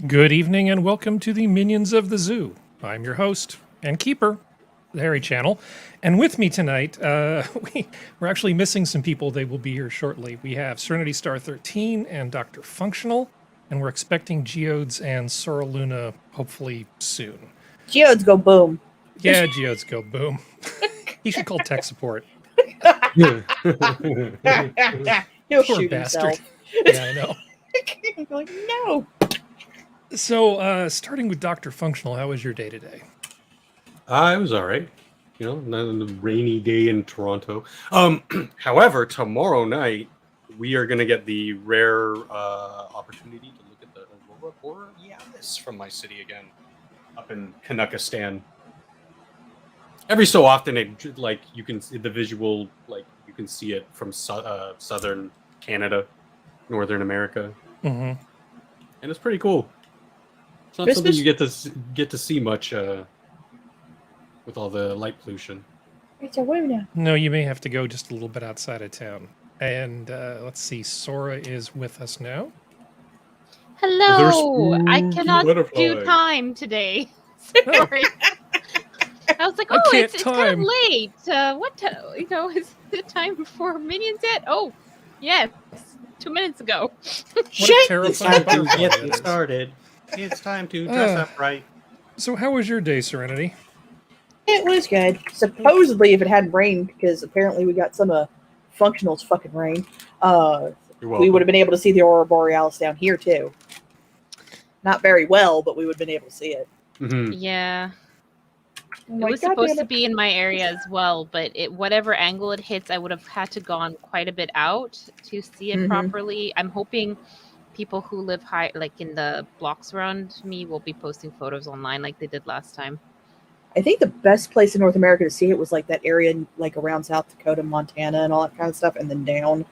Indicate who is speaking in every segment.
Speaker 1: Good evening and welcome to the Minions of the Zoo. I'm your host and keeper, the Harry Channel. And with me tonight, we're actually missing some people. They will be here shortly. We have Serenity Star 13 and DrFunctional, and we're expecting Geodes and Sora Luna hopefully soon.
Speaker 2: Geodes go boom.
Speaker 1: Yeah, Geodes go boom. He should call tech support.
Speaker 2: He'll
Speaker 1: Poor
Speaker 2: shoot
Speaker 1: bastard.
Speaker 2: himself.
Speaker 1: Yeah, I know.
Speaker 2: Like, no.
Speaker 1: So, starting with DrFunctional, how was your day today?
Speaker 3: It was all right. You know, another rainy day in Toronto. However, tomorrow night we are going to get the rare opportunity to look at the Aurora Borealis from my city again, up in Kanukistan. Every so often, you can see the visual, you can see it from southern Canada, northern America,
Speaker 1: Mm-hmm.
Speaker 3: and it's pretty cool. It's not
Speaker 2: Christmas?
Speaker 3: something you get to see much with all the light pollution.
Speaker 2: It's a woman now.
Speaker 1: No, you may have to go just a little bit outside of town. And let's see, Sora is with us now.
Speaker 4: Hello. I
Speaker 3: spooky
Speaker 4: cannot do
Speaker 3: butterflies.
Speaker 4: time today. Sorry. I was like,
Speaker 1: I
Speaker 4: oh,
Speaker 1: can't
Speaker 4: it's kind
Speaker 1: time.
Speaker 4: of late. Is it time for Minions yet? Oh, yes. 2 minutes ago.
Speaker 1: What a
Speaker 2: Shit!
Speaker 3: It's
Speaker 1: terrifying
Speaker 3: time to
Speaker 1: butterfly
Speaker 3: get
Speaker 1: that
Speaker 3: it
Speaker 1: is.
Speaker 3: started. It's time to dress
Speaker 1: Uh.
Speaker 3: up right.
Speaker 1: So how was your day, Serenity?
Speaker 2: It was good. Supposedly, if it hadn't rained, because apparently we got some Functional's fucking rain,
Speaker 3: You're
Speaker 2: we
Speaker 3: welcome.
Speaker 2: would have been able to see the Aurora Borealis down here too. Not very well, but we would have been able to see it.
Speaker 3: Mhm.
Speaker 4: Yeah.
Speaker 2: I'm
Speaker 4: It
Speaker 2: like,
Speaker 4: was
Speaker 2: "God
Speaker 4: supposed
Speaker 2: damn
Speaker 4: to
Speaker 2: it."
Speaker 4: be in my area as well, but whatever angle it hits, I would have had to gone quite a bit out to see it
Speaker 2: Mhm.
Speaker 4: properly. I'm hoping people who live high, like in the blocks around me, will be posting photos online like they did last time.
Speaker 2: I think the best place in North America to see it was like that area, like around South Dakota, Montana, and all that kind of stuff, and then down.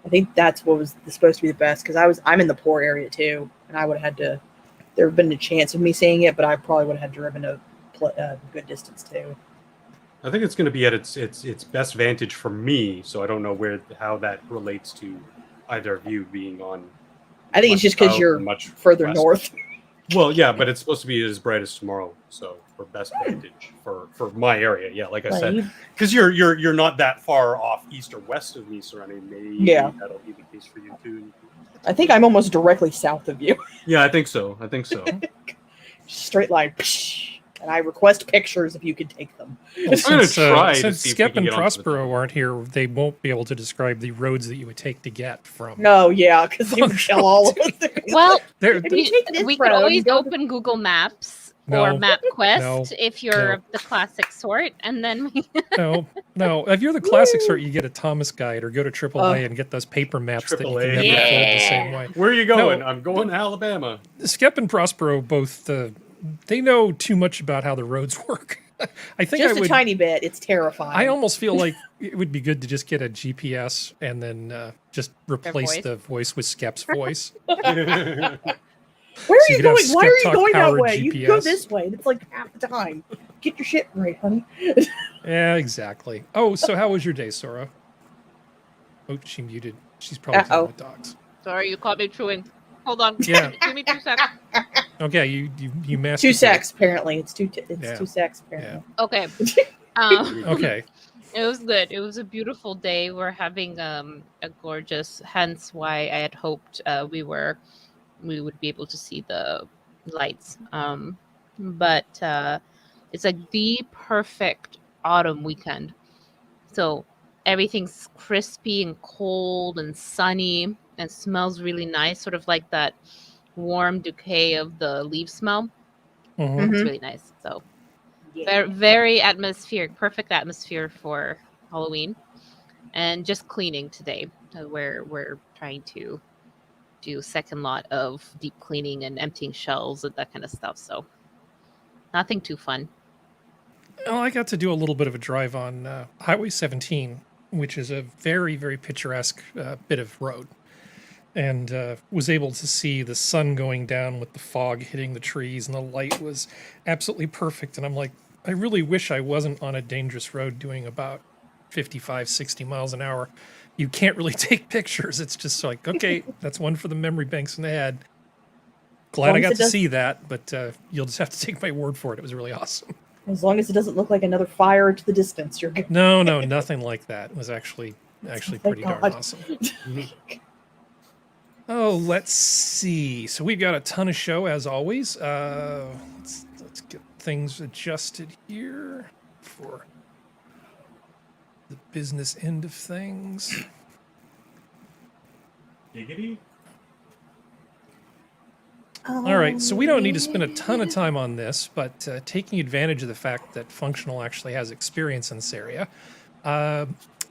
Speaker 2: I think that's what was supposed to be the best because I'm in the poor area too, and I would have had to. There would have been a chance of me seeing it, but I probably would have had driven a good distance too.
Speaker 3: I think it's going to be at its best vantage for me, so I don't know how that relates to either of you being on.
Speaker 2: I think it's
Speaker 3: much
Speaker 2: just because
Speaker 3: south
Speaker 2: you're
Speaker 3: and much
Speaker 2: further
Speaker 3: west.
Speaker 2: north.
Speaker 3: Well, yeah, but it's supposed to be as bright as tomorrow, so for best vantage for my area. Yeah, like I
Speaker 2: Like,
Speaker 3: said, because you're not that far off east or west of me, Serenity. Maybe
Speaker 2: Yeah.
Speaker 3: that'll be the case for you too.
Speaker 2: I think I'm almost directly south of you.
Speaker 3: Yeah, I think so.
Speaker 2: Straight line. And I request pictures if you could take them.
Speaker 3: I'm gonna try to
Speaker 1: since
Speaker 3: see if we
Speaker 1: Skep
Speaker 3: can
Speaker 1: and
Speaker 3: get onto the
Speaker 1: Prospero
Speaker 3: top.
Speaker 1: aren't here, they won't be able to describe the roads that you would take to get from.
Speaker 2: No, yeah, because they would tell all of us.
Speaker 4: Well,
Speaker 1: They're,
Speaker 2: If you take this
Speaker 4: we could
Speaker 2: road,
Speaker 4: always
Speaker 2: you go to-
Speaker 4: open Google Maps
Speaker 1: No.
Speaker 4: or MapQuest
Speaker 1: No.
Speaker 4: if you're
Speaker 1: No.
Speaker 4: of the classic sort, and then we
Speaker 1: no. If you're the classic sort, you get a Thomas guide or go to AAA and get those paper maps that you can
Speaker 3: AAA.
Speaker 1: never fold the same
Speaker 4: Yeah.
Speaker 1: way.
Speaker 3: Where are you going?
Speaker 1: No.
Speaker 3: I'm going to Alabama.
Speaker 1: Skep and Prospero both, they know too much about how the roads work. I think
Speaker 2: Just
Speaker 1: I would.
Speaker 2: a tiny bit. It's terrifying.
Speaker 1: I almost feel like it would be good to just get a GPS and then just replace
Speaker 4: voice.
Speaker 1: the voice with Skep's voice.
Speaker 2: Where are
Speaker 1: So
Speaker 2: you
Speaker 1: you could have
Speaker 2: going? Why are you
Speaker 1: Skep
Speaker 2: going that
Speaker 1: Talk-powered
Speaker 2: way? You can go
Speaker 1: GPS.
Speaker 2: this way. It's like half the time. Get your shit right, honey.
Speaker 1: Yeah, exactly. Oh, so how was your day, Sora? Oh, she muted. She's probably dealing with dogs.
Speaker 4: sorry, you caught me chewing. Hold on.
Speaker 1: Yeah.
Speaker 4: Give me 2 seconds.
Speaker 1: Okay, you mastered
Speaker 2: Two
Speaker 1: that.
Speaker 2: sex, apparently. It's two. It's
Speaker 1: Yeah.
Speaker 2: 2 sex, apparently.
Speaker 4: Okay.
Speaker 1: Okay.
Speaker 4: It was good. It was a beautiful day. We're having a gorgeous, hence why I had hoped we would be able to see the lights. But it's like the perfect autumn weekend. So everything's crispy and cold and sunny and smells really nice, sort of like that warm decay of the leaf smell.
Speaker 1: Mhm.
Speaker 4: It's
Speaker 2: Mhm.
Speaker 4: really nice. So
Speaker 2: Yeah.
Speaker 4: very, very atmospheric, perfect atmosphere for Halloween, and just cleaning today. We're trying to do second lot of deep cleaning and emptying shelves and that kind of stuff. So nothing too fun.
Speaker 1: Well, I got to do a little bit of a drive on Highway 17, which is a very, very picturesque bit of road. And was able to see the sun going down with the fog hitting the trees, and the light was absolutely perfect. And I'm like, I really wish I wasn't on a dangerous road doing about 55, 60 miles an hour. You can't really take pictures. It's just like, okay, that's one for the memory banks in the head. glad I
Speaker 2: as
Speaker 1: got
Speaker 2: it
Speaker 1: to
Speaker 2: does-
Speaker 1: see that, but you'll just have to take my word for it. It was really awesome.
Speaker 2: As long as it doesn't look like another fire to the distance, you're good.
Speaker 1: No, nothing like that. It was actually
Speaker 2: Thank
Speaker 1: pretty darn
Speaker 2: God.
Speaker 1: awesome. Oh, let's see. So we've got a ton of show as always. Let's get things adjusted here for the business end of things.
Speaker 3: Giggity.
Speaker 1: All right, so we don't need to spend a ton of time on this, but taking advantage of the fact that Functional actually has experience in this area,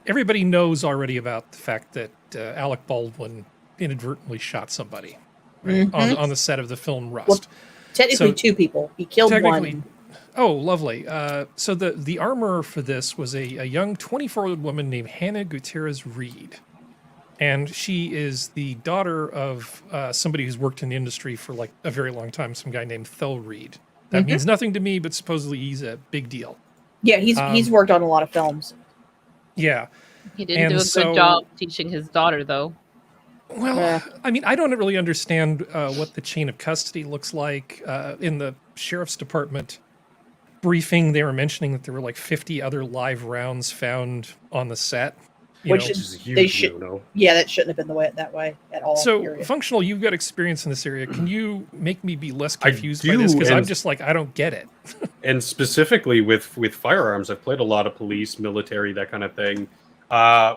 Speaker 1: everybody knows already about the fact that Alec Baldwin inadvertently shot somebody right, on the set of the film Rust.
Speaker 2: Well, technically,
Speaker 1: So-
Speaker 2: 2 people. He killed
Speaker 1: Technically-
Speaker 2: one.
Speaker 1: Oh, lovely. So the armorer for this was a young 24-year-old woman named Hannah Gutierrez Reed. And she is the daughter of somebody who's worked in the industry for like a very long time, some guy named THUR Reed. That means nothing to me, but supposedly he's a big deal.
Speaker 2: Yeah, he's worked on a lot of films.
Speaker 1: Yeah.
Speaker 4: He didn't
Speaker 1: And
Speaker 4: do a
Speaker 1: so-
Speaker 4: good job teaching his daughter, though.
Speaker 1: Well,
Speaker 2: Yeah.
Speaker 1: I mean, I don't really understand what the chain of custody looks like. In the sheriff's department briefing, they were mentioning that there were like 50 other live rounds found on the set. You
Speaker 2: Which
Speaker 1: know,
Speaker 3: Which is a
Speaker 2: They
Speaker 3: huge
Speaker 2: should-
Speaker 3: no-no.
Speaker 2: Yeah, that shouldn't have been that way at all.
Speaker 1: so
Speaker 2: period.
Speaker 1: Functional, you've got experience in this area. Can you make me be less
Speaker 3: I
Speaker 1: confused by
Speaker 3: do,
Speaker 1: this? Because I'm
Speaker 3: and-
Speaker 1: just like, I don't get it.
Speaker 3: And specifically with firearms, I've played a lot of police, military, that kind of thing.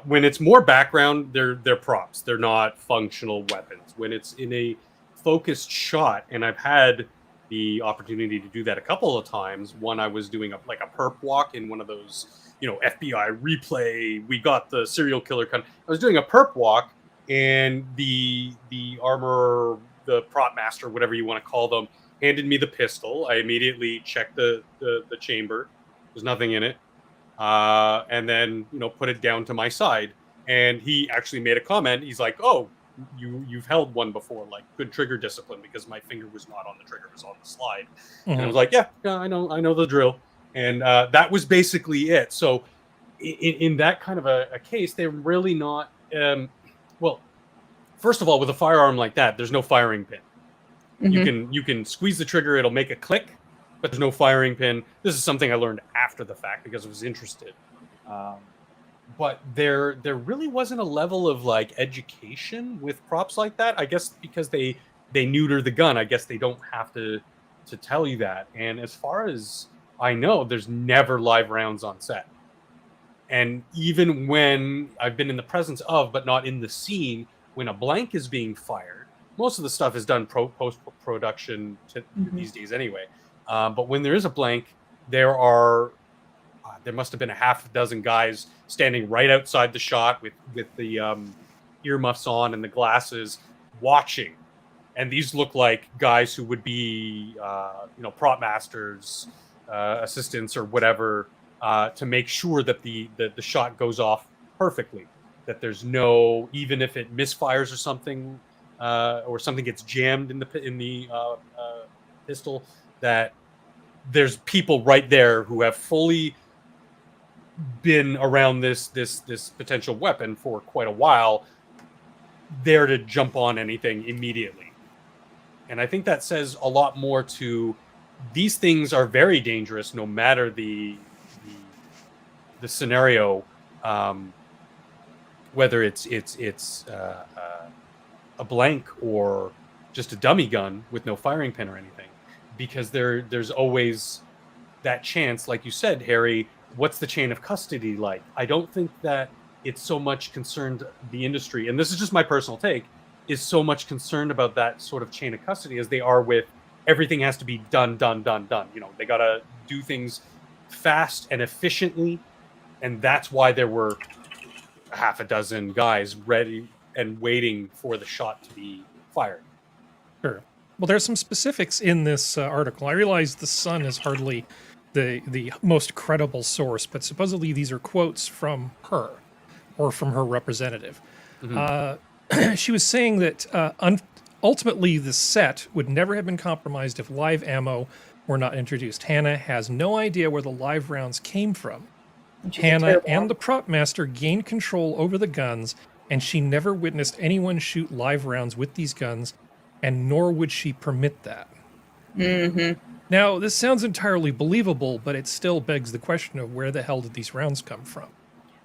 Speaker 3: When it's more background, they're props. They're not functional weapons. When it's in a focused shot, and I've had the opportunity to do that a couple of times. One, I was doing a perp walk in one of those, FBI replay. We got the serial killer I was doing a perp walk, and the armorer, the prop master, whatever you want to call them, handed me the pistol. I immediately checked the chamber. There's nothing in it. And then, put it down to my side. And he actually made a comment. He's like, "Oh, you've held one before, like good trigger discipline," because my finger was not on the trigger, it was on the slide. And I was like, yeah, I know the drill. And that was basically it. So in that kind of a case, they're really not, well, first of all, with a firearm like that, there's no firing pin. You can squeeze the trigger, it'll make a click, but there's no firing pin. This is something I learned after the fact because I was interested. But there really wasn't a level of like education with props like that. I guess because they neuter the gun. I guess they don't have to tell you that. And as far as I know, there's never live rounds on set. And even when I've been in the presence of, but not in the scene, when a blank is being fired, most of the stuff is done post-production these days anyway. But when there is a blank, there must have been a half a dozen guys standing right outside the shot with the earmuffs on and the glasses watching. And these look like guys who would be, prop masters, assistants or whatever, to make sure that the shot goes off perfectly. That there's no, even if it misfires or something gets jammed in the pistol, that there's people right there who have fully been around this potential weapon for quite a while, there to jump on anything immediately. And I think that says a lot more to these things are very dangerous no matter the scenario, whether it's a blank or just a dummy gun with no firing pin or anything, because there's always that chance, like you said, Harry. What's the chain of custody like? I don't think that it's so much concerned, the industry, and this is just my personal take, is so much concerned about that sort of chain of custody as they are with everything has to be done. They got to do things fast and efficiently, and that's why there were half a dozen guys ready and waiting for the shot to be fired.
Speaker 1: Sure. Well, there's some specifics in this article. I realize the Sun is hardly the most credible source, but supposedly these are quotes from her or from her representative. She was saying that ultimately the set would never have been compromised if live ammo were not introduced. Hannah has no idea where the live rounds came from. Hannah and the prop master gained control over the guns, and she never witnessed anyone shoot live rounds with these guns and nor would she permit that.
Speaker 2: Mm-hmm.
Speaker 1: Now, this sounds entirely believable, but it still begs the question of where the hell did these rounds come from?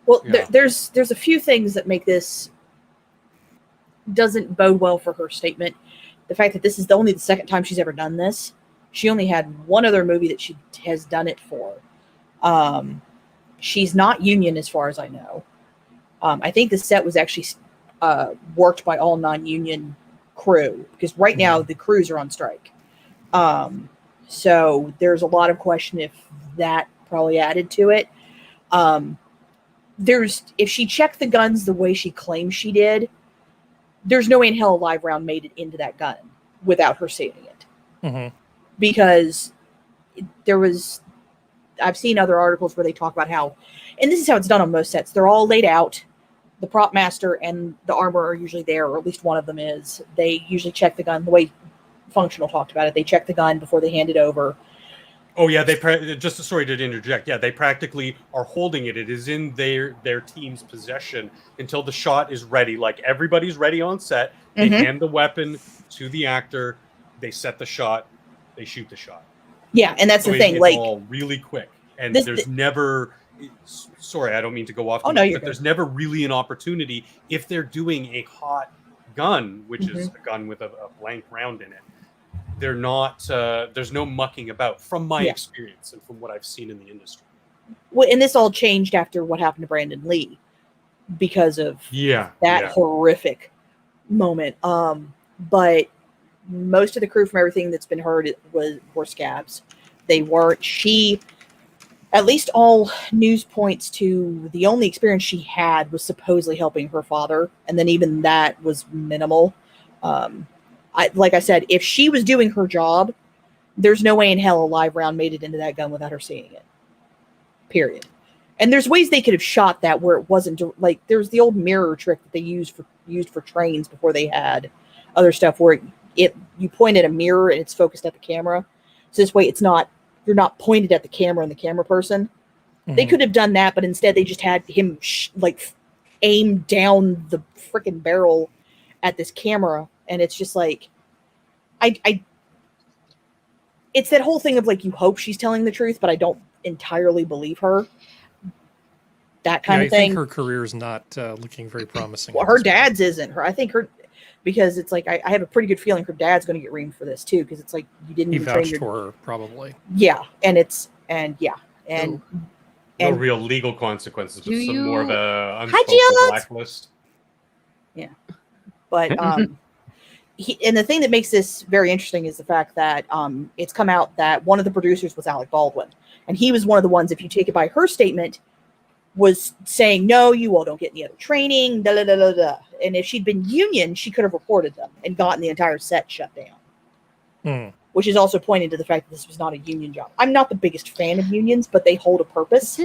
Speaker 2: Well,
Speaker 3: Yeah.
Speaker 2: there's a few things that make this doesn't bode well for her statement. The fact that this is only the second time she's ever done this. She only had one other movie that she has done it for. She's not union as far as I know. I think the set was actually worked by all non-union crew, because right now the crews are on strike. So there's a lot of question if that probably added to it. If she checked the guns the way she claims she did, there's no way in hell a live round made it into that gun without her seeing it.
Speaker 1: Mm-hmm.
Speaker 2: Because I've seen other articles where they talk about how, and this is how it's done on most sets, they're all laid out. The prop master and the armor are usually there, or at least one of them is. They usually check the gun the way Functional talked about it. They check the gun before they hand it over.
Speaker 3: Oh yeah, just sorry to interject. Yeah, they practically are holding it. It is in their team's possession until the shot is ready. Like everybody's ready on set. They hand the weapon to the actor. They set the shot. They shoot the shot.
Speaker 2: Yeah, and that's the thing.
Speaker 3: It's
Speaker 2: like
Speaker 3: all really quick, and there's never. Sorry, I don't mean to go off.
Speaker 2: Oh no, you're
Speaker 3: but there's never really an opportunity if they're doing a hot gun, which is a gun with a blank round in it. They're not. There's no mucking about, from my experience and from what I've seen in the industry.
Speaker 2: Well, and this all changed after what happened to Brandon Lee because of that horrific moment. But most of the crew, from everything that's been heard, were scabs. They weren't. At least all news points to the only experience she had was supposedly helping her father, and then even that was minimal. Like I said, if she was doing her job, there's no way in hell a live round made it into that gun without her seeing it. Period. And there's ways they could have shot that where it wasn't like there's the old mirror trick that they used for trains before they had other stuff where you point at a mirror and it's focused at the camera. So this way you're not pointed at the camera and the camera person. Mm-hmm. They could have done that, but instead they just had him aim down the freaking barrel at this camera. And it's just like, it's that whole thing of like, you hope she's telling the truth, but I don't entirely believe her. That kind of thing.
Speaker 1: I think her career is not looking very promising.
Speaker 2: Well, her dad's isn't her. I think because it's like, I have a pretty good feeling her dad's going to get reamed for this too. Cause it's like, you didn't
Speaker 1: even train for her probably.
Speaker 2: Yeah. And
Speaker 3: no real legal consequences, just some more of a unspoken blacklist.
Speaker 2: Yeah. But, and the thing that makes this very interesting is the fact that it's come out that one of the producers was Alec Baldwin. And he was one of the ones, if you take it by her statement, was saying, no, you all don't get any other training, da, da, da, da, da. And if she'd been union, she could have reported them and gotten the entire set shut down. Which is also pointing to the fact that this was not a union job. I'm not the biggest fan of unions, but they hold a purpose.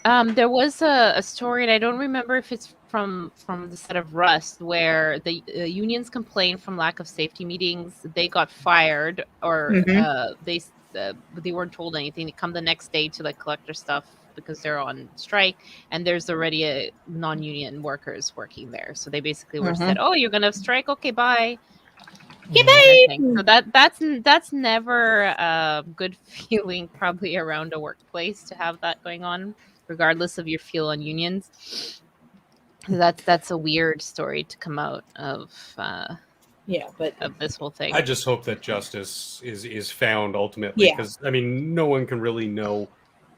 Speaker 4: There was a story, and I don't remember if it's from the set of Rust, where the unions complained from lack of safety meetings. They got fired, or they weren't told anything. They come the next day to collect their stuff because they're on strike, and there's already a non-union workers working there. So they basically were said, "Oh, you're gonna strike? Okay, bye." So that's never a good feeling, probably around a workplace, to have that going on, regardless of your feel on unions. That's a weird story to come out of. Of this whole thing.
Speaker 3: I just hope that justice is found ultimately, because I mean, no one can really know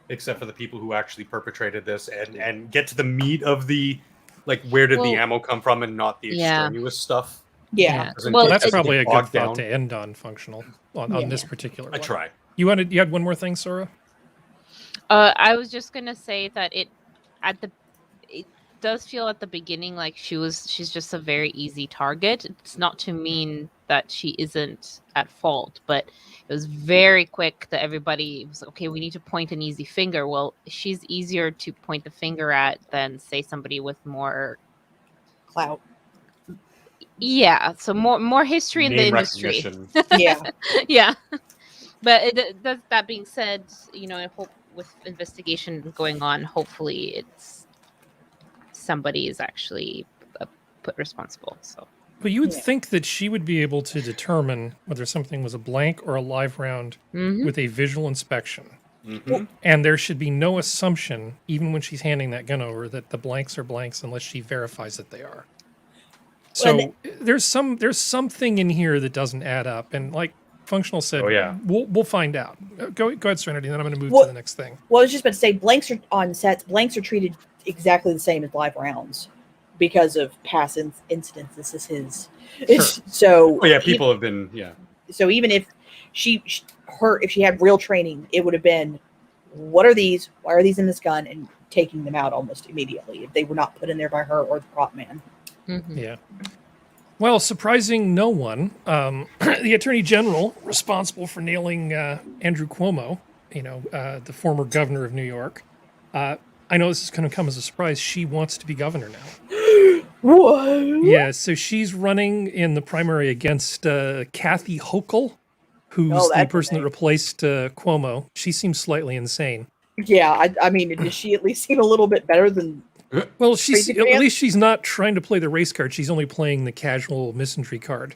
Speaker 3: except for the people who actually perpetrated this and get to the meat of the where did the ammo come from and not the extraneous stuff.
Speaker 2: Yeah.
Speaker 1: Well, that's probably a good thought to end on Functional on this particular one.
Speaker 3: I try.
Speaker 1: You had one more thing, Sora?
Speaker 4: I was just gonna say that it does feel at the beginning like she's just a very easy target. It's not to mean that she isn't at fault, but it was very quick that everybody was okay, we need to point an easy finger. Well, she's easier to point the finger at than, say, somebody with more
Speaker 2: clout.
Speaker 4: Yeah, so more history in the industry. Yeah. But that being said, I hope with investigation going on, hopefully somebody is actually put responsible. So
Speaker 1: But you would
Speaker 2: Yeah.
Speaker 1: think that she would be able to determine whether something was a blank or a live round
Speaker 4: Mhm.
Speaker 1: with a visual inspection.
Speaker 3: Mhm.
Speaker 1: And there should be no assumption, even when she's handing that gun over, that the blanks are blanks unless she verifies that they are. So
Speaker 2: Well,
Speaker 1: there's something in here that doesn't add up. And like Functional said,
Speaker 3: Oh, yeah.
Speaker 1: we'll find out. Go ahead, Serenity, and then I'm going to move
Speaker 2: Well-
Speaker 1: to the next thing.
Speaker 2: Well, I was just about to say, blanks are on sets. Blanks are treated exactly the same as live rounds because of past incidents. This is his. So
Speaker 3: Oh yeah, people have been
Speaker 2: So even if if she had real training, it would have been, what are these? Why are these in this gun? And taking them out almost immediately if they were not put in there by her or the prop man.
Speaker 4: Mhm.
Speaker 1: Yeah. Well, surprising no one, the Attorney General responsible for nailing Andrew Cuomo, the former governor of New York. I know this is going to come as a surprise. She wants to be governor now.
Speaker 2: What?
Speaker 1: Yeah, so she's running in the primary against Kathy Hochul, who's
Speaker 2: Oh,
Speaker 1: the
Speaker 2: that's her
Speaker 1: person that
Speaker 2: name.
Speaker 1: replaced Cuomo. She seems slightly insane.
Speaker 2: Yeah, I mean, does she at least seem a little bit better than?
Speaker 1: Well, she's
Speaker 2: Crazy
Speaker 1: at
Speaker 2: pants?
Speaker 1: least she's not trying to play the race card. She's only playing the casual misandry card.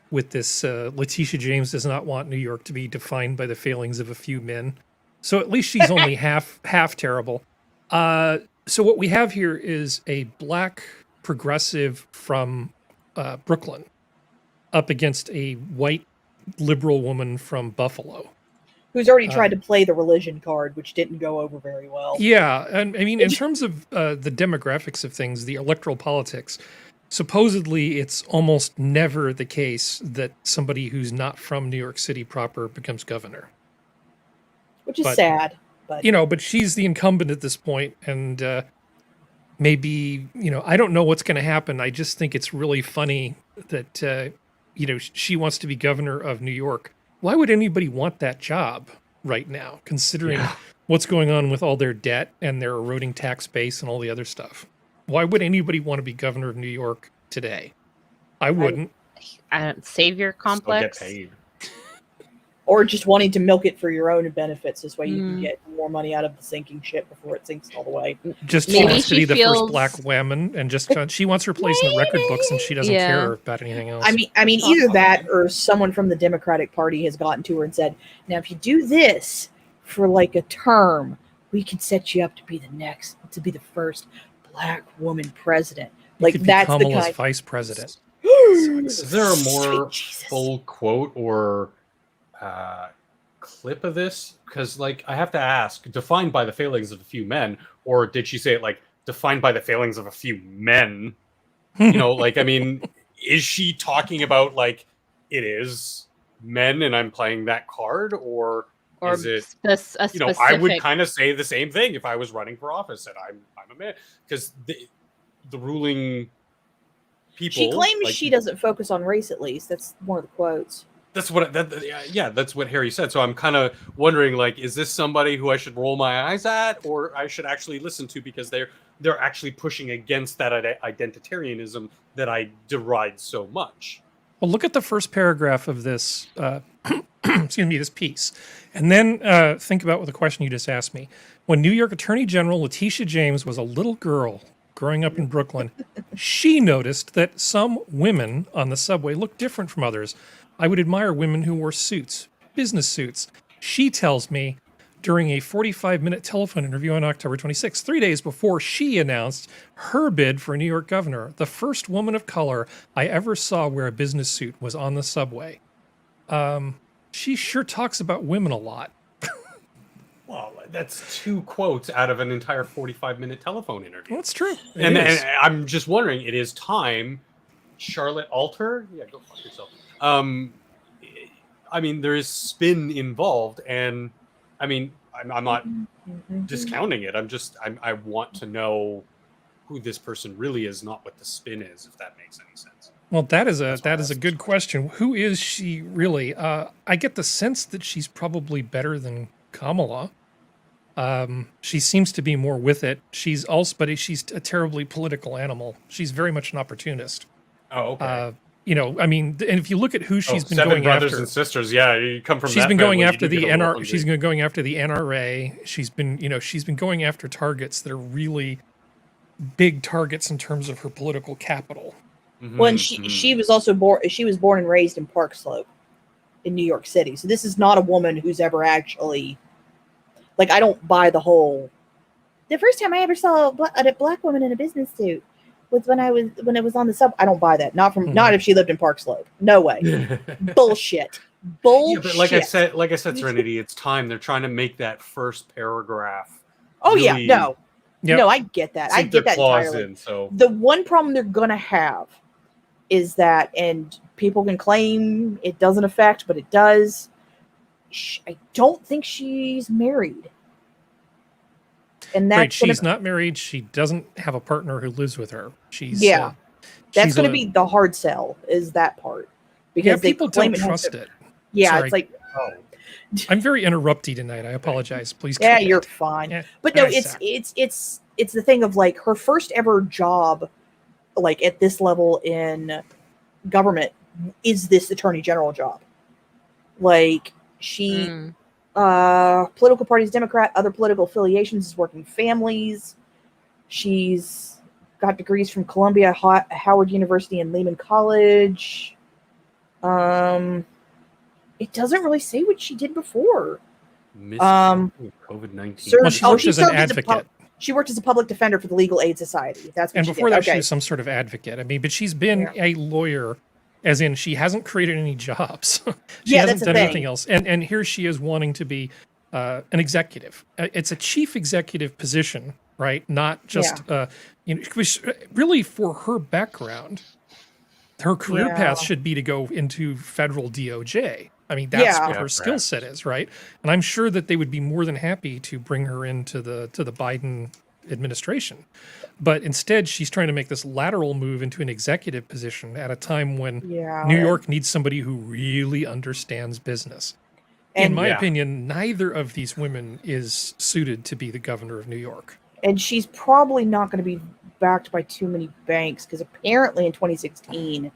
Speaker 1: With this, Letitia James does not want New York to be defined by the failings of a few men. So at least she's only half terrible. So what we have here is a black progressive from Brooklyn up against a white liberal woman from Buffalo.
Speaker 2: Who's already tried to play the religion card, which didn't go over very well.
Speaker 1: Yeah, and I mean, in terms of the demographics of things, the electoral politics, supposedly it's almost never the case that somebody who's not from New York City proper becomes governor.
Speaker 2: Which is
Speaker 1: But-
Speaker 2: sad. But
Speaker 1: But she's the incumbent at this point, and maybe, I don't know what's going to happen. I just think it's really funny that, she wants to be governor of New York. Why would anybody want that job right now, considering what's going on with all their debt and their eroding tax base and all the other stuff? Why would anybody want to be governor of New York today? I wouldn't.
Speaker 4: Savior
Speaker 3: still get
Speaker 4: complex.
Speaker 3: paid.
Speaker 2: or just wanting to milk it for your own benefits. This way you can
Speaker 4: Mm.
Speaker 2: get more money out of the sinking ship before it sinks all the way.
Speaker 1: Just she
Speaker 4: Maybe
Speaker 1: wants to
Speaker 4: she
Speaker 1: be the first
Speaker 4: feels-
Speaker 1: black woman, and just she wants her place in the record books, and she doesn't
Speaker 4: Yeah.
Speaker 1: care about anything else.
Speaker 2: I mean, either that or someone from the Democratic Party has gotten to her and said, "Now, if you do this for like a term, we can set you up to be the first black woman president."
Speaker 1: You
Speaker 2: Like
Speaker 1: could be
Speaker 2: that's the
Speaker 1: Kamala's
Speaker 2: kind.
Speaker 1: vice president.
Speaker 3: Is there a more
Speaker 2: Sweet Jesus.
Speaker 3: full quote or clip of this? Because, like, I have to ask, defined by the failings of a few men, or did she say it like defined by the failings of a few men? Like, I mean, is she talking about like it is men and I'm playing that card, or is it?
Speaker 4: a
Speaker 3: I would
Speaker 4: specific-
Speaker 3: kind of say the same thing if I was running for office and I'm a man, because the ruling people.
Speaker 2: She claims
Speaker 3: like,
Speaker 2: she doesn't focus on race. At least that's one of the quotes.
Speaker 3: That's what that's what Harry said. So I'm kind of wondering, like, is this somebody who I should roll my eyes at, or I should actually listen to, because they're actually pushing against that identitarianism that I deride so much.
Speaker 1: Well, look at the first paragraph of this, this piece, and then think about what the question you just asked me. When New York Attorney General Letitia James was a little girl growing up in Brooklyn, she noticed that some women on the subway looked different from others. I would admire women who wore suits, business suits. She tells me during a 45-minute telephone interview on October 26th, 3 days before she announced her bid for New York governor. The first woman of color I ever saw wear a business suit was on the subway. She sure talks about women a lot.
Speaker 3: Well, that's 2 quotes out of an entire 45-minute telephone interview.
Speaker 1: Well, that's true. It
Speaker 3: And
Speaker 1: is.
Speaker 3: I'm just wondering, it is time. Charlotte Alter? Yeah, go fuck yourself. I mean, there is spin involved, and I mean, I'm not discounting it. I want to know who this person really is, not what the spin is, if that makes any sense.
Speaker 1: Well, that is
Speaker 3: That's why I
Speaker 1: a
Speaker 3: asked
Speaker 1: good
Speaker 3: this
Speaker 1: question. Who is she really? I get the sense that she's probably better than Kamala. She seems to be more with it. She's a terribly political animal. She's very much an opportunist.
Speaker 3: Oh, okay.
Speaker 1: I mean, and if you look at who she's been
Speaker 3: 7
Speaker 1: going
Speaker 3: brothers
Speaker 1: after,
Speaker 3: and sisters. Yeah, you come from.
Speaker 1: she's
Speaker 3: that
Speaker 1: been going
Speaker 3: family, you
Speaker 1: after
Speaker 3: do
Speaker 1: the
Speaker 3: get a little
Speaker 1: NR.
Speaker 3: hungry.
Speaker 1: She's been going after the NRA. She's been going after targets that are really big targets in terms of her political capital.
Speaker 2: Well, and she was also born. She was born and raised in Park Slope, in New York City. So this is not a woman who's ever actually, like, I don't buy the whole. The first time I ever saw a black woman in a business suit was when it was on the sub. I don't buy that. Not if she lived in Park Slope. No way. Bullshit. Bullshit.
Speaker 3: Yeah, but like I said, Serenity, it's time. They're trying to make that first paragraph.
Speaker 2: Oh
Speaker 3: really
Speaker 2: yeah, no. Yep. No, I get that. I get that entirely.
Speaker 3: So
Speaker 2: the one problem they're gonna have is that, and people can claim it doesn't affect, but it does. I don't think she's married. And that's
Speaker 1: right, she's not married. She doesn't have a partner who lives with her. She's
Speaker 2: that's going to be the hard sell, is that part, because
Speaker 1: people don't trust it.
Speaker 2: Yeah,
Speaker 1: Sorry.
Speaker 2: it's like
Speaker 1: I'm very interrupty tonight. I apologize. Please.
Speaker 2: Yeah, you're fine. Yeah. But no, it's the thing of, like, her first ever job, like, at this level in government, is this attorney general job. Like, she political parties, Democrat, other political affiliations, is working families. She's got degrees from Columbia, Howard University, and Lehman College. It doesn't really say what she did before.
Speaker 3: COVID-19.
Speaker 1: Well, she worked as an advocate.
Speaker 2: She worked as a public defender for the Legal Aid Society. That's what
Speaker 1: and
Speaker 2: she
Speaker 1: before
Speaker 2: did.
Speaker 1: that, she was some sort of advocate. I mean, but she's been a lawyer, as in she hasn't created any jobs. She hasn't done anything else. And here she is wanting to be an executive. It's a chief executive position, right? Not just really, for her background, her career path should be to go into federal DOJ. I mean, that's what her skill set is, right? And I'm sure that they would be more than happy to bring her into the Biden administration. But instead, she's trying to make this lateral move into an executive position at a time when New York needs somebody who really understands business. In my opinion, neither of these women is suited to be the governor of New York.
Speaker 2: And she's probably not going to be backed by too many banks, because apparently in 2016,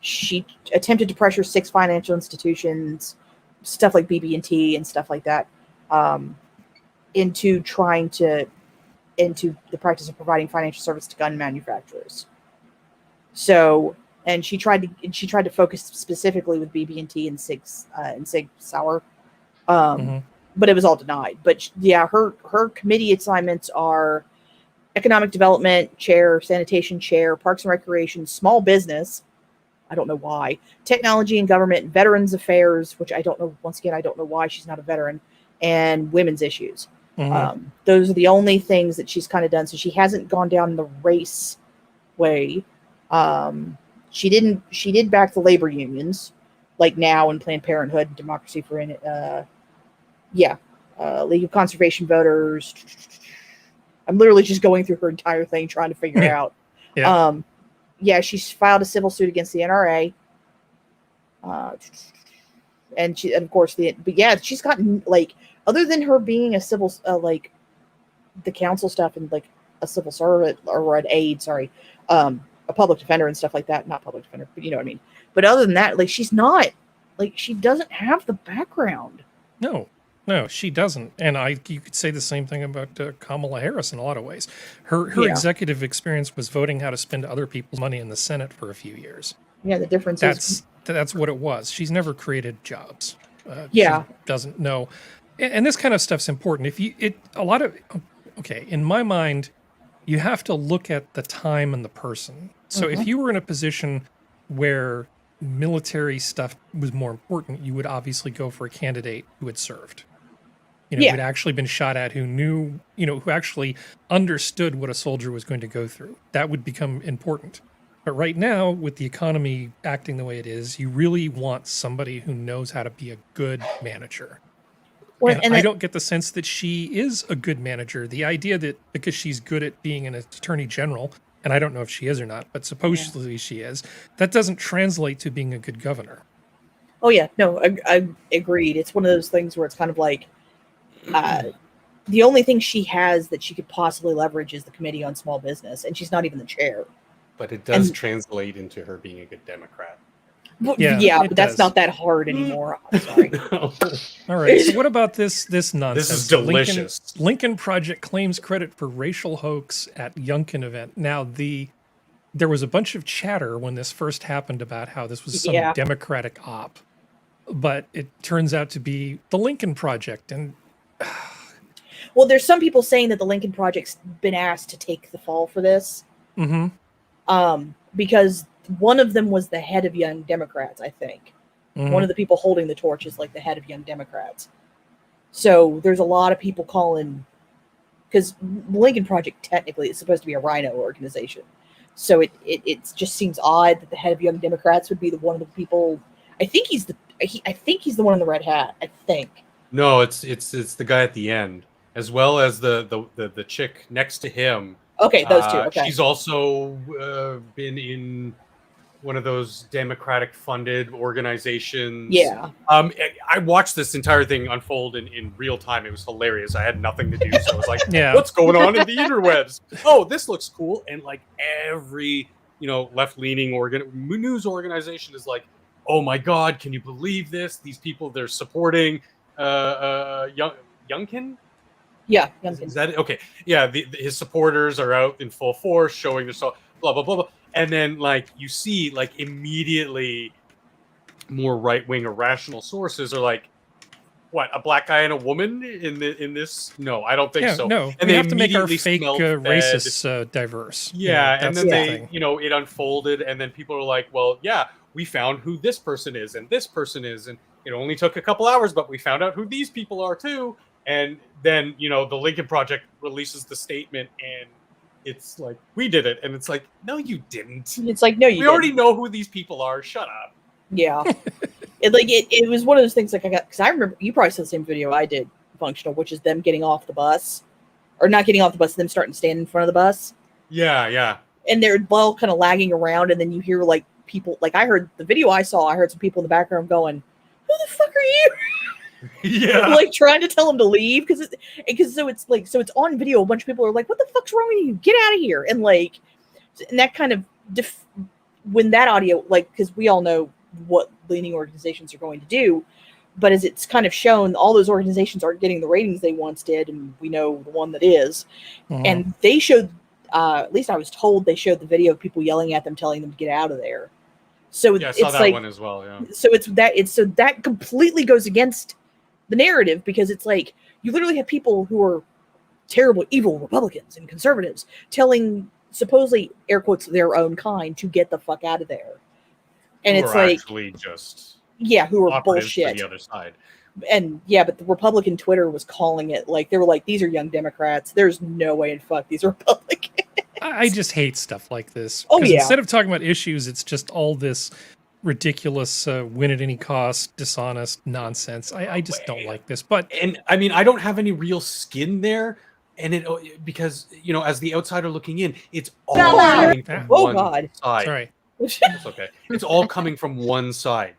Speaker 2: she attempted to pressure 6 financial institutions, stuff like BB&T and stuff like that, into the practice of providing financial service to gun manufacturers. So, and she tried to focus specifically with BB&T and Sig Sauer, but it was all denied. But yeah, her committee assignments are economic development chair, sanitation chair, parks and recreation, small business. I don't know why. Technology and government, veterans affairs, which I don't know. Once again, I don't know why she's not a veteran, and women's issues. Those are the only things that she's kind of done. So she hasn't gone down the race way. She did back the labor unions, like NOW and Planned Parenthood, Democracy for League of Conservation Voters. I'm literally just going through her entire thing trying to figure it out. She's filed a civil suit against the NRA. And of course, she's gotten, like, other than her being a civil, like, the council stuff and, like, a civil servant or an aide, a public defender and stuff like that. Not public defender, but you know what I mean. But other than that, like, she's not, like, she doesn't have the background.
Speaker 1: No, she doesn't. And you could say the same thing about Kamala Harris in a lot of ways. Her executive experience was voting how to spend other people's money in the Senate for a few years.
Speaker 2: Yeah, the difference is
Speaker 1: that's what it was. She's never created jobs. She doesn't know. And this kind of stuff's important. In my mind, you have to look at the time and the person. So if you were in a position where military stuff was more important, you would obviously go for a candidate who had served. Who had actually been shot at, who knew, who actually understood what a soldier was going to go through. That would become important. But right now, with the economy acting the way it is, you really want somebody who knows how to be a good manager. And I don't get the sense that she is a good manager. The idea that because she's good at being an attorney general, and I don't know if she is or not, but supposedly she is, that doesn't translate to being a good governor.
Speaker 2: Oh, yeah. No, I agreed. It's one of those things where it's kind of like, the only thing she has that she could possibly leverage is the Committee on Small Business, and she's not even the chair.
Speaker 3: But it does translate into her being a good Democrat.
Speaker 2: But that's not that hard anymore. I'm sorry.
Speaker 1: All right. So what about this nonsense?
Speaker 3: This is delicious.
Speaker 1: Lincoln Project claims credit for racial hoax at Youngkin event. Now, the there was a bunch of chatter when this first happened about how this was some
Speaker 2: Yeah.
Speaker 1: Democratic op, but it turns out to be the Lincoln Project. And
Speaker 2: Well, there's some people saying that the Lincoln Project's been asked to take the fall for this, because one of them was the head of Young Democrats, I think. One of the people holding the torch is like the head of Young Democrats. So there's a lot of people calling, because the Lincoln Project technically is supposed to be a rhino organization. So it just seems odd that the head of Young Democrats would be one of the people. I think he's the one in the red hat. I think.
Speaker 3: No, it's the guy at the end, as well as the chick next to him.
Speaker 2: Okay, those two. Okay.
Speaker 3: She's also been in one of those Democratic-funded organizations.
Speaker 2: Yeah.
Speaker 3: I watched this entire thing unfold in real time. It was hilarious. I had nothing to do, so I was like,
Speaker 1: Yeah.
Speaker 3: what's going on in the interwebs? Oh, this looks cool. And like every, left-leaning news organization is like, oh my God, can you believe this? These people, they're supporting Youngkin?
Speaker 2: Yeah.
Speaker 3: Is that it? Okay. Yeah, his supporters are out in full force, showing their blah, blah, blah, blah. And then, you see, immediately more right-wing irrational sources are like, what, a black guy and a woman in this? No, I don't think so.
Speaker 1: No,
Speaker 3: and
Speaker 1: we
Speaker 3: they
Speaker 1: have to make our
Speaker 3: immediately
Speaker 1: fake
Speaker 3: smelled
Speaker 1: racists diverse.
Speaker 3: Yeah, and then
Speaker 2: the
Speaker 3: it unfolded, and then people are like, well, yeah, we found who this person is, and this person is, and it only took a couple hours, but we found out who these people are too. And then, the Lincoln Project releases the statement, and it's like, we did it. And it's like, no, you didn't.
Speaker 2: It's like, no,
Speaker 3: we already know who these people are. Shut up.
Speaker 2: Yeah. It was one of those things because I remember you probably saw the same video I did, Functional, which is them getting off the bus, or not getting off the bus, them starting to stand in front of the bus.
Speaker 3: Yeah.
Speaker 2: And they're all kind of lagging around, and then you hear people, I heard the video I saw, I heard some people in the background going, who the fuck are you?
Speaker 3: Yeah.
Speaker 2: Trying to tell them to leave because it's on video. A bunch of people are like, what the fuck's wrong with you? Get out of here. And that kind of when that audio, because we all know what leaning organizations are going to do, but as it's kind of shown, all those organizations aren't getting the ratings they once did, and we know the one that is. And they showed, at least I was told, they showed the video of people yelling at them, telling them to get out of there. So
Speaker 3: yeah, I saw that one as well. Yeah.
Speaker 2: So that completely goes against the narrative, because it's like you literally have people who are terrible, evil Republicans and conservatives telling supposedly, air quotes, their own kind to get the fuck out of there. And
Speaker 3: who
Speaker 2: it's
Speaker 3: are
Speaker 2: like,
Speaker 3: actually just
Speaker 2: who are
Speaker 3: operatives for
Speaker 2: bullshit.
Speaker 3: the other side.
Speaker 2: And but the Republican Twitter was calling it, they were like, these are Young Democrats. There's no way in fuck these are Republicans.
Speaker 1: I just hate stuff like this.
Speaker 2: Oh, yeah.
Speaker 1: Instead of talking about issues, it's just all this ridiculous win at any cost, dishonest nonsense. I just don't like this.
Speaker 3: And I mean, I don't have any real skin there, and because as the outsider looking in, it's all coming from one side.
Speaker 1: Sorry.
Speaker 3: It's okay. It's all coming from one side,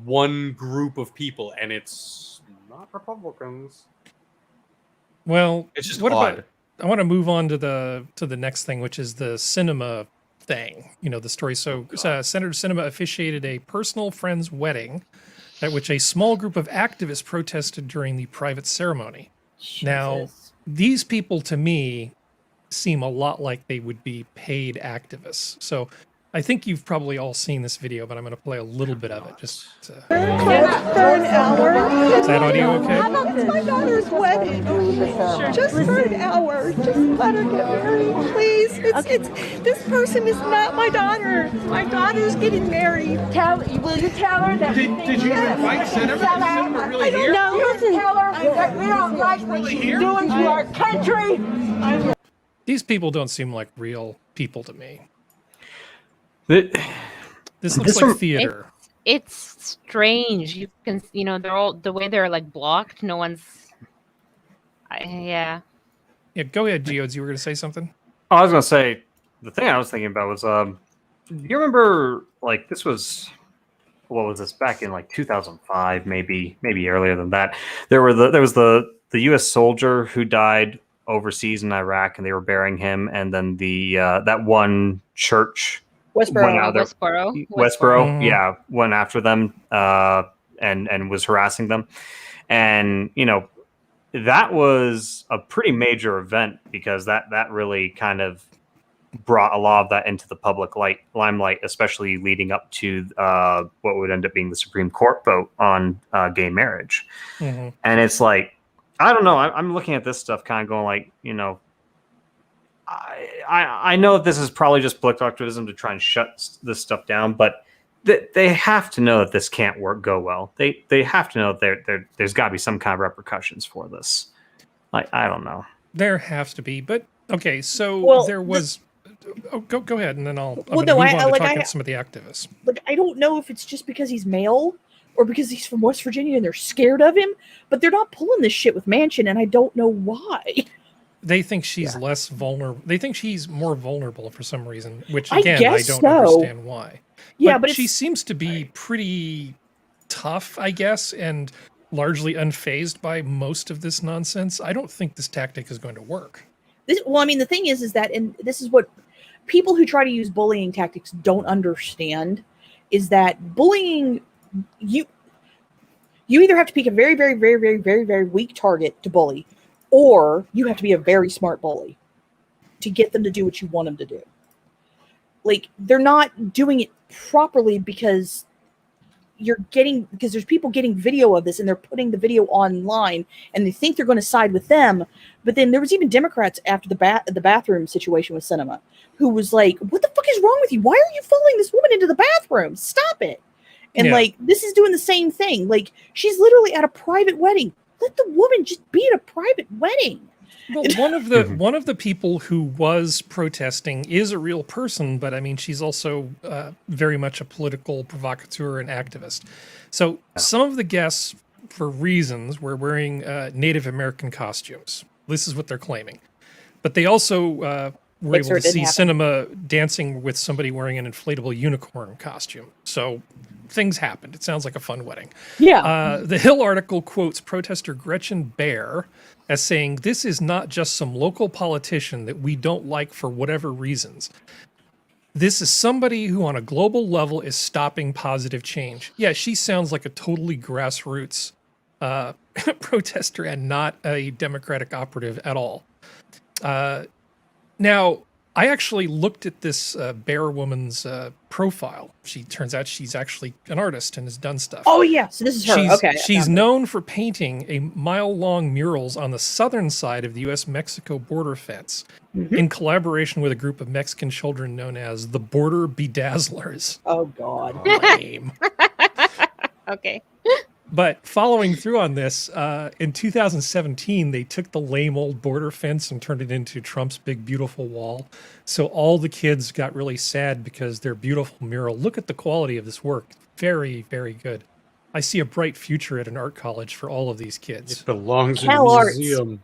Speaker 3: one group of people, and it's not Republicans.
Speaker 1: Well,
Speaker 3: It's just
Speaker 1: what
Speaker 3: odd.
Speaker 1: about? I want to move on to the next thing, which is the cinema thing. The story. So Senator Sinema officiated a personal friend's wedding at which a small group of activists protested during the private ceremony. Now, these people to me seem a lot like they would be paid activists. So I think you've probably all seen this video, but I'm going to play a little bit of it. Just
Speaker 5: for an hour.
Speaker 1: Is that audio okay?
Speaker 5: It's my daughter's wedding. Just for an hour. Just let her get married, please. This person is not my daughter. My daughter's getting married.
Speaker 6: Will you tell her that?
Speaker 7: Did you invite Senator? Is Senator really here?
Speaker 6: No, listen. Tell her that we don't like what she's doing to our country.
Speaker 1: These people don't seem like real people to me. This looks
Speaker 8: This
Speaker 1: like
Speaker 8: rem-
Speaker 1: theater.
Speaker 4: It's strange. You can, they're all the way they're blocked. No one's. Yeah.
Speaker 1: Yeah, go ahead, Geodes. You were going to say something?
Speaker 8: Oh, I was gonna say the thing I was thinking about was do you remember this was what was this back in 2005, maybe earlier than that. There was the US soldier who died overseas in Iraq, and they were burying him, and then the that one church
Speaker 2: Westboro.
Speaker 8: Westboro, yeah, went after them and was harassing them. And that was a pretty major event, because that really kind of brought a lot of that into the public limelight, especially leading up to what would end up being the Supreme Court vote on gay marriage.
Speaker 1: Mm-hmm.
Speaker 8: And it's like, I don't know. I'm looking at this stuff kind of going like, I know that this is probably just political activism to try and shut this stuff down, but they have to know that this can't go well. They have to know that there's got to be some kind of repercussions for this. I don't know.
Speaker 1: There has to be, but okay. So there was. Go ahead, and then I'll move on to talk about some of the activists.
Speaker 2: Like, I don't know if it's just because he's male or because he's from West Virginia and they're scared of him, but they're not pulling this shit with Manchin, and I don't know why.
Speaker 1: They think she's less vulnerable. They think she's more vulnerable for some reason, which again, I don't understand why.
Speaker 2: Yeah,
Speaker 1: but she seems to be pretty tough, I guess, and largely unfazed by most of this nonsense. I don't think this tactic is going to work.
Speaker 2: The thing is that, and this is what people who try to use bullying tactics don't understand, is that bullying, you either have to pick a very, very, very, very, very, very weak target to bully, or you have to be a very smart bully to get them to do what you want them to do. Like, they're not doing it properly because there's people getting video of this and they're putting the video online and they think they're going to side with them. But then there was even Democrats after the bathroom situation with Cinema who was like, what the fuck is wrong with you? Why are you following this woman into the bathroom? Stop it. And like, this is doing the same thing. Like, she's literally at a private wedding. Let the woman just be at a private wedding.
Speaker 1: Well, one of the people who was protesting is a real person, but I mean, she's also very much a political provocateur and activist. So some of the guests, for reasons, were wearing Native American costumes. This is what they're claiming. But they also were able to see Cinema dancing with somebody wearing an inflatable unicorn costume. So things happened. It sounds like a fun wedding.
Speaker 2: Yeah.
Speaker 1: The Hill article quotes protester Gretchen Baer as saying, this is not just some local politician that we don't like for whatever reasons. This is somebody who on a global level is stopping positive change. Yeah, she sounds like a totally grassroots protester and not a Democratic operative at all. Now, I actually looked at this Bear woman's profile. Turns out she's actually an artist and has done stuff.
Speaker 2: Oh, yeah. So this is her.
Speaker 1: She's known for painting a mile-long murals on the southern side of the U.S.-Mexico border fence in collaboration with a group of Mexican children known as the Border Bedazzlers.
Speaker 2: Oh, God.
Speaker 1: Lame.
Speaker 4: Okay.
Speaker 1: But following through on this, in 2017, they took the lame old border fence and turned it into Trump's big, beautiful wall. So all the kids got really sad because their beautiful mural. Look at the quality of this work. Very, very good. I see a bright future at an art college for all of these kids.
Speaker 3: It belongs in a museum.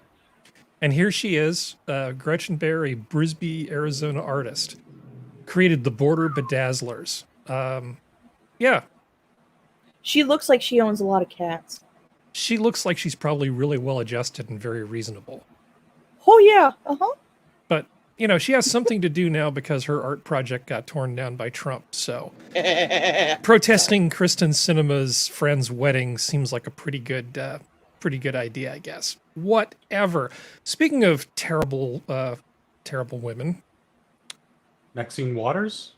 Speaker 1: And here she is, Gretchen Baer, a Brisbane, Arizona artist, created the Border Bedazzlers. Yeah.
Speaker 2: She looks like she owns a lot of cats.
Speaker 1: She looks like she's probably really well adjusted and very reasonable.
Speaker 2: Oh, yeah. Uh-huh.
Speaker 1: But, you know, she has something to do now because her art project got torn down by Trump. So protesting Kristen Cinema's friend's wedding seems like a pretty good idea, I guess. Whatever. Speaking of terrible women.
Speaker 3: Maxine Waters?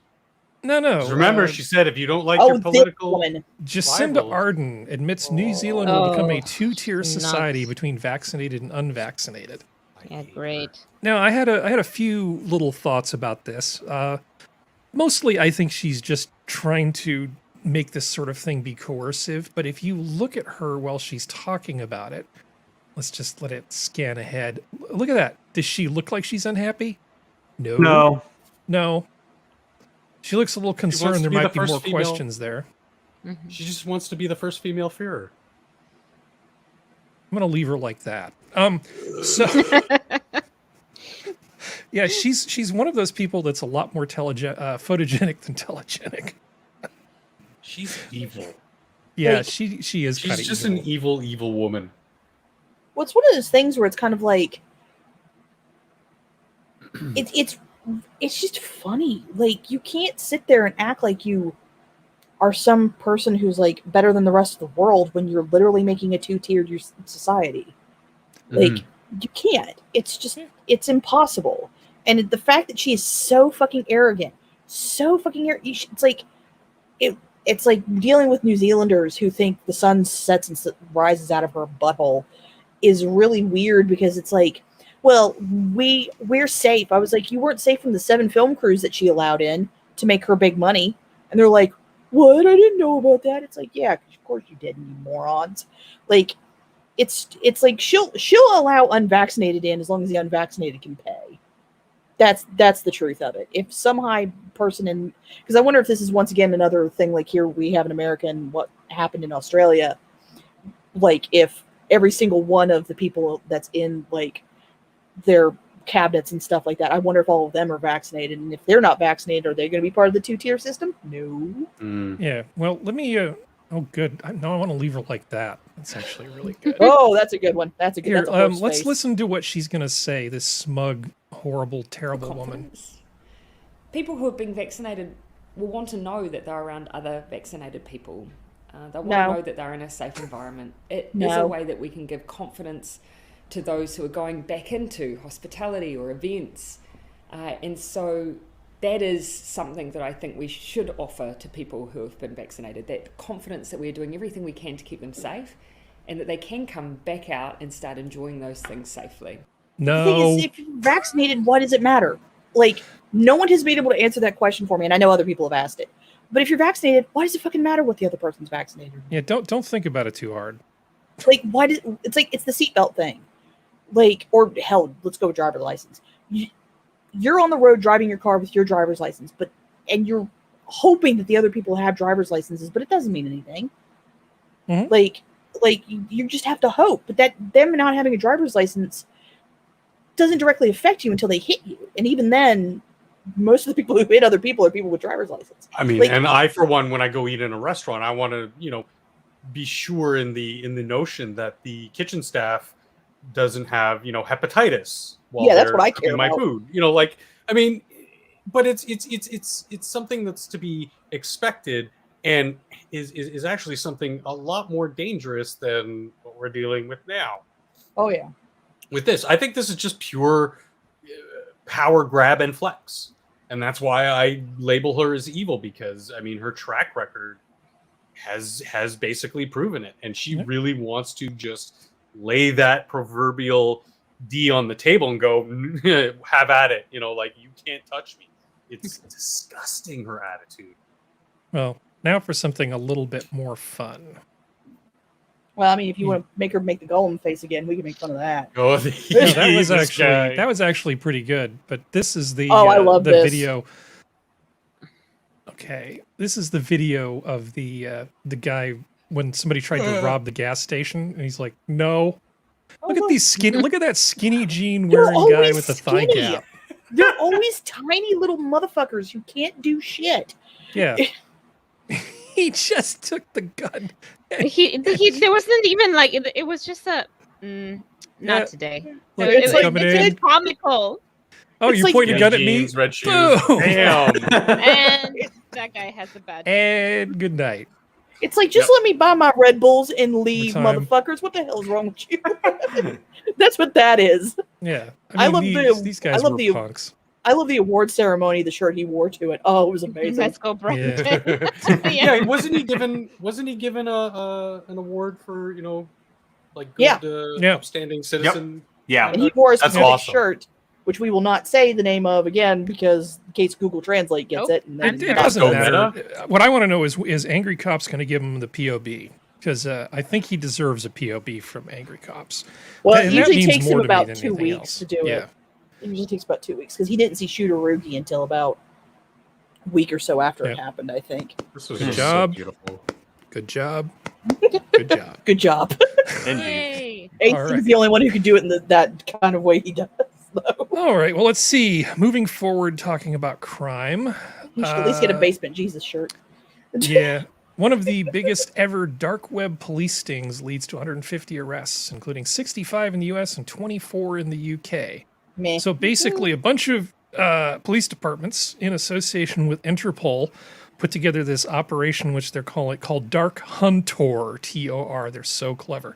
Speaker 1: No.
Speaker 3: Remember, she said if you don't like your political...
Speaker 1: Jacinda Ardern admits New Zealand will become a two-tier society between vaccinated and unvaccinated.
Speaker 4: Yeah, great.
Speaker 1: Now, I had a few little thoughts about this. Mostly, I think she's just trying to make this sort of thing be coercive. But if you look at her while she's talking about it, let's just let it scan ahead. Look at that. Does she look like she's unhappy? No. She looks a little concerned. There might be more questions there.
Speaker 4: Mm-hmm.
Speaker 3: She just wants to be the first female Führer.
Speaker 1: I'm going to leave her like that. Yeah, she's one of those people that's a lot more photogenic than telegenic.
Speaker 3: She's evil.
Speaker 1: Yeah,
Speaker 3: like,
Speaker 1: she is.
Speaker 3: She's just an evil woman.
Speaker 2: Well, it's one of those things where it's kind of like it's just funny. Like, you can't sit there and act like you are some person who's like better than the rest of the world when you're literally making a two-tiered society. Like, you can't. It's just it's impossible. And the fact that she is so fucking arrogant, it's like it's like dealing with New Zealanders who think the sun sets and rises out of her butthole is really weird, because it's like, well, we're safe. I was like, you weren't safe from the 7 film crews that she allowed in to make her big money. And they're like, what? I didn't know about that. It's like, yeah, of course you didn't, you morons. Like, it's like she'll allow unvaccinated in as long as the unvaccinated can pay. That's the truth of it. If some high person in, because I wonder if this is once again another thing like here we have in America and what happened in Australia, like if every single one of the people that's in like their cabinets and stuff like that, I wonder if all of them are vaccinated, and if they're not vaccinated, are they going to be part of the 2-tier system? No.
Speaker 1: Yeah. Well, let me. Oh, good. No, I want to leave her like that. That's actually really good.
Speaker 2: Oh, that's a good one. That's a good.
Speaker 1: Here,
Speaker 2: That's a horse
Speaker 1: let's
Speaker 2: face.
Speaker 1: listen to what she's going to say. This smug, horrible, terrible woman.
Speaker 9: Confidence. People who have been vaccinated will want to know that they're around other vaccinated people. They'll want to know that they're in a safe environment. It is a way that we can give confidence to those who are going back into hospitality or events. And so that is something that I think we should offer to people who have been vaccinated, that confidence that we're doing everything we can to keep them safe and that they can come back out and start enjoying those things safely.
Speaker 1: No.
Speaker 2: The thing is, if you're vaccinated, why does it matter? Like, no one has been able to answer that question for me, and I know other people have asked it. But if you're vaccinated, why does it fucking matter what the other person's vaccinated?
Speaker 1: Yeah, don't think about it too hard.
Speaker 2: Like, it's like it's the seatbelt thing. Like, or hell, let's go with driver's license. You're on the road driving your car with your driver's license, and you're hoping that the other people have driver's licenses, but it doesn't mean anything.
Speaker 1: Mm-hmm.
Speaker 2: Like you just have to hope. But that them not having a driver's license doesn't directly affect you until they hit you, and even then, most of the people who hit other people are people with driver's license.
Speaker 3: I mean,
Speaker 2: like,
Speaker 3: and I, for one, when I go eat in a restaurant, I want to, be sure in the notion that the kitchen staff doesn't have, hepatitis while
Speaker 2: that's
Speaker 3: they're
Speaker 2: what I
Speaker 3: cooking
Speaker 2: care
Speaker 3: my
Speaker 2: about.
Speaker 3: food. I mean, but it's something that's to be expected and is actually something a lot more dangerous than what we're dealing with now.
Speaker 2: Oh yeah.
Speaker 3: With this, I think this is just pure power grab and flex. And that's why I label her as evil, because I mean her track record has basically proven it, and she really wants to just lay that proverbial D on the table and go have at it. Like, you can't touch me. It's disgusting, her attitude.
Speaker 1: Well, now for something a little bit more fun.
Speaker 2: Well, I mean, if you want to make her make the golem face again, we can make fun of that.
Speaker 3: Oh,
Speaker 1: that was actually pretty good. But this is the
Speaker 2: I love
Speaker 1: the
Speaker 2: this
Speaker 1: video. Okay, this is the video of the guy when somebody tried to rob the gas station, and he's like, "No, look at these skinny, look at that skinny jean wearing guy with the thigh gap."
Speaker 2: They're always tiny little motherfuckers who can't do shit.
Speaker 1: Yeah. He just took the gun.
Speaker 4: There wasn't even like it was just not today.
Speaker 1: Look,
Speaker 4: It's comical.
Speaker 1: Oh, you pointed a gun at me?
Speaker 3: Jeans, red shoes. Damn.
Speaker 4: And that guy has a bad.
Speaker 1: And good night.
Speaker 2: It's like, just let me buy my Red Bulls and leave,
Speaker 1: Time.
Speaker 2: motherfuckers. What the hell is wrong with you? That's what that is.
Speaker 1: Yeah.
Speaker 2: I love
Speaker 1: these guys were punks.
Speaker 2: I love the award ceremony, the shirt he wore to it. Oh, it was amazing.
Speaker 4: Let's go, Brandon.
Speaker 3: Yeah, wasn't he given an award for, like good upstanding citizen?
Speaker 8: Yeah.
Speaker 2: And he wore a specific
Speaker 3: awesome.
Speaker 2: shirt, which we will not say the name of again, because in case Google Translate gets it. And then
Speaker 1: It doesn't matter. What I want to know is Angry Cops going to give him the POB? Because I think he deserves a POB from Angry Cops.
Speaker 2: Well,
Speaker 1: And
Speaker 2: it
Speaker 1: that
Speaker 2: usually
Speaker 1: means
Speaker 2: takes
Speaker 1: more
Speaker 2: him
Speaker 1: to me
Speaker 2: about
Speaker 1: than
Speaker 2: 2
Speaker 1: anything
Speaker 2: weeks
Speaker 1: else.
Speaker 2: to do
Speaker 1: Yeah.
Speaker 2: it. It usually takes about 2 weeks because he didn't see Shootarugi until about a week or so after it happened, I think.
Speaker 3: This was
Speaker 1: Good
Speaker 3: just
Speaker 1: job.
Speaker 3: so beautiful.
Speaker 1: Good job. Good job.
Speaker 2: Good job.
Speaker 4: Yay.
Speaker 2: Aiden's the only one who could do it in that kind of way he does, though.
Speaker 1: All right. Well, let's see. Moving forward, talking about crime.
Speaker 2: You should at least get a Basement Jesus shirt.
Speaker 1: Yeah. One of the biggest ever dark web police stings leads to 150 arrests, including 65 in the US and 24 in the UK.
Speaker 2: Meh.
Speaker 1: So basically, a bunch of police departments in association with Interpol put together this operation, which they're called Dark Huntor, TOR. They're so clever.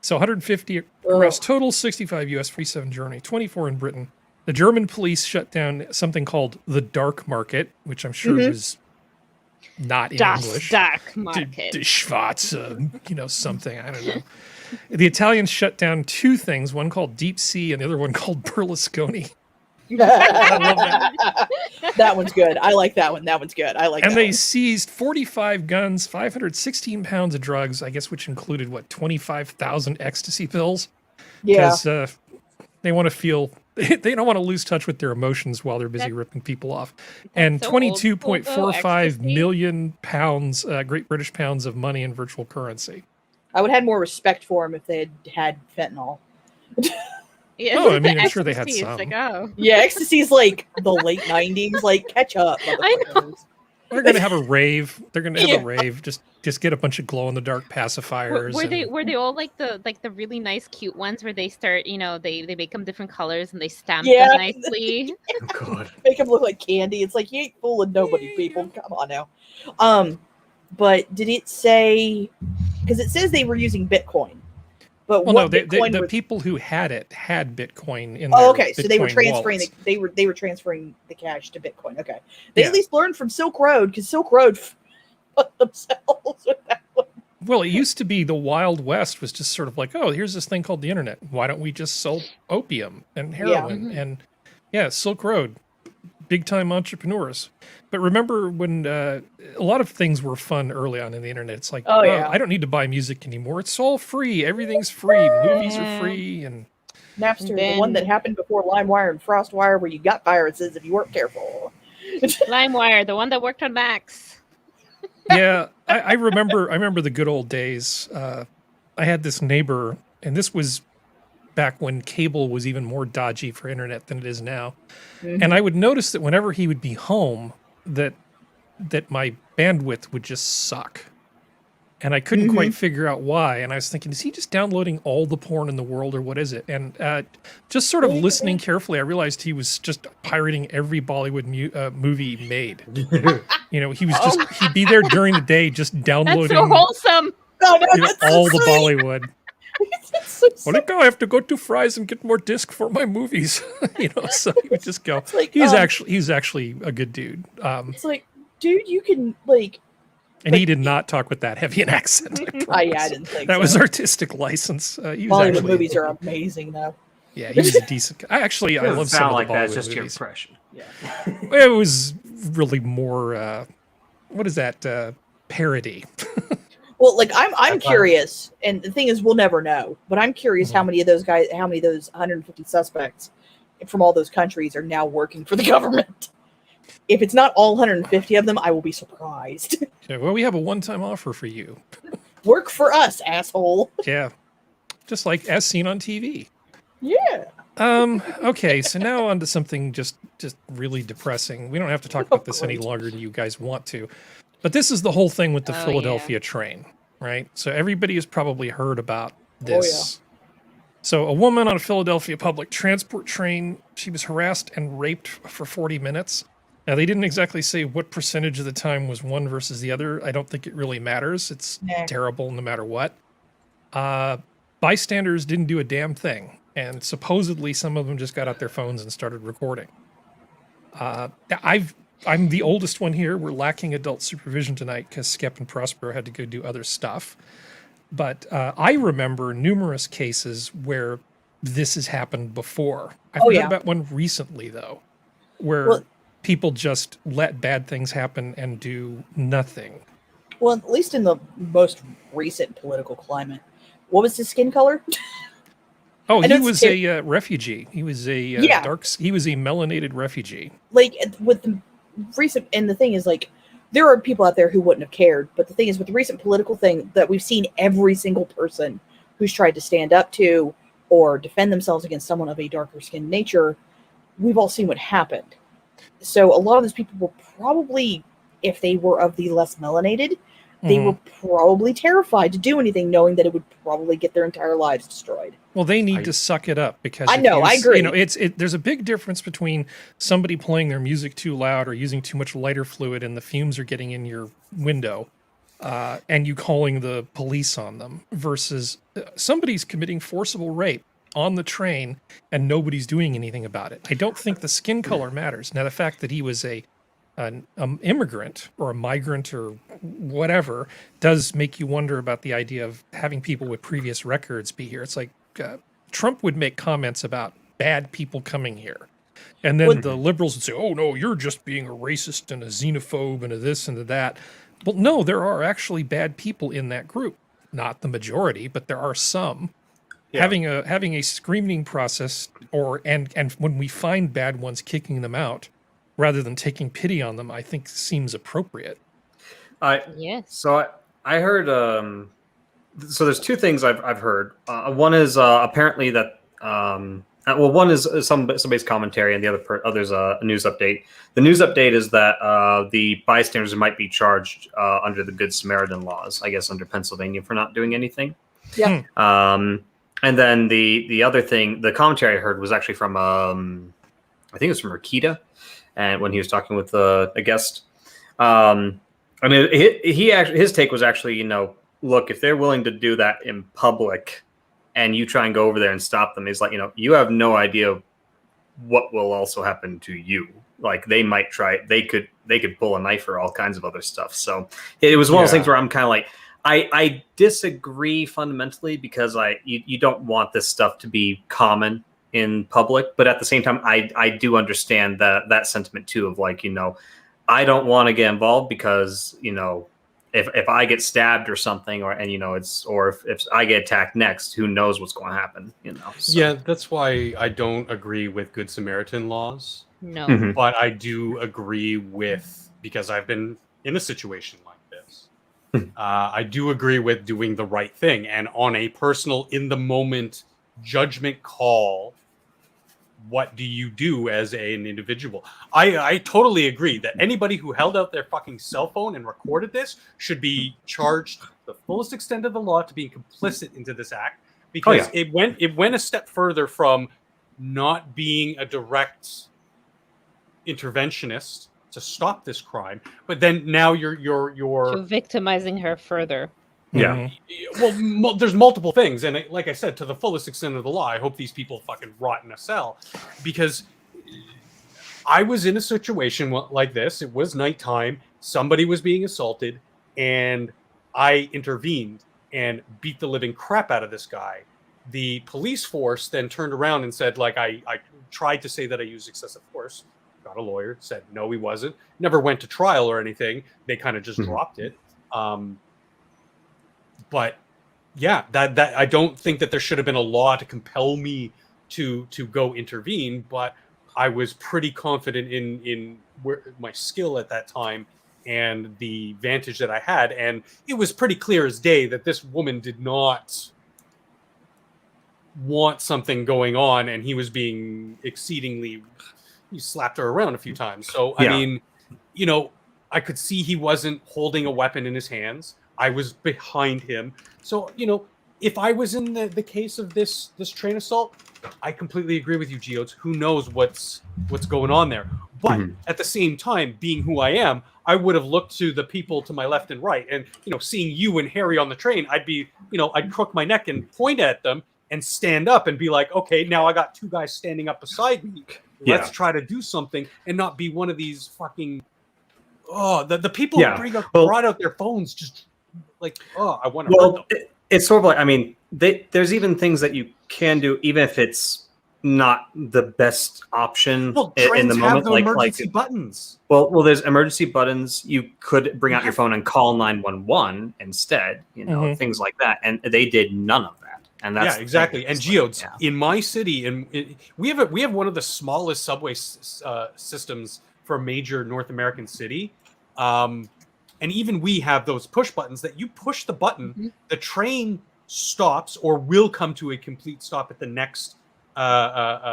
Speaker 1: So 150 arrests total, 65 US, 47 Germany, 24 in Britain. The German police shut down something called the dark market, which I'm sure was not in
Speaker 4: Das
Speaker 1: English.
Speaker 4: Dark Market.
Speaker 1: Die Schwarze, something, I don't know. The Italians shut down two things, one called Deep Sea and the other one called Berlusconi. I love that.
Speaker 2: That one's good. I like that one. That one's good. I like
Speaker 1: And
Speaker 2: that
Speaker 1: they
Speaker 2: one.
Speaker 1: seized 45 guns, 516 pounds of drugs, I guess, which included, 25,000 ecstasy pills?
Speaker 2: Yeah.
Speaker 1: Because they want to feel, they don't want to lose touch with their emotions while they're busy ripping people off. And
Speaker 4: so old school, though,
Speaker 1: 22.45
Speaker 4: ecstasy.
Speaker 1: million pounds, Great British pounds of money in virtual currency.
Speaker 2: I would have had more respect for them if they had fentanyl.
Speaker 4: Yeah,
Speaker 1: Oh, I mean,
Speaker 4: the
Speaker 1: I'm sure they had
Speaker 4: ecstasy is
Speaker 1: some.
Speaker 4: Like, oh.
Speaker 2: Yeah, ecstasy's like the late 90s. Like, catch up.
Speaker 4: I know.
Speaker 2: motherfuckers.
Speaker 1: They're going to have a rave. They're going to have
Speaker 2: Yeah.
Speaker 1: a rave. Just get a bunch of glow-in-the-dark pacifiers.
Speaker 4: Were they all like the really nice cute ones where they start, they make them different colors and they stamp
Speaker 2: Yeah.
Speaker 4: them nicely?
Speaker 3: Oh, God.
Speaker 2: Make them look like candy. It's like, you ain't fooling nobody, people. Come on now. But did it say, because it says they were using Bitcoin. But
Speaker 1: Well,
Speaker 2: what
Speaker 1: no, the
Speaker 2: Bitcoin was,
Speaker 1: people who had it had Bitcoin in
Speaker 2: oh,
Speaker 1: their
Speaker 2: okay. So they were
Speaker 1: Bitcoin
Speaker 2: transferring
Speaker 1: wallets.
Speaker 2: they were transferring the cash to Bitcoin. Okay. They
Speaker 1: Yeah.
Speaker 2: at least learned from Silk Road, because Silk Road fucked themselves with that one.
Speaker 1: Well, it used to be the Wild West was just sort of like, oh, here's this thing called the internet. Why don't we just sell opium and heroin? And Silk Road, big time entrepreneurs. But remember when a lot of things were fun early on in the internet. It's like, I don't need to buy music anymore. It's all free. Everything's free. Movies are free. And
Speaker 2: Napster, the one that happened before LimeWire and FrostWire, where you got viruses if you weren't careful.
Speaker 4: LimeWire, the one that worked on Macs.
Speaker 1: yeah, I remember the good old days. I had this neighbor, and this was back when cable was even more dodgy for internet than it is now. And I would notice that whenever he would be home, that my bandwidth would just suck. And I couldn't quite figure out why. And I was thinking, is he just downloading all the porn in the world, or what is it? And just sort of listening carefully, I realized he was just pirating every Bollywood movie made. He was just, he'd be there during the day just downloading
Speaker 4: That's so wholesome.
Speaker 1: all the Bollywood. Well, I have to go to Fry's and get more disc for my movies. So he would just go.
Speaker 2: Like,
Speaker 1: he's actually a good dude.
Speaker 2: It's like, dude, you can like.
Speaker 1: And he did not talk with that heavy an accent.
Speaker 2: I didn't think
Speaker 1: that
Speaker 2: so.
Speaker 1: was artistic license. He was
Speaker 2: Bollywood
Speaker 1: actually,
Speaker 2: movies are amazing, though.
Speaker 1: Yeah, he was a decent. I love some of
Speaker 8: like
Speaker 1: the
Speaker 8: that.
Speaker 1: Bollywood
Speaker 8: It's just your
Speaker 1: movies.
Speaker 8: impression.
Speaker 2: Yeah.
Speaker 1: It was really more. What is that? Parody.
Speaker 2: Well, like I'm curious, and the thing is, we'll never know. But I'm curious how many of those 150 suspects from all those countries are now working for the government. If it's not all 150 of them, I will be surprised.
Speaker 1: Yeah, well, we have a one-time offer for you.
Speaker 2: Work for us, asshole.
Speaker 1: Yeah, just like as seen on TV.
Speaker 2: Yeah.
Speaker 1: Okay, so now on to something just really depressing. We don't have to talk about this any longer than you guys want to. But this is the whole thing with the Philadelphia train, right? So everybody has probably heard about this. So a woman on a Philadelphia public transport train, she was harassed and raped for 40 minutes. Now, they didn't exactly say what percentage of the time was one versus the other. I don't think it really matters. It's terrible no matter what. Bystanders didn't do a damn thing. And supposedly some of them just got out their phones and started recording. I'm the oldest one here. We're lacking adult supervision tonight because Skep and Prospero had to go do other stuff. But I remember numerous cases where this has happened before. I've heard about one recently, though, where people just let bad things happen and do nothing.
Speaker 2: Well, at least in the most recent political climate. What was his skin color?
Speaker 1: Oh, he was a refugee. He was a he was a melanated refugee.
Speaker 2: Like, with the recent, and the thing is, like, there are people out there who wouldn't have cared, but the thing is, with the recent political thing that we've seen, every single person who's tried to stand up to or defend themselves against someone of a darker skinned nature, we've all seen what happened. So a lot of those people were probably, if they were of the less melanated, they were probably terrified to do anything, knowing that it would probably get their entire lives destroyed.
Speaker 1: Well, they need to suck it up because
Speaker 2: I know, I agree.
Speaker 1: There's a big difference between somebody playing their music too loud or using too much lighter fluid and the fumes are getting in your window, and you calling the police on them versus somebody's committing forcible rape. on the train and nobody's doing anything about it. I don't think the skin color matters. Now, the fact that he was an immigrant or a migrant or whatever does make you wonder about the idea of having people with previous records be here. It's like Trump would make comments about bad people coming here. And then the liberals would say, oh, no, you're just being a racist and a xenophobe and a this and a that. Well, no, there are actually bad people in that group. Not the majority, but there are some. Yeah. Having a screening process and when we find bad ones, kicking them out rather than taking pity on them, I think seems appropriate.
Speaker 4: Yes.
Speaker 8: So I heard. So there's two things I've heard. One is apparently that. One is somebody's commentary, and the other's a news update. The news update is that the bystanders might be charged under the Good Samaritan laws, I guess, under Pennsylvania for not doing anything.
Speaker 2: Yeah.
Speaker 8: And then the other thing, the commentary I heard was actually from I think it was from Rikita, and when he was talking with a guest, and his take was actually, look, if they're willing to do that in public, and you try and go over there and stop them, he's like, you have no idea what will also happen to you. Like they might try, they could pull a knife or all kinds of other stuff. So it was one of those things where I'm kind of like, I disagree fundamentally because you don't want this stuff to be common in public, but at the same time, I do understand that sentiment too of like, I don't want to get involved because, if I get stabbed or something, or if I get attacked next, who knows what's going to happen? So.
Speaker 3: Yeah, that's why I don't agree with Good Samaritan laws.
Speaker 4: No,
Speaker 3: but I do agree with, because I've been in a situation like this. I do agree with doing the right thing, and on a personal, in the moment judgment call. What do you do as an individual? I totally agree that anybody who held out their fucking cell phone and recorded this should be charged the fullest extent of the law to being complicit into this act, because it went a step further from not being a direct interventionist to stop this crime, but then now you're
Speaker 4: victimizing her further.
Speaker 3: Yeah. Well, there's multiple things. And like I said, to the fullest extent of the law, I hope these people fucking rot in a cell. Because I was in a situation like this. It was nighttime. Somebody was being assaulted. And I intervened and beat the living crap out of this guy. The police force then turned around and said, like, I tried to say that I used excessive force. Got a lawyer. Said, no, he wasn't. Never went to trial or anything. They kind of just dropped it. But yeah, that I don't think that there should have been a law to compel me to go intervene. But I was pretty confident in my skill at that time and the vantage that I had, and it was pretty clear as day that this woman did not want something going on, and he was being exceedingly. He slapped her around a few times. So I mean, I could see he wasn't holding a weapon in his hands. I was behind him. So, if I was in the case of this train assault, I completely agree with you, Geodes. Who knows what's going on there? But at the same time, being who I am, I would have looked to the people to my left and right. And, seeing you and Harry on the train, I'd be, I'd crook my neck and point at them and stand up and be like, okay, now I got two guys standing up beside me. Let's try to do something and not be one of these fucking... Oh, the people who brought out their phones just... Like, I want to hurt them.
Speaker 8: It's sort of like, I mean, there's even things that you can do, even if it's not the best option in the moment.
Speaker 3: Have emergency buttons.
Speaker 8: Well, there's emergency buttons. You could bring out your phone and call 911 instead. Things like that, and they did none of that. And that's
Speaker 3: exactly. And Geodes, in my city, we have one of the smallest subway systems for a major North American city. And even we have those push buttons that you push the button, the train stops or will come to a complete stop at the next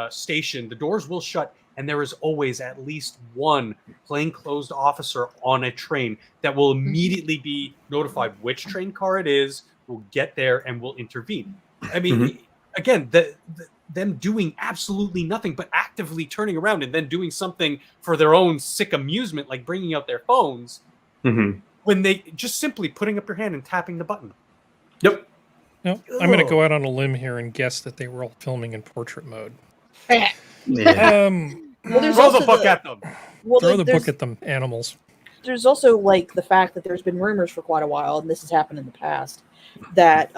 Speaker 3: station. The doors will shut, and there is always at least one plainclothes officer on a train that will immediately be notified which train car it is, will get there, and will intervene. I mean, again, them doing absolutely nothing but actively turning around and then doing something for their own sick amusement, like bringing out their phones. When they just simply putting up your hand and tapping the button.
Speaker 8: Yep.
Speaker 1: No, I'm going to go out on a limb here and guess that they were all filming in portrait mode.
Speaker 8: Yeah.
Speaker 2: Well,
Speaker 3: Throw the book at them.
Speaker 2: Well,
Speaker 1: Throw the book at them, animals.
Speaker 2: There's also like the fact that there's been rumors for quite a while, and this has happened in the past, that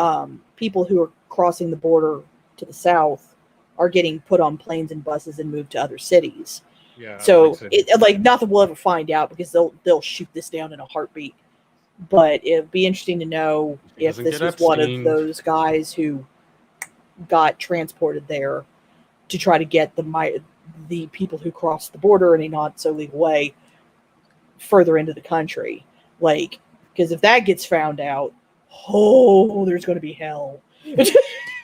Speaker 2: people who are crossing the border to the south are getting put on planes and buses and moved to other cities.
Speaker 3: Yeah.
Speaker 2: So like nothing we'll ever find out because they'll shoot this down in a heartbeat. But it'd be interesting to know if this was one of those guys who got transported there to try to get the people who crossed the border in a not so legal way further into the country. Like, because if that gets found out, there's going to be hell.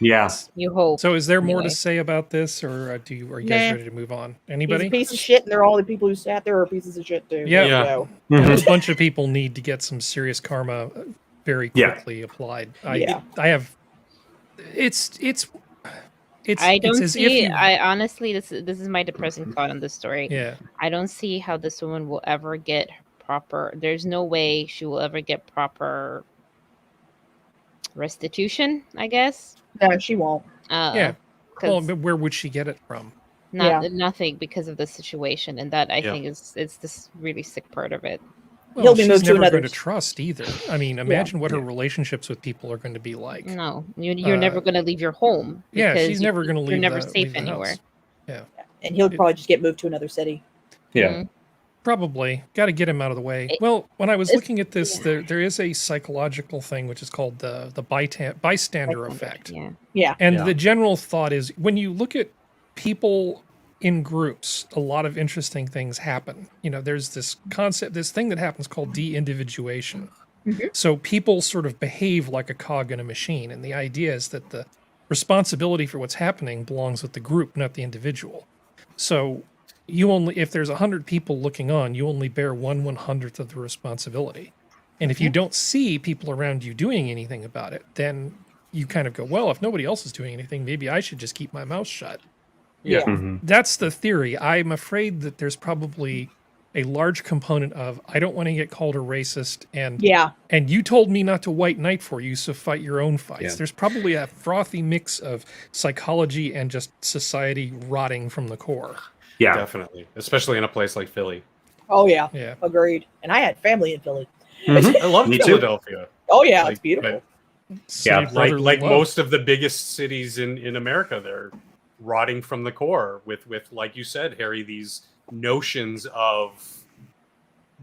Speaker 8: Yeah.
Speaker 4: You hope.
Speaker 1: So is there more to say about this, or are you guys ready to move on? Anybody?
Speaker 2: He's a piece of shit, and all the people who sat there are pieces of shit too.
Speaker 1: Yeah. A bunch of people need to get some serious karma very quickly applied. I have. It's.
Speaker 4: I don't
Speaker 1: as
Speaker 4: see.
Speaker 1: if you-
Speaker 4: I honestly, this is my depressing thought on this story.
Speaker 1: Yeah.
Speaker 4: I don't see how this woman will ever get proper. There's no way she will ever get proper restitution, I guess.
Speaker 2: No, she won't.
Speaker 1: Yeah. Well, but where would she get it from?
Speaker 4: Nothing, because of the situation, and that I think it's this really sick part of it.
Speaker 1: Well,
Speaker 2: He'll be moved
Speaker 1: she's
Speaker 2: to
Speaker 1: never
Speaker 2: another.
Speaker 1: going to trust either. I mean, imagine what her relationships with people are going to be like.
Speaker 4: No, you're never going to leave your home.
Speaker 1: Yeah,
Speaker 4: because
Speaker 1: she's never going to leave.
Speaker 4: You're never
Speaker 1: the-
Speaker 4: safe
Speaker 1: leave the
Speaker 4: anywhere.
Speaker 1: house. Yeah.
Speaker 2: And he'll probably just get moved to another city.
Speaker 8: Yeah.
Speaker 1: Probably. Got to get him out of the way. Well, when I was looking at this, there is a psychological thing which is called the bystander effect.
Speaker 4: Yeah.
Speaker 2: Yeah.
Speaker 1: And the general thought is when you look at people in groups, a lot of interesting things happen. You know, there's this concept, this thing that happens called de-individuation. So people sort of behave like a cog in a machine. And the idea is that the responsibility for what's happening belongs with the group, not the individual. So you only, if there's 100 people looking on, you only bear 1/100th of the responsibility. And if you don't see people around you doing anything about it, then you kind of go, well, if nobody else is doing anything, maybe I should just keep my mouth shut.
Speaker 2: Yeah.
Speaker 1: That's the theory. I'm afraid that there's probably a large component of, I don't want to get called a racist, and you told me not to white knight for you, so fight your own fights.
Speaker 3: Yeah.
Speaker 1: There's probably a frothy mix of psychology and just society rotting from the core.
Speaker 8: Yeah.
Speaker 3: Definitely. Especially in a place like Philly.
Speaker 2: Oh yeah.
Speaker 1: Yeah.
Speaker 2: Agreed. And I had family in Philly.
Speaker 3: I love
Speaker 8: Me too.
Speaker 3: Philadelphia.
Speaker 2: Oh yeah,
Speaker 3: Like,
Speaker 2: it's beautiful.
Speaker 1: City of brotherly
Speaker 3: like
Speaker 1: love.
Speaker 3: most of the biggest cities in America, they're rotting from the core with like you said, Harry, these notions of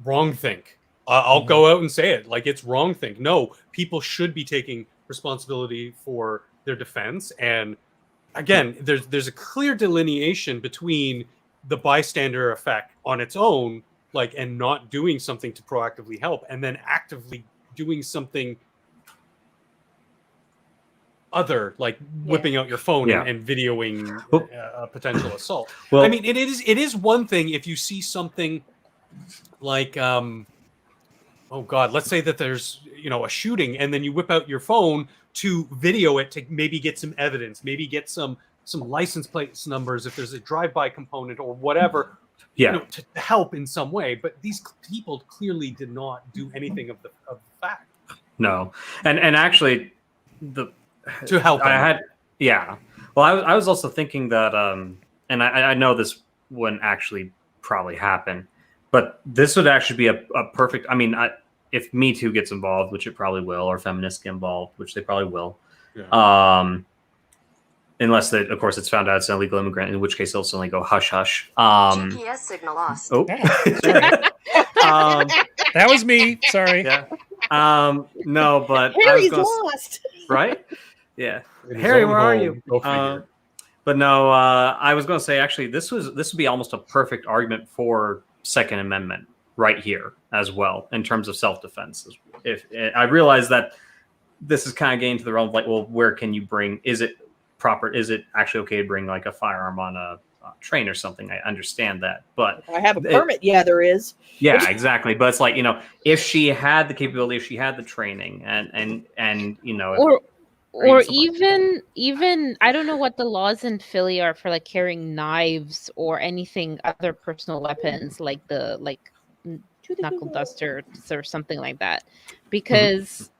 Speaker 3: wrong think. I'll go out and say it, like it's wrong think. No, people should be taking responsibility for their defense. And again, there's a clear delineation between the bystander effect on its own, like, and not doing something to proactively help, and then actively doing something other, like whipping out your phone and videoing a potential assault.
Speaker 8: Well,
Speaker 3: I mean, it is one thing if you see something like, oh God, let's say that there's, a shooting, and then you whip out your phone to video it to maybe get some evidence, maybe get some license plate numbers if there's a drive-by component or whatever, to help in some way. But these people clearly did not do anything of the fact.
Speaker 8: No, and actually,
Speaker 3: to help.
Speaker 8: Well, I was also thinking that, and I know this wouldn't actually probably happen, but this would actually be a perfect. I mean, if Me Too gets involved, which it probably will, or feminists get involved, which they probably will, unless of course it's found out it's an illegal immigrant, in which case they'll suddenly go hush hush.
Speaker 6: GPS signal lost.
Speaker 8: Oh,
Speaker 1: that was me. Sorry.
Speaker 8: Yeah. No, but
Speaker 2: Harry's lost.
Speaker 8: Right? Yeah. Harry, where are you? But no, I was going to say actually this would be almost a perfect argument for Second Amendment right here as well in terms of self-defense. If I realize that this is kind of getting to the realm of like, well, where can you bring? Is it proper? Is it actually okay to bring like a firearm on a train or something? I understand that, but
Speaker 2: I have a permit. Yeah, there is.
Speaker 8: Yeah, exactly. But it's like, if she had the capability, if she had the training, and
Speaker 4: or even I don't know what the laws in Philly are for like carrying knives or anything other personal weapons like knuckle dusters or something like that, because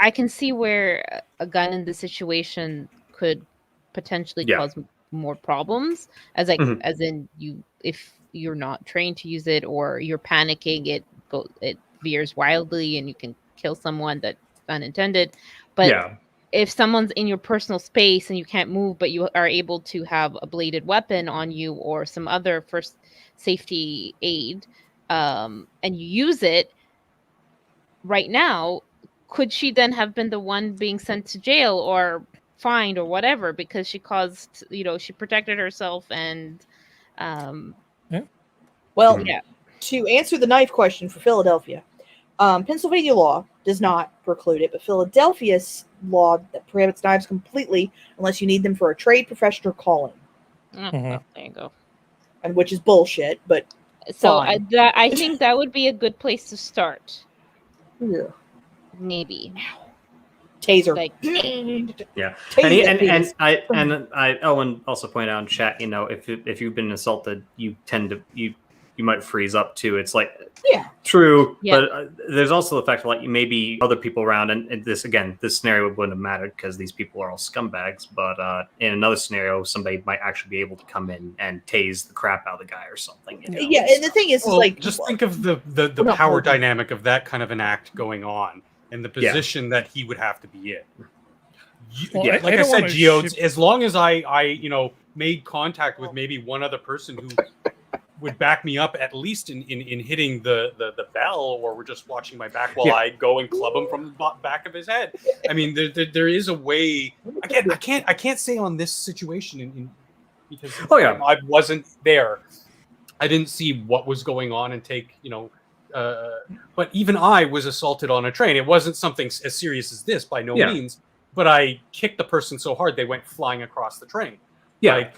Speaker 4: I can see where a gun in this situation could potentially cause more problems, as in if you're not trained to use it or you're panicking, it veers wildly and you can kill someone that's unintended. But if someone's in your personal space and you can't move, but you are able to have a bladed weapon on you or some other first safety aid, and you use it right now, could she then have been the one being sent to jail or fined or whatever because she caused, she protected herself and
Speaker 2: to answer the knife question for Philadelphia, Pennsylvania law does not preclude it, but Philadelphia's law that prohibits knives completely unless you need them for a trade, profession, or calling.
Speaker 4: There you go.
Speaker 2: And which is bullshit, but
Speaker 4: so I think that would be a good place to start.
Speaker 2: Yeah.
Speaker 4: Maybe.
Speaker 2: Taser.
Speaker 4: Like,
Speaker 8: yeah.
Speaker 2: Taser
Speaker 8: And I Owen also pointed out in chat, if you've been assaulted, you tend to you might freeze up too. It's like true, but there's also the fact that like maybe other people around, and this scenario wouldn't have mattered because these people are all scumbags. But in another scenario, somebody might actually be able to come in and tase the crap out of the guy or something.
Speaker 2: Yeah, and the thing is,
Speaker 3: just think of the power dynamic of that kind of an act going on and the position that he would have to be in. Like I said, Geodes, as long as I made contact with maybe one other person who would back me up at least in hitting the bell, or we're just watching my back while I go and club him from the back of his head. I mean, there is a way. I can't say on this situation because I wasn't there. I didn't see what was going on and take but even I was assaulted on a train. It wasn't something as serious as this by no means, but I kicked the person so hard they went flying across the train.
Speaker 8: Yeah.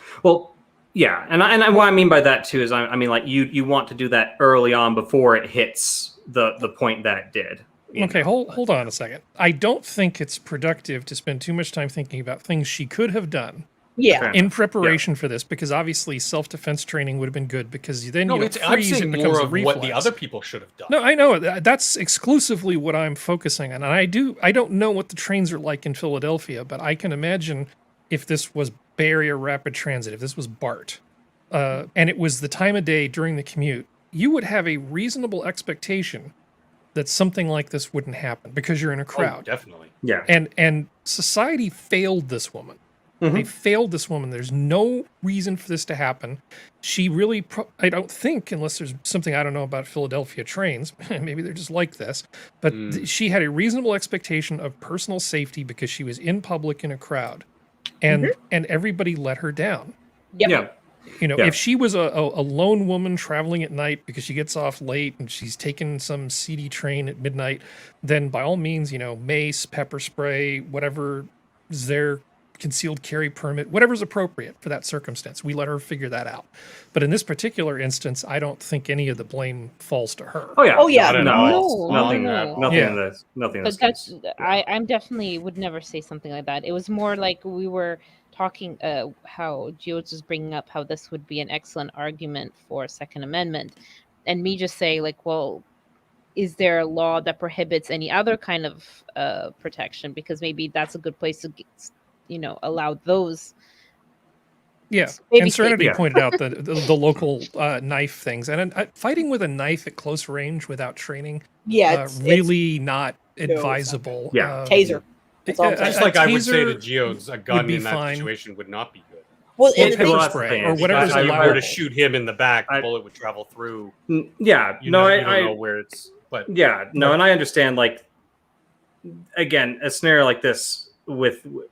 Speaker 8: And what I mean by that too is I mean like you want to do that early on before it hits the point that it did.
Speaker 1: Okay, hold on a second. I don't think it's productive to spend too much time thinking about things she could have done.
Speaker 2: Yeah.
Speaker 1: In preparation for this, because obviously self-defense training would have been good because then
Speaker 3: I'm
Speaker 1: freeze,
Speaker 3: saying
Speaker 1: it becomes
Speaker 3: more
Speaker 1: a
Speaker 3: of
Speaker 1: reflex.
Speaker 3: what the other people should have done.
Speaker 1: No, I know that's exclusively what I'm focusing on, and I don't know what the trains are like in Philadelphia, but I can imagine if this was Bay Area Rapid Transit, if this was BART, and it was the time of day during the commute, you would have a reasonable expectation that something like this wouldn't happen because you're in a crowd.
Speaker 3: Oh, definitely.
Speaker 8: Yeah.
Speaker 1: And society failed this woman. They failed this woman. There's no reason for this to happen. She really, I don't think, unless there's something I don't know about Philadelphia trains, maybe they're just like this, but she had a reasonable expectation of personal safety because she was in public in a crowd, and everybody let her down.
Speaker 2: Yep.
Speaker 1: Yeah. If she was a lone woman traveling at night because she gets off late and she's taking some seedy train at midnight, then by all means, mace, pepper spray, whatever is there, concealed carry permit, whatever's appropriate for that circumstance. We let her figure that out. But in this particular instance, I don't think any of the blame falls to her.
Speaker 8: Nothing in this.
Speaker 4: But I'm definitely would never say something like that. It was more like we were talking how Geodes was bringing up how this would be an excellent argument for Second Amendment, and me just say like, well, is there a law that prohibits any other kind of protection? Because maybe that's a good place to allow those.
Speaker 1: Yeah, and Serenity pointed out the local knife things, and fighting with a knife at close range without training, really not advisable.
Speaker 2: Taser.
Speaker 3: Just like I would say to Geodes, a gun in that situation would not be good.
Speaker 2: Well,
Speaker 1: pepper spray or whatever's
Speaker 3: if you
Speaker 1: allowable.
Speaker 3: were to shoot him in the back, the bullet would travel through.
Speaker 8: I don't
Speaker 3: know where it's. But
Speaker 8: and I understand. Like again, a scenario like this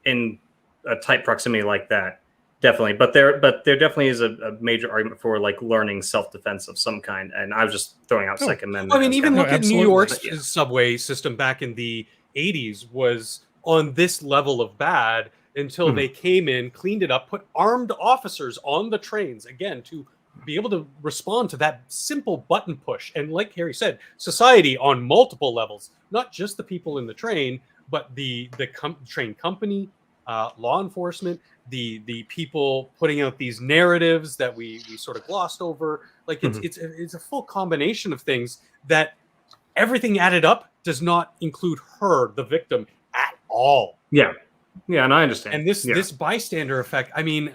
Speaker 8: in a tight proximity like that, definitely. But there definitely is a major argument for like learning self-defense of some kind. And I was just throwing out Second Amendment.
Speaker 3: I mean, even look at New York's subway system back in the 80s was on this level of bad until they came in, cleaned it up, put armed officers on the trains again to be able to respond to that simple button push. And like Harry said, society on multiple levels, not just the people in the train, but the train company, law enforcement, the people putting out these narratives that we sort of glossed over. Like it's a full combination of things that everything added up does not include her, the victim, all.
Speaker 8: Yeah, and I understand.
Speaker 3: And this bystander effect, I mean,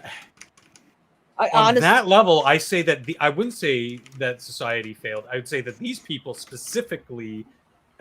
Speaker 2: On
Speaker 3: that level, I say that I wouldn't say that society failed. I would say that these people specifically,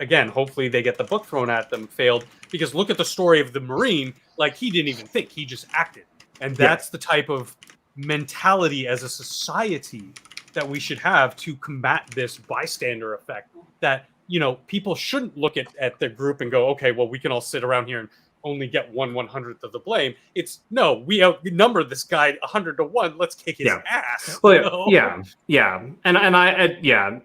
Speaker 3: again, hopefully they get the book thrown at them, failed, because look at the story of the Marine. Like, he didn't even think, he just acted. And that's the type of mentality as a society that we should have to combat this bystander effect. That, you know, people shouldn't look at the group and go, okay, well, we can all sit around here and only get 1/100th of the blame. It's no, we outnumber this guy 100-1. Let's kick his ass.
Speaker 8: Well,
Speaker 3: you know?
Speaker 8: and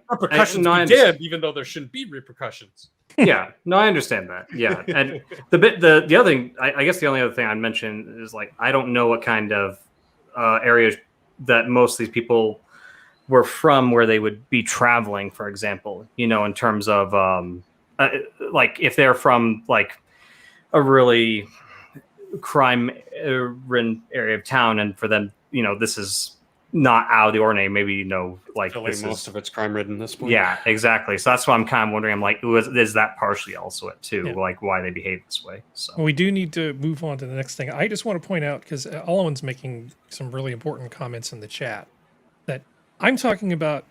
Speaker 3: repercussions
Speaker 8: I
Speaker 3: be damned, even though there shouldn't be repercussions.
Speaker 8: Yeah, no, I understand that. Yeah, and the other thing, I guess the only other thing I'd mention is, like, I don't know what kind of areas that most of these people were from, where they would be traveling, for example. You know, in terms of like, if they're from like a really crime-ridden area of town, and for them, you know, this is not out of the ordinary. Maybe, you know, like,
Speaker 3: most of it's crime-ridden at this point.
Speaker 8: Yeah, exactly. So that's why I'm kind of wondering. I'm like, is that partially also it too?
Speaker 1: Yeah.
Speaker 8: Like, why they behave this way? So
Speaker 1: we do need to move on to the next thing. I just want to point out, because Owen's making some really important comments in the chat, that I'm talking about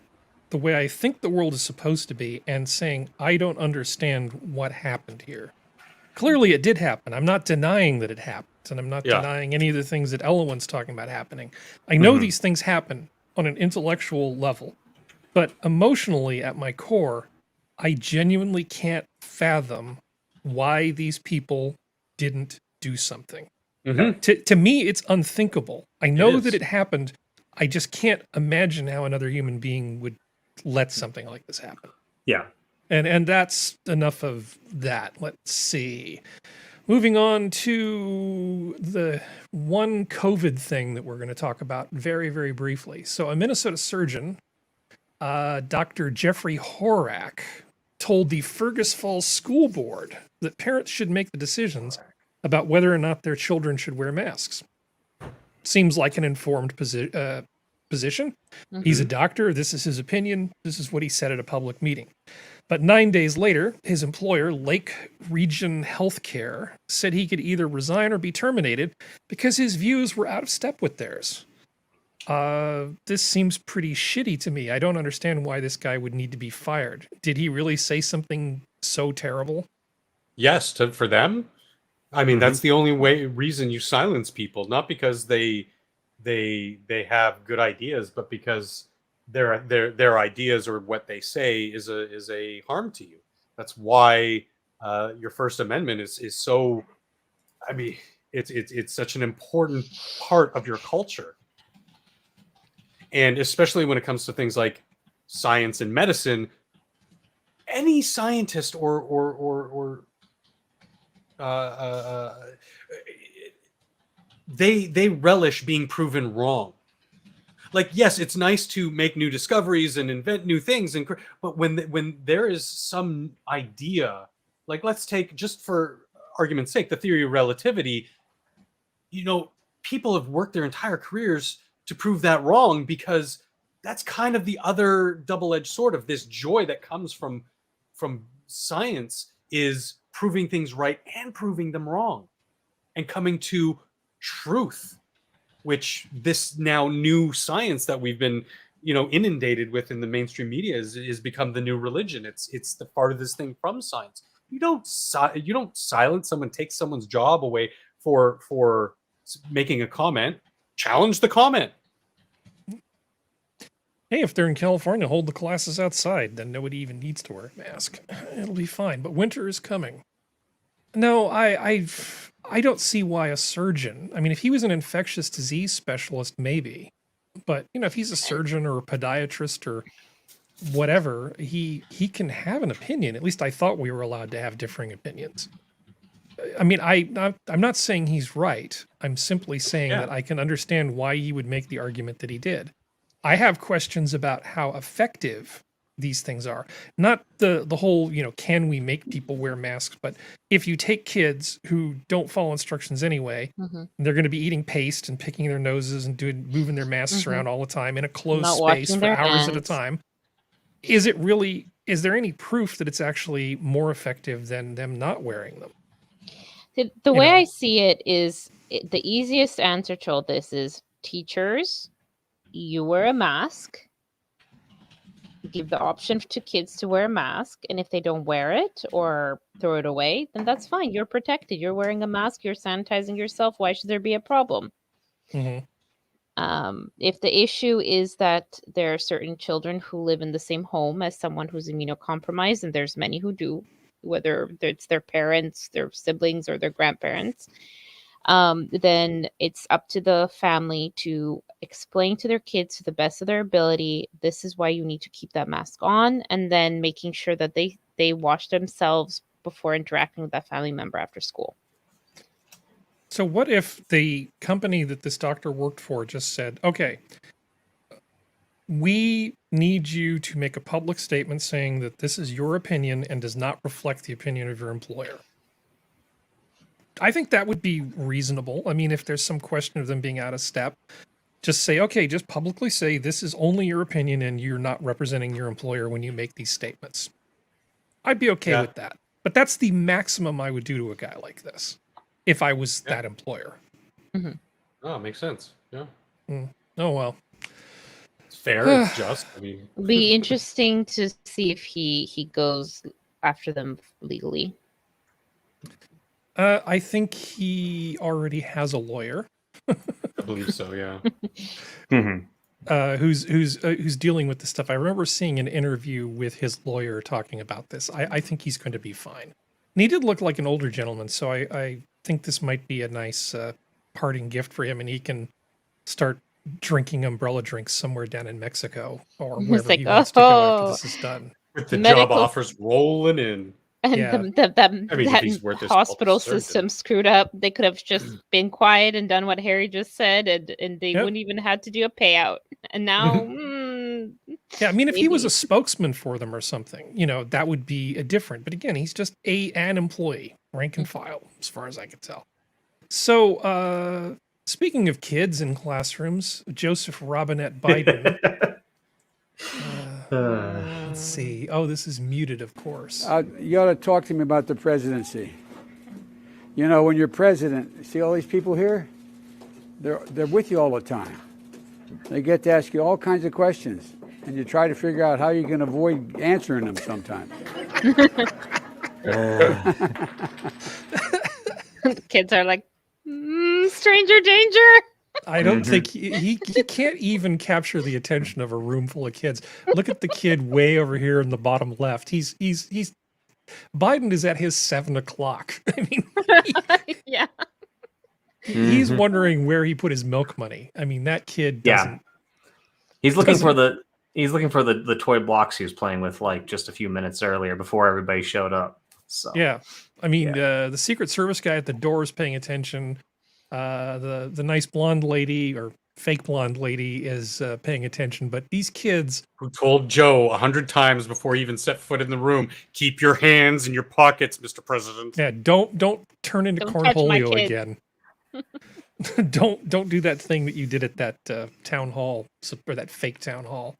Speaker 1: the way I think the world is supposed to be, and saying I don't understand what happened here. Clearly, it did happen. I'm not denying that it happened, and I'm not denying any of the things that Ellen's talking about happening. I know these things happen on an intellectual level, but emotionally, at my core, I genuinely can't fathom why these people didn't do something. To me, it's unthinkable. I know that it happened. I just can't imagine how another human being would let something like this happen.
Speaker 8: Yeah.
Speaker 1: And that's enough of that. Let's see. Moving on to the one COVID thing that we're going to talk about very, very briefly. So a Minnesota surgeon, Dr. Jeffrey Horak, told the Fergus Falls School Board that parents should make the decisions about whether or not their children should wear masks. Seems like an informed position. He's a doctor. This is his opinion. This is what he said at a public meeting. But 9 days later, his employer, Lake Region Healthcare, said he could either resign or be terminated because his views were out of step with theirs. This seems pretty shitty to me. I don't understand why this guy would need to be fired. Did he really say something so terrible?
Speaker 3: Yes, for them. I mean, that's the only reason you silence people, not because they have good ideas, but because their ideas or what they say is a harm to you. That's why your First Amendment is so. I mean, it's such an important part of your culture, and especially when it comes to things like science and medicine. Any scientist they relish being proven wrong. Like, yes, it's nice to make new discoveries and invent new things, but when there is some idea, like, let's take, just for argument's sake, the theory of relativity. You know, people have worked their entire careers to prove that wrong, because that's kind of the other double-edged sword of this joy that comes from science, is proving things right and proving them wrong, and coming to truth, which this now new science that we've been, you know, inundated with in the mainstream media is become the new religion. It's the part of this thing from science. You don't silence someone, take someone's job away for making a comment. Challenge the comment.
Speaker 1: Hey, if they're in California, hold the classes outside. Then nobody even needs to wear a mask. It'll be fine. But winter is coming. No, I don't see why a surgeon. I mean, if he was an infectious disease specialist, maybe. But, you know, if he's a surgeon or a podiatrist or whatever, he can have an opinion. At least I thought we were allowed to have differing opinions. I mean, I'm not saying he's right. I'm simply saying that I can understand why he would make the argument that he did. I have questions about how effective these things are. Not the whole, you know, can we make people wear masks? But if you take kids who don't follow instructions anyway, they're going to be eating paste and picking their noses and moving their masks around all the time in a closed space for hours at a time. Is there any proof that it's actually more effective than them not wearing them?
Speaker 4: The way I see it is the easiest answer to all this is teachers, you wear a mask. Give the option to kids to wear a mask, and if they don't wear it or throw it away, then that's fine. You're protected. You're wearing a mask. You're sanitizing yourself. Why should there be a problem?
Speaker 1: Mm-hmm.
Speaker 4: If the issue is that there are certain children who live in the same home as someone who's immunocompromised, and there's many who do, whether it's their parents, their siblings, or their grandparents, then it's up to the family to explain to their kids to the best of their ability, this is why you need to keep that mask on, and then making sure that they wash themselves before interacting with that family member after school.
Speaker 1: So what if the company that this doctor worked for just said, okay, we need you to make a public statement saying that this is your opinion and does not reflect the opinion of your employer? I think that would be reasonable. I mean, if there's some question of them being out of step, just say, okay, just publicly say this is only your opinion and you're not representing your employer when you make these statements. I'd be okay with that. But that's the maximum I would do to a guy like this if I was that employer.
Speaker 4: Mm-hmm.
Speaker 3: Oh, makes sense. Yeah.
Speaker 1: Oh, well.
Speaker 3: It's fair. It's just. I mean,
Speaker 4: It'll be interesting to see if he goes after them legally.
Speaker 1: I think he already has a lawyer.
Speaker 3: I believe so. Yeah.
Speaker 8: Mm-hmm.
Speaker 1: Who's dealing with this stuff. I remember seeing an interview with his lawyer talking about this. I think he's going to be fine. And he did look like an older gentleman, so I think this might be a nice parting gift for him, and he can start drinking umbrella drinks somewhere down in Mexico or wherever he wants to go after this is done.
Speaker 3: With the job offers rolling in.
Speaker 4: And that hospital system screwed up. They could have just been quiet and done what Harry just said, and they wouldn't even have to do a payout. And now,
Speaker 1: yeah, I mean, if he was a spokesman for them or something, that would be a different. But again, he's just an employee, rank and file, as far as I can tell. So, speaking of kids in classrooms, Joseph Robinette Biden. Let's see. Oh, this is muted, of course.
Speaker 10: You ought to talk to me about the presidency. When you're president, see all these people here? They're with you all the time. They get to ask you all kinds of questions, and you try to figure out how you can avoid answering them sometimes.
Speaker 4: Kids are like, stranger danger.
Speaker 1: I don't think he can't even capture the attention of a room full of kids. Look at the kid way over here in the bottom left. He's Biden is at his 7 o'clock. I mean,
Speaker 4: yeah.
Speaker 1: He's wondering where he put his milk money. I mean, that kid doesn't.
Speaker 8: Yeah. He's looking for the toy blocks he was playing with like just a few minutes earlier before everybody showed up. So
Speaker 1: yeah. I mean, the Secret Service guy at the door is paying attention. The nice blonde lady or fake blonde lady is paying attention, but these kids
Speaker 3: who told Joe 100 times before he even set foot in the room, keep your hands in your pockets, Mr. President.
Speaker 1: Yeah, don't turn into Cornholio again. don't do that thing that you did at that town hall or that fake town hall.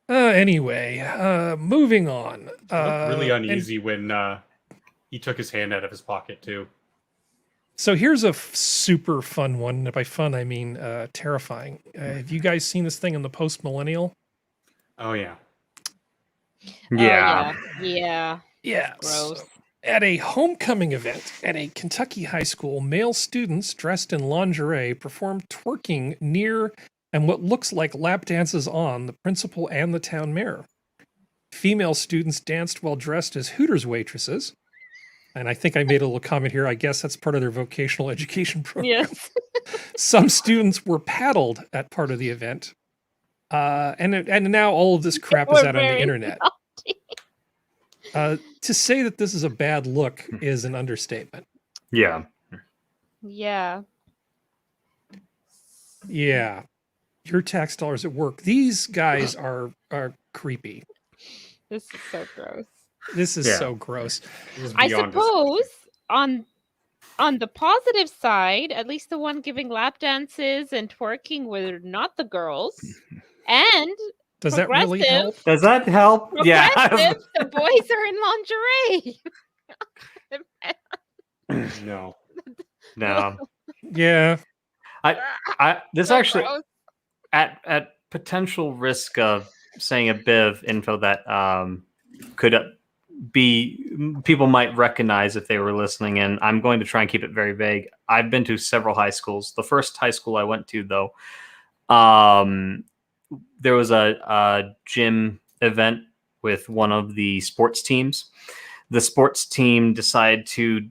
Speaker 1: Anyway, moving on.
Speaker 3: I looked really uneasy when he took his hand out of his pocket too.
Speaker 1: So here's a super fun one. And by fun, I mean terrifying. Have you guys seen this thing in the Post-Millennial?
Speaker 3: Oh, yeah.
Speaker 8: Yeah.
Speaker 1: Yeah.
Speaker 4: Gross.
Speaker 1: So, at a homecoming event at a Kentucky high school, male students dressed in lingerie performed twerking near and what looks like lap dances on the principal and the town mayor. Female students danced while dressed as Hooters waitresses. And I think I made a little comment here. I guess that's part of their vocational education program.
Speaker 4: Yes.
Speaker 1: Some students were paddled at part of the event. And now all of this crap is out on the internet. To say that this is a bad look is an understatement.
Speaker 8: Yeah.
Speaker 4: Yeah.
Speaker 1: Yeah. Your tax dollars at work. These guys are creepy.
Speaker 4: This is so gross.
Speaker 1: This is so gross.
Speaker 4: I suppose on the positive side, at least the one giving lap dances and twerking were not the girls. And
Speaker 1: does that really help?
Speaker 8: Does that help? Yeah.
Speaker 4: The boys are in lingerie.
Speaker 3: No.
Speaker 8: No.
Speaker 1: Yeah.
Speaker 8: This
Speaker 4: So
Speaker 8: actually,
Speaker 4: gross.
Speaker 8: at potential risk of saying a bit of info that could be people might recognize if they were listening, and I'm going to try and keep it very vague. I've been to several high schools. The first high school I went to, though, there was a gym event with one of the sports teams. The sports team decided to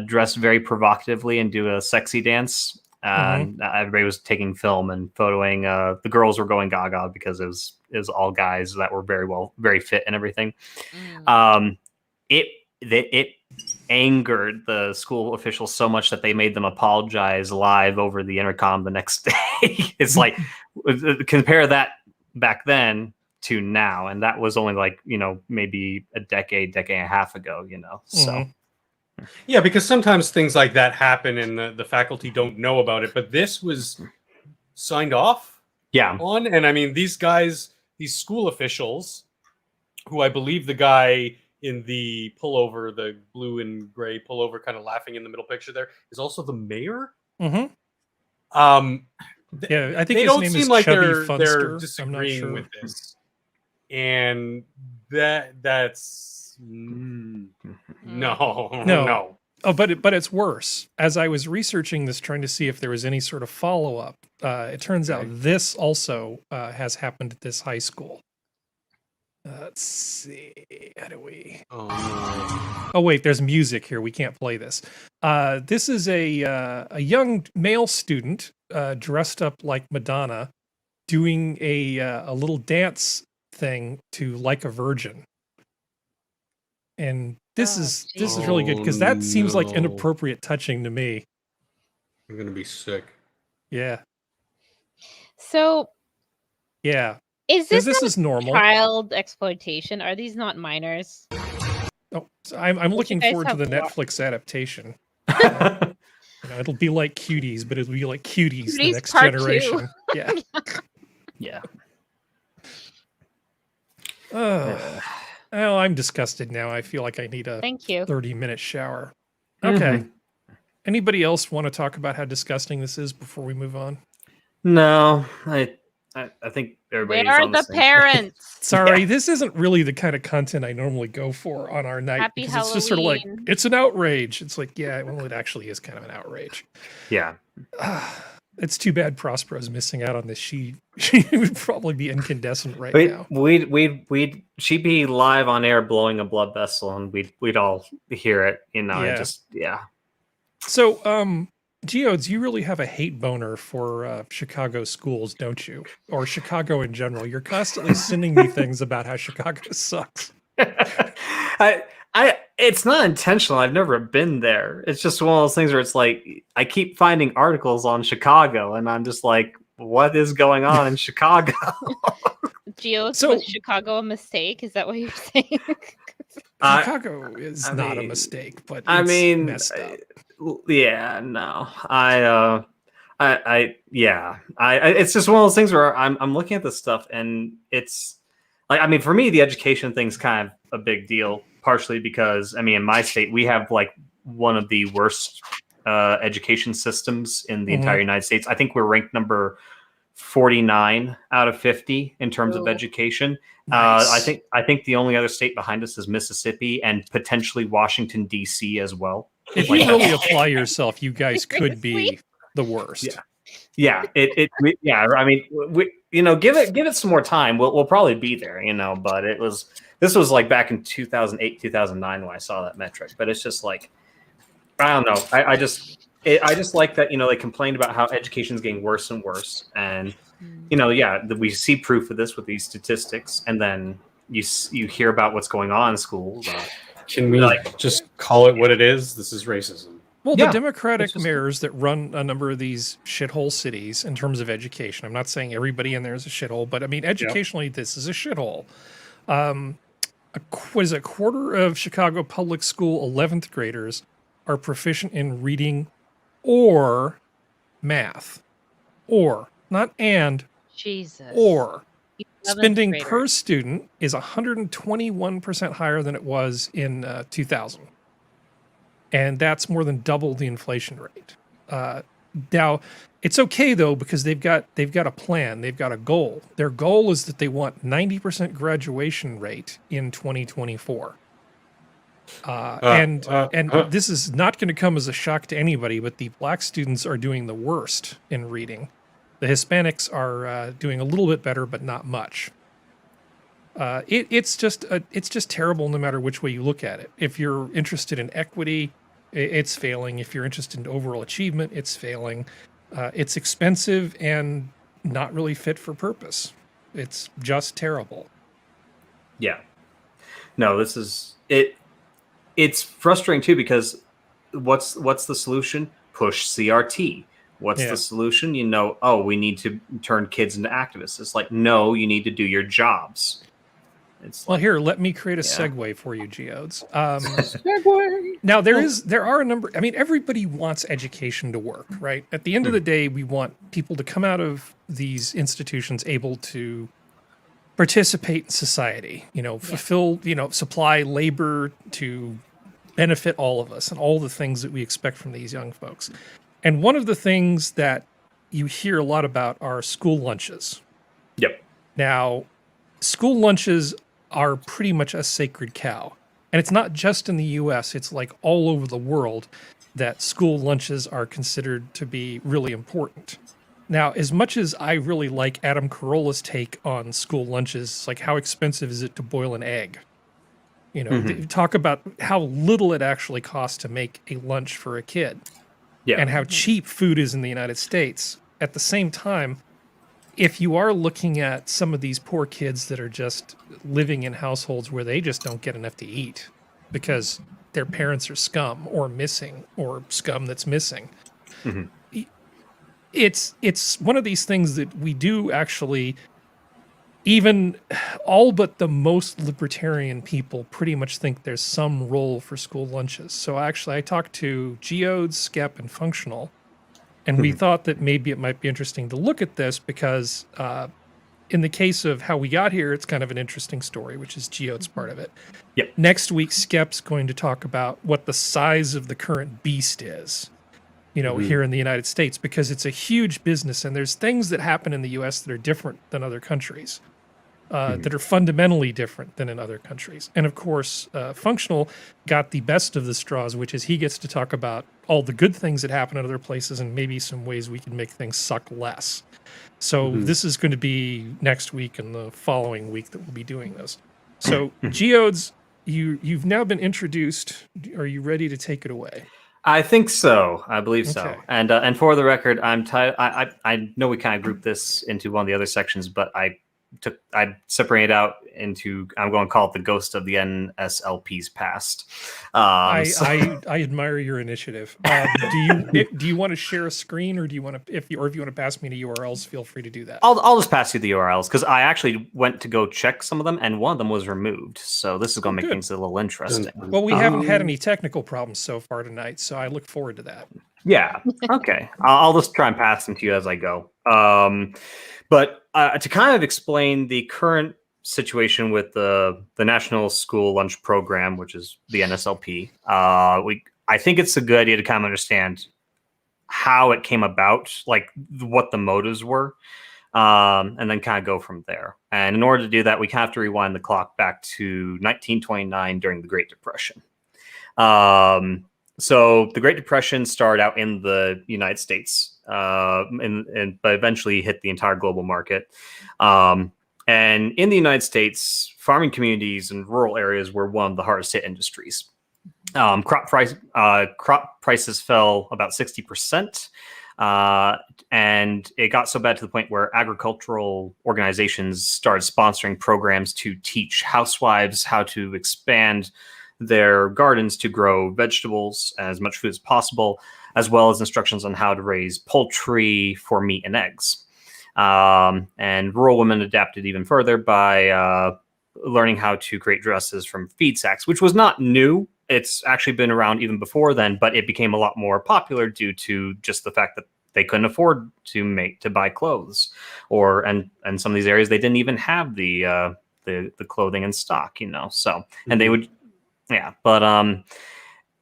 Speaker 8: dress very provocatively and do a sexy dance. Everybody was taking film and photoing. The girls were going gaga because it was all guys that were very fit and everything. It angered the school officials so much that they made them apologize live over the intercom the next day. It's like, compare that back then to now, and that was only like, maybe a decade and a half ago, so.
Speaker 3: Yeah, because sometimes things like that happen and the faculty don't know about it, but this was signed off on. And I mean, these guys, these school officials, who I believe the guy in the pullover, the blue and gray pullover, kind of laughing in the middle picture there, is also the mayor.
Speaker 1: Yeah, I think
Speaker 3: they
Speaker 1: his
Speaker 3: don't
Speaker 1: name
Speaker 3: seem
Speaker 1: is
Speaker 3: like
Speaker 1: Chubby
Speaker 3: they're
Speaker 1: Funster.
Speaker 3: disagreeing with this, and that's no.
Speaker 1: Oh, but it's worse. As I was researching this, trying to see if there was any sort of follow up, it turns out this also has happened at this high school. Let's see. How do we? Oh wait, there's music here. We can't play this. This is a young male student dressed up like Madonna, doing a little dance thing to "Like a Virgin," and this is really good because that seems like inappropriate touching to me.
Speaker 3: I'm gonna be sick.
Speaker 1: Yeah.
Speaker 4: So.
Speaker 1: Yeah.
Speaker 4: Is
Speaker 1: this normal
Speaker 4: child exploitation? Are these not minors?
Speaker 1: Oh, so I'm looking forward to the Netflix adaptation. It'll be like Cuties, but it'll be like Cuties the next generation. Yeah.
Speaker 8: Yeah.
Speaker 1: Oh, I'm disgusted now. I feel like I need a 30-minute shower. Okay. Anybody else want to talk about how disgusting this is before we move on?
Speaker 8: No, I think everybody's
Speaker 4: Where are
Speaker 8: on the
Speaker 4: the parents?
Speaker 1: Sorry, this isn't really the kind of content I normally go for on our night.
Speaker 4: Happy
Speaker 1: because
Speaker 4: Halloween.
Speaker 1: It's just sort of like, it's an outrage. It's like, yeah, well, it actually is kind of an outrage.
Speaker 8: Yeah.
Speaker 1: It's too bad Prospero's missing out on this. She would probably be incandescent right now.
Speaker 8: She'd be live on air blowing a blood vessel, and we'd all hear it.
Speaker 1: So, Geodes, you really have a hate boner for Chicago schools, don't you? Or Chicago in general. You're constantly sending me things about how Chicago sucks.
Speaker 8: It's not intentional. I've never been there. It's just one of those things where it's like I keep finding articles on Chicago, and I'm just like, what is going on in Chicago?
Speaker 4: Geodes, was Chicago a mistake? Is that what you're saying?
Speaker 1: Chicago is not a mistake, but it's messed up.
Speaker 8: Yeah, no. It's just one of those things where I'm looking at this stuff, and it's like, I mean, for me, the education thing's kind of a big deal, partially because, I mean, in my state, we have like one of the worst education systems in the entire United States. I think we're ranked number 49 out of 50 in terms of education. Nice. I think the only other state behind us is Mississippi and potentially Washington, D.C. as well.
Speaker 1: If you really apply yourself, you guys could be the worst.
Speaker 8: Yeah. I mean, give it some more time. We'll probably be there, But this was like back in 2008, 2009 when I saw that metric. But it's just like, I don't know. I just like that. They complained about how education is getting worse and worse, and we see proof of this with these statistics, and then you hear about what's going on in schools.
Speaker 3: Can we just call it what it is? This is racism.
Speaker 1: Well, the Democratic mayors that run a number of these shithole cities in terms of education, I'm not saying everybody in there is a shithole, but I mean, educationally, this is a shithole. A quarter of Chicago public school 11th graders are proficient in reading or math. Or, not and,
Speaker 4: Jesus.
Speaker 1: Or. Spending per student is 121% higher than it was in 2000. and that's more than double the inflation rate. Now, it's okay though because they've got a plan, they've got a goal. Their goal is that they want 90% graduation rate in 2024. And this is not going to come as a shock to anybody, but the black students are doing the worst in reading. The Hispanics are doing a little bit better, but not much. It's just terrible no matter which way you look at it. If you're interested in equity, it's failing. If you're interested in overall achievement, it's failing. It's expensive and not really fit for purpose. It's just terrible.
Speaker 8: Yeah. No, this is it. It's frustrating too because what's the solution? Push CRT. What's the solution? We need to turn kids into activists. It's like, no, you need to do your jobs.
Speaker 1: Well, here, let me create a segue for you, Geodes. Segue. Now, there are a number. I mean, everybody wants education to work, right? At the end of the day, we want people to come out of these institutions able to participate in society. Fulfill, supply labor to benefit all of us and all the things that we expect from these young folks. And one of the things that you hear a lot about are school lunches.
Speaker 8: Yep.
Speaker 1: Now, school lunches are pretty much a sacred cow. And it's not just in the US, it's like all over the world that school lunches are considered to be really important. Now, as much as I really like Adam Carolla's take on school lunches, like how expensive is it to boil an egg? Talk about how little it actually costs to make a lunch for a kid.
Speaker 8: Yeah.
Speaker 1: And how cheap food is in the United States. At the same time, if you are looking at some of these poor kids that are just living in households where they just don't get enough to eat because their parents are scum or missing or scum that's missing, it's one of these things that we do actually, even all but the most libertarian people pretty much think there's some role for school lunches. So actually I talked to Geodes, Skep, and Functional, and we thought that maybe it might be interesting to look at this because in the case of how we got here, it's kind of an interesting story, which is Geode's part of it.
Speaker 8: Yep.
Speaker 1: Next week, Skep's going to talk about what the size of the current beast is, here in the United States, because it's a huge business and there's things that happen in the US that are different than other countries. That are fundamentally different than in other countries. And of course, Functional got the best of the straws, which is he gets to talk about all the good things that happen in other places and maybe some ways we can make things suck less. So this is going to be next week and the following week that we'll be doing this. So Geodes, you've now been introduced. Are you ready to take it away?
Speaker 8: I think so. I believe so. And for the record, I know we kind of grouped this into one of the other sections, but I separated out into, I'm going to call it the ghost of the NSLP's past.
Speaker 1: I admire your initiative. Do you want to share a screen, or do you want to, if you want to pass me the URLs, feel free to do that.
Speaker 8: I'll just pass you the URLs because I actually went to go check some of them and one of them was removed. So this is going to make things a little interesting.
Speaker 1: Well, we haven't had any technical problems so far tonight, so I look forward to that.
Speaker 8: Yeah. Okay. I'll just try and pass them to you as I go. But to kind of explain the current situation with the National School Lunch Program, which is the NSLP, I think it's a good idea to kind of understand how it came about, like what the motives were, and then kind of go from there. And in order to do that, we have to rewind the clock back to 1929 during the Great Depression. So the Great Depression started out in the United States, but eventually hit the entire global market. And in the United States, farming communities and rural areas were one of the hardest hit industries. Crop prices fell about 60%. And it got so bad to the point where agricultural organizations started sponsoring programs to teach housewives how to expand their gardens to grow vegetables and as much food as possible, as well as instructions on how to raise poultry for meat and eggs. And rural women adapted even further by learning how to create dresses from feed sacks, which was not new. It's actually been around even before then, but it became a lot more popular due to just the fact that they couldn't afford to buy clothes, and some of these areas they didn't even have the clothing in stock, So and they would. Yeah, but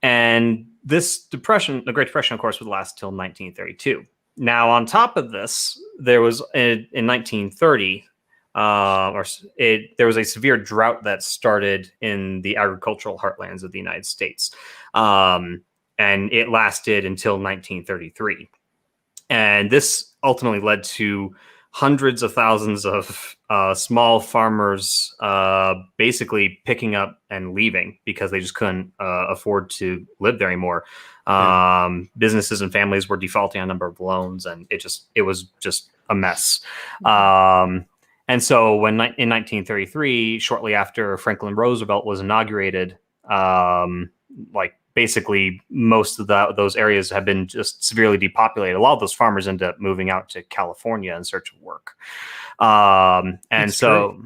Speaker 8: and this depression, the Great Depression, of course, would last till 1932. Now, on top of this, there was in 1930, there was a severe drought that started in the agricultural heartlands of the United States, and it lasted until 1933. And this ultimately led to hundreds of thousands of small farmers basically picking up and leaving because they just couldn't afford to live there anymore. Businesses and families were defaulting on a number of loans, and it was just a mess. And so when in 1933, shortly after Franklin Roosevelt was inaugurated, basically most of those areas have been just severely depopulated. A lot of those farmers end up moving out to California in search of work. And so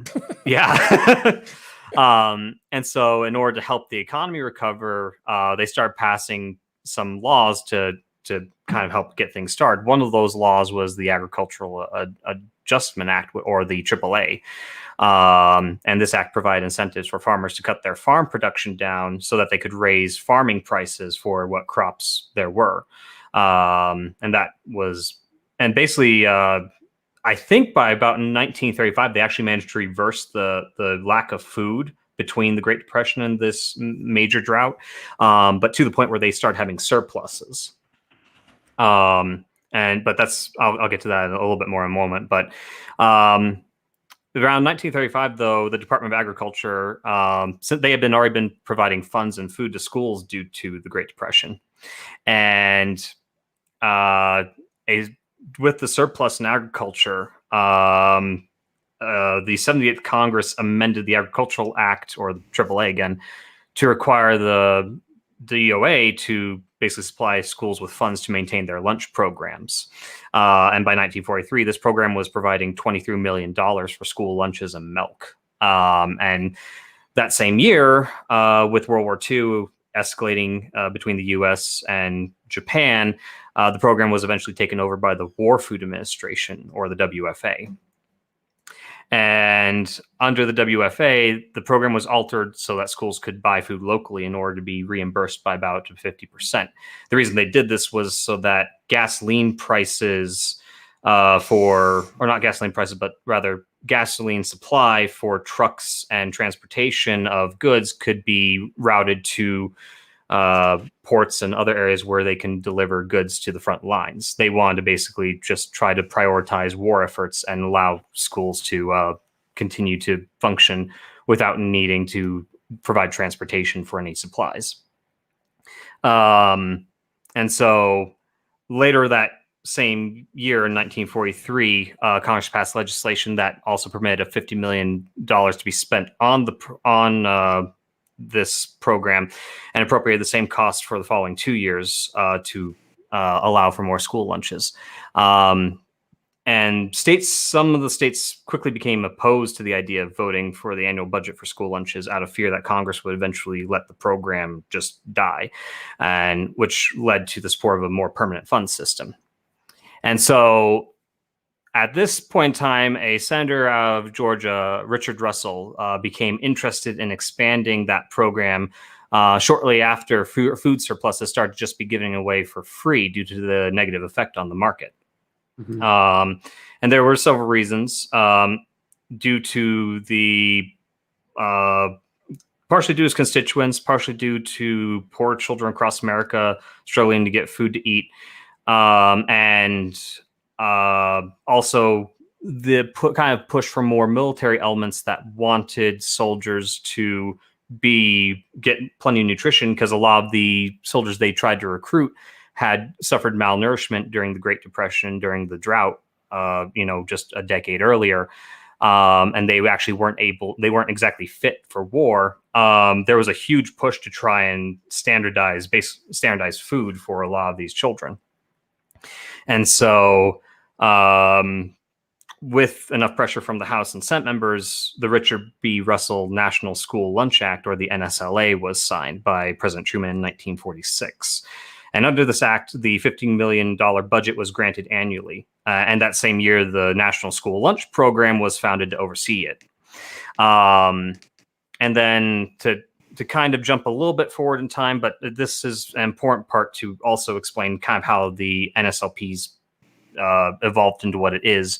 Speaker 8: in order to help the economy recover, they started passing some laws to kind of help get things started. One of those laws was the Agricultural Adjustment Act, or the AAA. And this act provided incentives for farmers to cut their farm production down so that they could raise farming prices for what crops there were. And basically, I think by about 1935, they actually managed to reverse the lack of food between the Great Depression and this major drought, but to the point where they started having surpluses. But that's, I'll get to that in a little bit more in a moment. But around 1935, though, the Department of Agriculture, since they had already been providing funds and food to schools due to the Great Depression, and with the surplus in agriculture, the 78th Congress amended the Agricultural Act, or the AAA again, to require the DOA to basically supply schools with funds to maintain their lunch programs. And by 1943, this program was providing $23 million for school lunches and milk. And that same year, with World War II escalating between the U.S. and Japan, the program was eventually taken over by the War Food Administration, or the WFA. And under the WFA, the program was altered so that schools could buy food locally in order to be reimbursed by about 50%. The reason they did this was so that gasoline prices gasoline supply for trucks and transportation of goods could be routed to ports and other areas where they can deliver goods to the front lines. They wanted to basically just try to prioritize war efforts and allow schools to continue to function without needing to provide transportation for any supplies. And so later that same year in 1943, Congress passed legislation that also permitted $50 million to be spent on this program, and appropriated the same cost for the following 2 years to allow for more school lunches. And some of the states quickly became opposed to the idea of voting for the annual budget for school lunches out of fear that Congress would eventually let the program just die, and which led to the support of a more permanent fund system. And so at this point in time, a senator of Georgia, Richard Russell, became interested in expanding that program shortly after food surpluses started to just be given away for free due to the negative effect on the market. Mm-hmm. And there were several reasons due to the partially due to his constituents, partially due to poor children across America struggling to get food to eat, and also the kind of push for more military elements that wanted soldiers to get plenty of nutrition, because a lot of the soldiers they tried to recruit had suffered malnourishment during the Great Depression, during the drought, just a decade earlier. And they actually weren't exactly fit for war. There was a huge push to try and standardize food for a lot of these children. And so with enough pressure from the House and Senate members, the Richard B. Russell National School Lunch Act, or the NSLA, was signed by President Truman in 1946. And under this act, the $15 million budget was granted annually. And that same year, the National School Lunch Program was founded to oversee it. And then to kind of jump a little bit forward in time, but this is an important part to also explain kind of how the NSLPs evolved into what it is.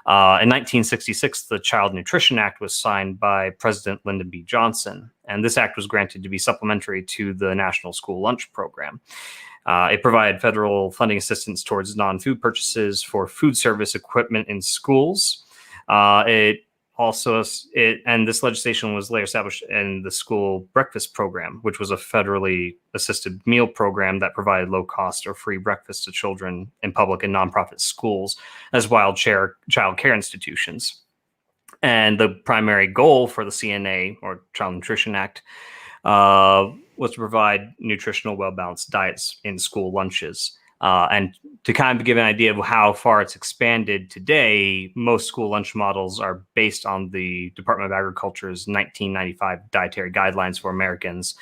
Speaker 8: In 1966, the Child Nutrition Act was signed by President Lyndon B. Johnson, and this act was granted to be supplementary to the National School Lunch Program. It provided federal funding assistance towards non-food purchases for food service equipment in schools. And this legislation was later established in the school breakfast program, which was a federally assisted meal program that provided low cost or free breakfast to children in public and nonprofit schools, as well as child care institutions. And the primary goal for the CNA, or Child Nutrition Act, was to provide nutritional, well-balanced diets in school lunches. And to kind of give an idea of how far it's expanded today, most school lunch models are based on the Department of Agriculture's 1995 Dietary Guidelines for Americans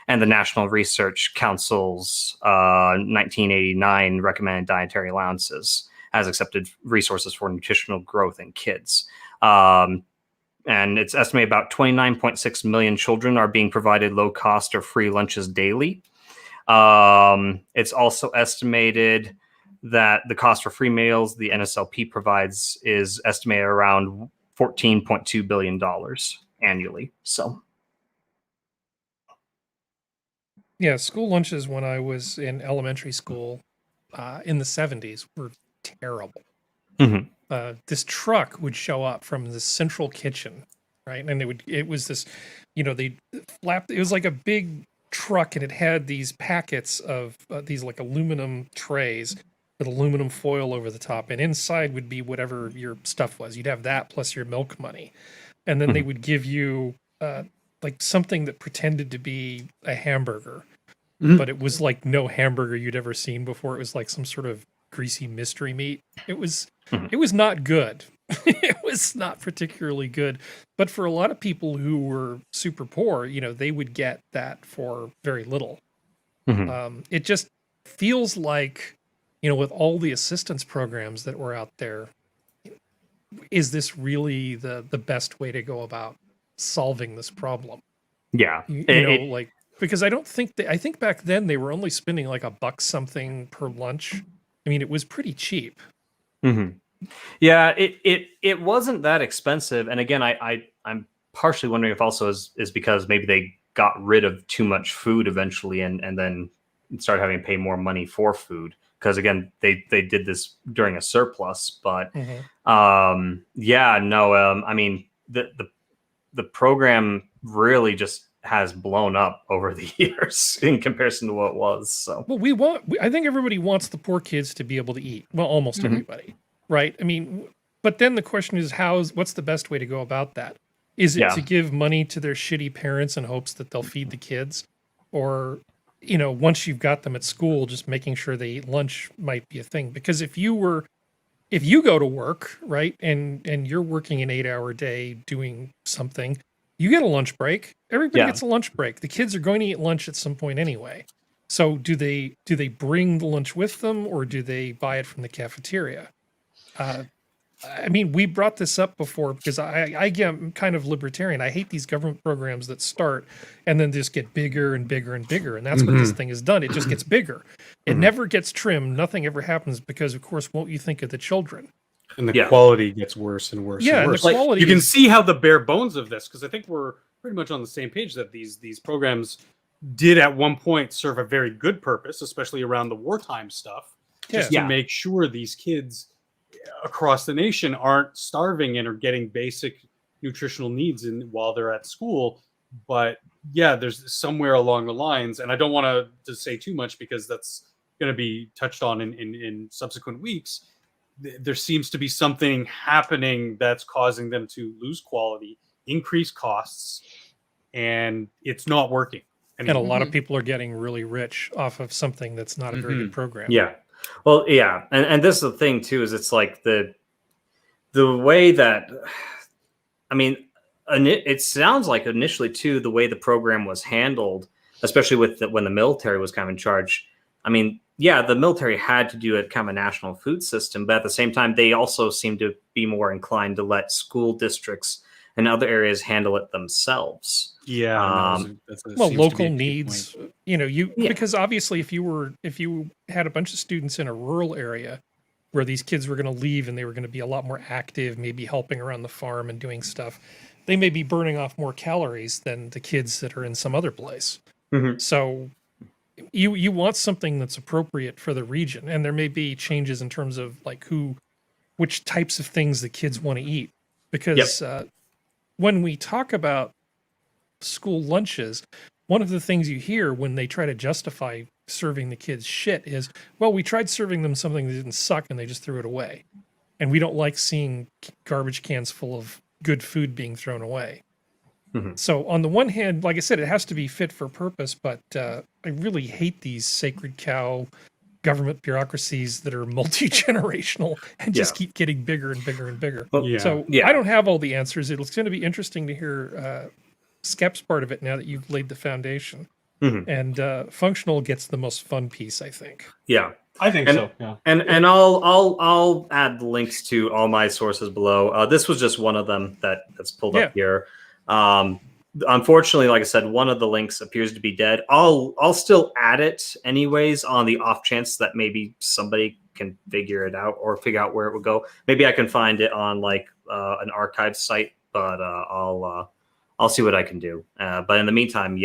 Speaker 8: and the National Research Council's 1989 Recommended Dietary Allowances as accepted resources for nutritional growth in kids. And it's estimated about 29.6 million children are being provided low cost or free lunches daily. It's also estimated that the cost for free meals the NSLP provides is estimated around $14.2 billion annually. So,
Speaker 1: yeah, school lunches when I was in elementary school in the 70s were terrible.
Speaker 8: Mm-hmm.
Speaker 1: This truck would show up from the central kitchen, right? And it was this, they flapped, it was like a big truck, and it had these packets of these like aluminum trays with aluminum foil over the top, and inside would be whatever your stuff was. You'd have that plus your milk money, and then they would give you like something that pretended to be a hamburger, but it was like no hamburger you'd ever seen before. It was like some sort of greasy mystery meat. It was not good. It was not particularly good, but for a lot of people who were super poor, they would get that for very little. It just feels like, with all the assistance programs that were out there, is this really the best way to go about solving this problem?
Speaker 8: Yeah.
Speaker 1: Because I don't think I think back then they were only spending like $1 something per lunch. I mean, it was pretty cheap.
Speaker 8: Yeah, it wasn't that expensive. And again, I'm partially wondering if also is because maybe they got rid of too much food eventually and then started having to pay more money for food. Because again, they did this during a surplus. But I mean, the program really just has blown up over the years in comparison to what it was. So,
Speaker 1: well, I think everybody wants the poor kids to be able to eat. Well, almost everybody, right? I mean, but then the question is, what's the best way to go about that? Is it to give money to their shitty parents in hopes that they'll feed the kids? Or, once you've got them at school, just making sure they eat lunch might be a thing. Because if you go to work, right, and you're working an 8-hour day doing something, you get a lunch break. Everybody gets a lunch break. The kids are going to eat lunch at some point anyway. So do they bring the lunch with them, or do they buy it from the cafeteria? I mean, we brought this up before because I'm kind of libertarian. I hate these government programs that start and then just get bigger and bigger and bigger. And that's what this thing has done. It just gets bigger. It never gets trimmed. Nothing ever happens because, of course, won't you think of the children?
Speaker 3: And the quality gets worse and worse and worse.
Speaker 1: The quality
Speaker 3: you can see how the bare bones of this, because I think we're pretty much on the same page that these programs did at one point serve a very good purpose, especially around the wartime stuff, just to make sure these kids across the nation aren't starving and are getting basic nutritional needs while they're at school. But there's somewhere along the lines, and I don't want to say too much because that's going to be touched on in subsequent weeks. There seems to be something happening that's causing them to lose quality, increase costs, and it's not working anymore.
Speaker 1: And a lot of people are getting really rich off of something that's not a very good program.
Speaker 8: Yeah. Well, yeah. And this is the thing too, is it's like the way that, I mean, it sounds like initially too, the way the program was handled, especially when the military was kind of in charge. I mean, the military had to do a kind of a national food system, but at the same time, they also seem to be more inclined to let school districts and other areas handle it themselves.
Speaker 3: Yeah.
Speaker 1: Well, local needs, because obviously if you had a bunch of students in a rural area where these kids were going to leave and they were going to be a lot more active, maybe helping around the farm and doing stuff, they may be burning off more calories than the kids that are in some other place.
Speaker 8: Mm-hmm.
Speaker 1: So you want something that's appropriate for the region, and there may be changes in terms of like which types of things the kids want to eat, because when we talk about school lunches, one of the things you hear when they try to justify serving the kids shit is, well, we tried serving them something that didn't suck and they just threw it away, and we don't like seeing garbage cans full of good food being thrown away.
Speaker 8: Mm-hmm.
Speaker 1: So on the one hand, like I said, it has to be fit for purpose, but I really hate these sacred cow government bureaucracies that are multi-generational and just keep getting bigger and bigger and bigger. So I don't have all the answers. It's going to be interesting to hear Skep's part of it now that you've laid the foundation.
Speaker 8: Mm-hmm.
Speaker 1: And Functional gets the most fun piece, I think.
Speaker 8: Yeah.
Speaker 7: I think so. Yeah.
Speaker 8: And I'll add the links to all my sources below. This was just one of them that's pulled up here. Unfortunately, like I said, one of the links appears to be dead. I'll still add it anyways on the off chance that maybe somebody can figure it out or figure out where it would go. Maybe I can find it on like an archive site, but I'll see what I can do. But in the meantime,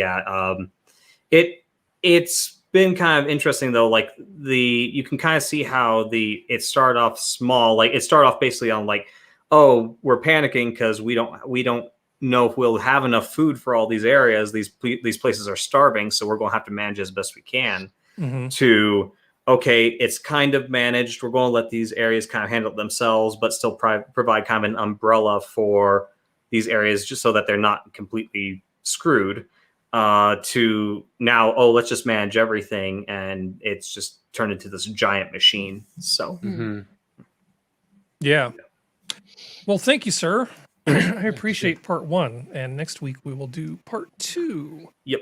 Speaker 8: it's been kind of interesting though. Like you can kind of see how it started off small. Like it started off basically on like, oh, we're panicking because we don't know if we'll have enough food for all these areas. These places are starving, so we're going to have to manage as best we can.
Speaker 1: Mm-hmm.
Speaker 8: To okay, it's kind of managed. We're going to let these areas kind of handle it themselves, but still provide kind of an umbrella for these areas just so that they're not completely screwed. To now, let's just manage everything, and it's just turned into this giant machine. So,
Speaker 1: yeah. Well, thank you, sir. I appreciate part 1, and next week we will do part 2.
Speaker 8: Yep.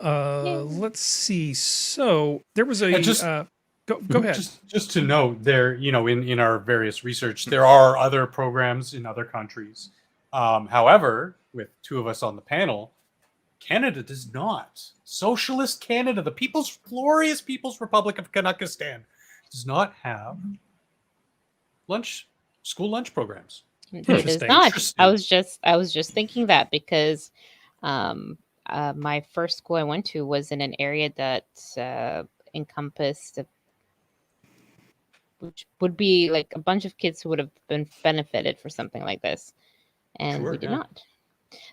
Speaker 1: Let's see. So there was a go ahead.
Speaker 3: Just to note, there, in our various research, there are other programs in other countries. However, with 2 of us on the panel, Canada does not. Socialist Canada, the glorious People's Republic of Kazakhstan, does not have school lunch programs.
Speaker 4: It is not. I was just thinking that because my first school I went to was in an area that encompassed, which would be like a bunch of kids who would have been benefited for something like this, and we did not.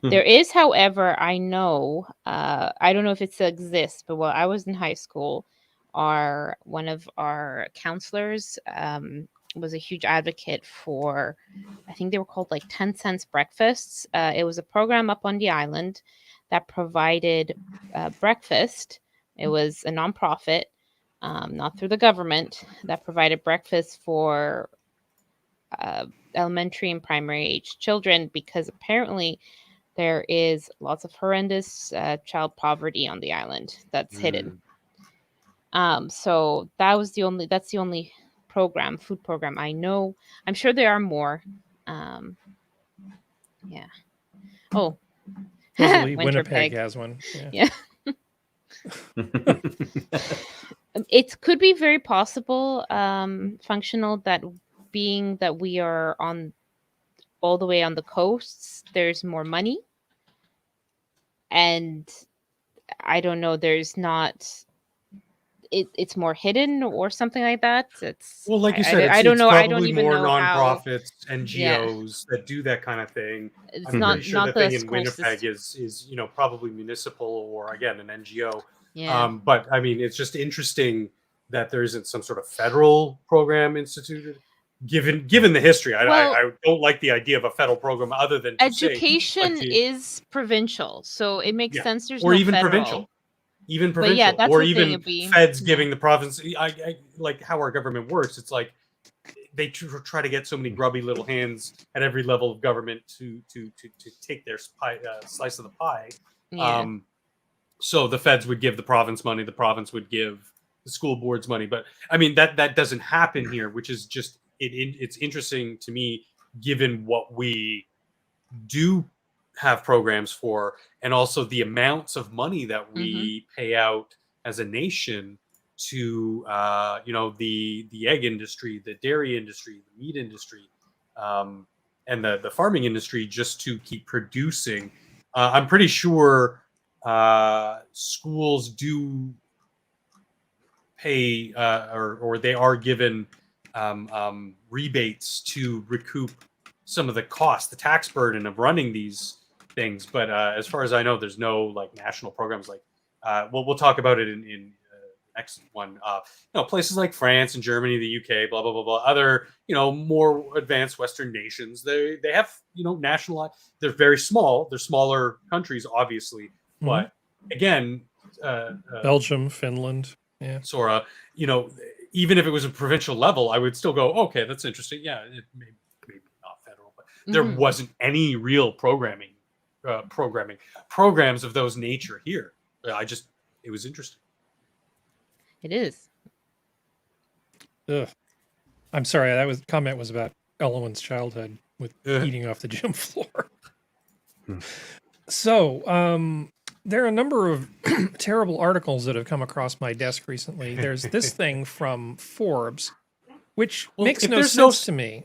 Speaker 4: There is, however, I know, I don't know if it still exists, but while I was in high school, one of our counselors was a huge advocate for, I think they were called like 10 cents breakfasts. It was a program up on the island that provided breakfast. It was a nonprofit, not through the government, that provided breakfast for elementary and primary age children, because apparently there is lots of horrendous child poverty on the island that's hidden. So that's the only food program I know. I'm sure there are more. Yeah. Oh,
Speaker 1: Winnipeg has one.
Speaker 4: Yeah. It could be very possible, Functional, that being that we are all the way on the coasts, there's more money. And I don't know, there's not... It's more hidden or something like that.
Speaker 3: Well, like you said,
Speaker 4: I don't know. I don't even
Speaker 3: more
Speaker 4: know
Speaker 3: nonprofits, NGOs that do that kind of thing.
Speaker 4: It's
Speaker 3: I'm
Speaker 4: not
Speaker 3: pretty sure
Speaker 4: not
Speaker 3: the
Speaker 4: the
Speaker 3: thing in
Speaker 4: school
Speaker 3: Winnipeg
Speaker 4: system.
Speaker 3: is probably municipal or again an NGO.
Speaker 4: Yeah.
Speaker 3: But I mean, it's just interesting that there isn't some sort of federal program instituted. Given the history, I don't like the idea of a federal program other than
Speaker 4: education is provincial, so it makes sense. There's
Speaker 3: or
Speaker 4: no
Speaker 3: even
Speaker 4: federal.
Speaker 3: provincial. Even provincial,
Speaker 4: yeah, that's
Speaker 3: or
Speaker 4: the
Speaker 3: even
Speaker 4: thing,
Speaker 3: feds giving the province. I like how our government works. It's like they try to get so many grubby little hands at every level of government to take their slice of the pie.
Speaker 4: Yeah.
Speaker 3: So the feds would give the province money, the province would give the school boards money. But I mean that doesn't happen here, which is just it's interesting to me given what we do have programs for, and also the amounts of money that we pay out as a nation to the egg industry, the dairy industry, the meat industry, and the farming industry, just to keep producing. I'm pretty sure schools do pay or they are given rebates to recoup some of the cost, the tax burden of running these things. But as far as I know, there's no like national programs like we'll talk about it in next one. Places like France and Germany, the UK, blah blah blah blah. Other more advanced Western nations, they have national. They're very small. They're smaller countries, obviously, but again,
Speaker 1: Belgium, Finland, yeah,
Speaker 3: Sora. Even if it was a provincial level, I would still go, okay, that's interesting. Yeah, it maybe not federal, but there wasn't any real programs of those nature here. It was interesting.
Speaker 4: It is.
Speaker 1: Ugh. I'm sorry, that comment was about Elwyn's childhood with eating off the gym floor. So, there are a number of terrible articles that have come across my desk recently. There's this thing from Forbes, which makes no sense to me.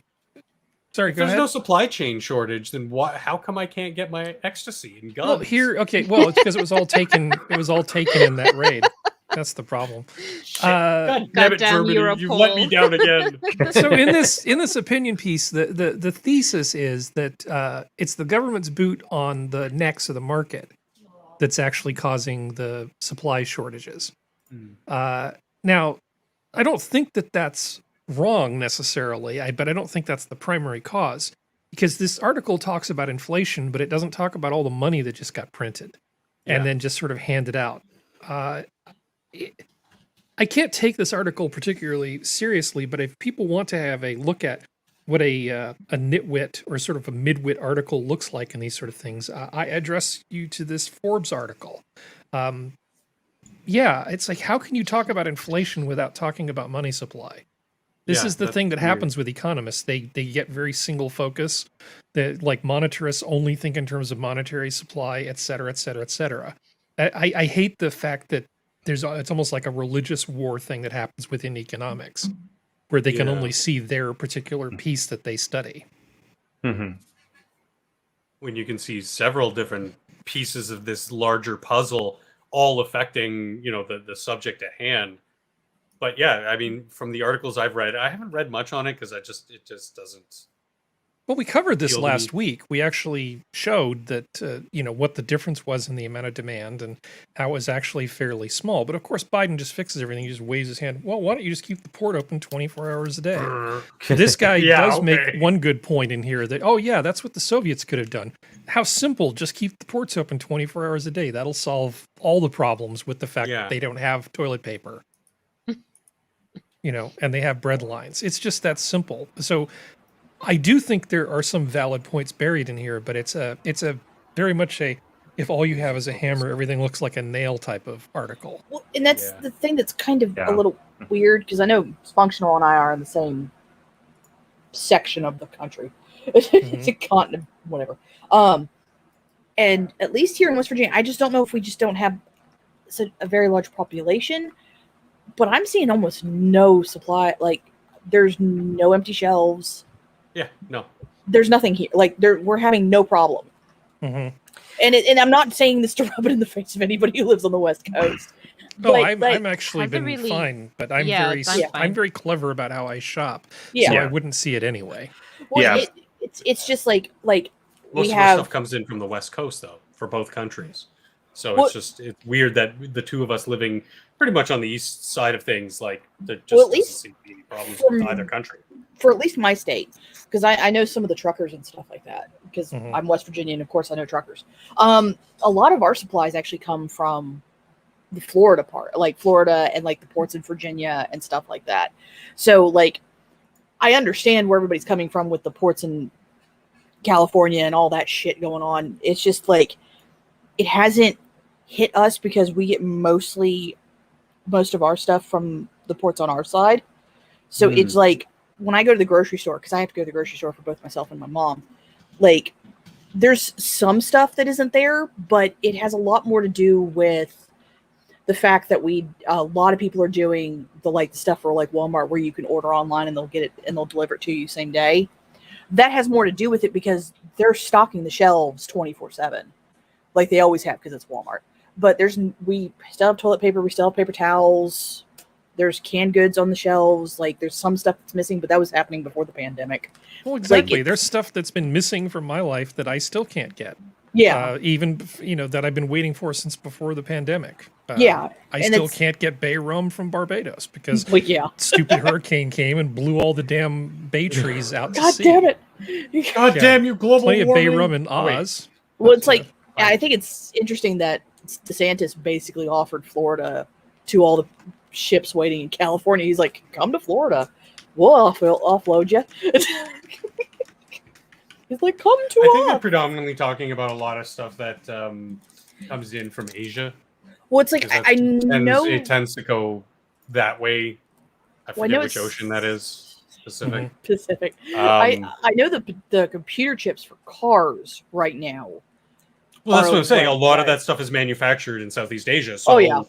Speaker 1: Sorry, go ahead.
Speaker 3: If there's no supply chain shortage, then how come I can't get my ecstasy and guns?
Speaker 1: Well, it's because it was all taken. It was all taken in that raid. That's the problem.
Speaker 3: God damn it, Germany! You let me down again.
Speaker 1: So in this opinion piece, the thesis is that it's the government's boot on the necks of the market that's actually causing the supply shortages. Now, I don't think that that's wrong necessarily, but I don't think that's the primary cause, because this article talks about inflation, but it doesn't talk about all the money that just got printed and then just sort of handed out. I can't take this article particularly seriously, but if people want to have a look at what a nitwit or sort of a midwit article looks like in these sort of things, I address you to this Forbes article. It's like, how can you talk about inflation without talking about money supply? This is the thing that happens with economists. They get very single focus. That, like, monetarists only think in terms of monetary supply, et cetera, et cetera, et cetera. I hate the fact that it's almost like a religious war thing that happens within economics, where they can only see their particular piece that they study.
Speaker 3: When you can see several different pieces of this larger puzzle, all affecting the subject at hand. But yeah, I mean, from the articles I've read, I haven't read much on it because it just doesn't.
Speaker 1: Well, we covered this last week. We actually showed that, what the difference was in the amount of demand and how it was actually fairly small. But of course, Biden just fixes everything. He just waves his hand. Well, why don't you just keep the port open 24 hours a day? This guy does make one good point in here that, that's what the Soviets could have done. How simple. Just keep the ports open 24 hours a day. That'll solve all the problems with the fact that they don't have toilet paper. And they have bread lines. It's just that simple. So I do think there are some valid points buried in here, but it's a very much if all you have is a hammer, everything looks like a nail type of article.
Speaker 2: Well, and that's the thing that's kind of a little weird, because I know Functional and I are in the same section of the country. It's a continent, whatever. And at least here in West Virginia, I just don't know if we just don't have a very large population, but I'm seeing almost no supply. Like, there's no empty shelves.
Speaker 3: Yeah, no.
Speaker 2: There's nothing here. Like, we're having no problem. And I'm not saying this to rub it in the face of anybody who lives on the West Coast.
Speaker 1: I'm actually been fine, but I'm very clever about how I shop, so I wouldn't see it anyway.
Speaker 2: Well, it's just like
Speaker 3: most of our stuff comes in from the West Coast, though, for both countries. So it's weird that the two of us living pretty much on the east side of things, like, there just doesn't seem to be any problems with either country.
Speaker 2: For at least my state, because I know some of the truckers and stuff like that, because I'm West Virginia, and of course I know truckers. A lot of our supplies actually come from the Florida part, like Florida and like the ports in Virginia and stuff like that. So, like, I understand where everybody's coming from with the ports in California and all that shit going on. It's just like, it hasn't hit us because we get most of our stuff from the ports on our side. So it's like, when I go to the grocery store, because I have to go to the grocery store for both myself and my mom, like, there's some stuff that isn't there, but it has a lot more to do with the fact that a lot of people are doing the stuff for like Walmart where you can order online and they'll get it and they'll deliver it to you same day. That has more to do with it because they're stocking the shelves 24/7, like they always have because it's Walmart. But we still have toilet paper, we still have paper towels. There's canned goods on the shelves. Like there's some stuff that's missing, but that was happening before the pandemic.
Speaker 1: Well, exactly. There's stuff that's been missing from my life that I still can't get.
Speaker 2: Yeah.
Speaker 1: Even that I've been waiting for since before the pandemic. I still can't get bay rum from Barbados because stupid hurricane came and blew all the damn bay trees out to sea.
Speaker 2: God damn it!
Speaker 3: God damn you, global
Speaker 1: warming. Plenty of bay rum in Oz.
Speaker 2: Well, it's I think it's interesting that DeSantis basically offered Florida to all the ships waiting in California. He's like, come to Florida. We'll offload you. He's like, come to us.
Speaker 3: I think they're predominantly talking about a lot of stuff that comes in from Asia.
Speaker 2: Well, it's like, I know...
Speaker 3: It tends to go that way. I forget which ocean that is. Pacific.
Speaker 2: Mm-hmm. Pacific. I know the computer chips for cars right now.
Speaker 3: Well, that's what I'm saying. A lot of that stuff is manufactured in Southeast Asia. So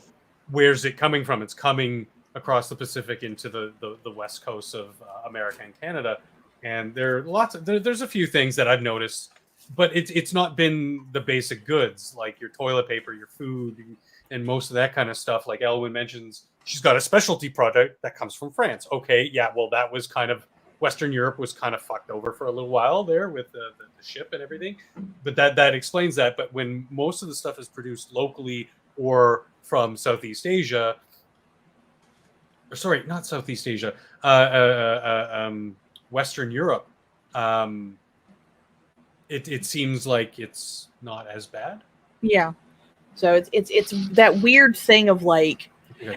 Speaker 3: where's it coming from? It's coming across the Pacific into the west coast of America and Canada. And there are there's a few things that I've noticed, but it's not been the basic goods like your toilet paper, your food, and most of that kind of stuff. Like Elwyn mentions, she's got a specialty product that comes from France. Okay, yeah, well, that was kind of Western Europe was kind of fucked over for a little while there with the ship and everything, but that explains that. But when most of the stuff is produced locally or from Southeast Asia, or sorry, not Southeast Asia, Western Europe, it seems like it's not as bad.
Speaker 2: Yeah, so it's that weird thing of like,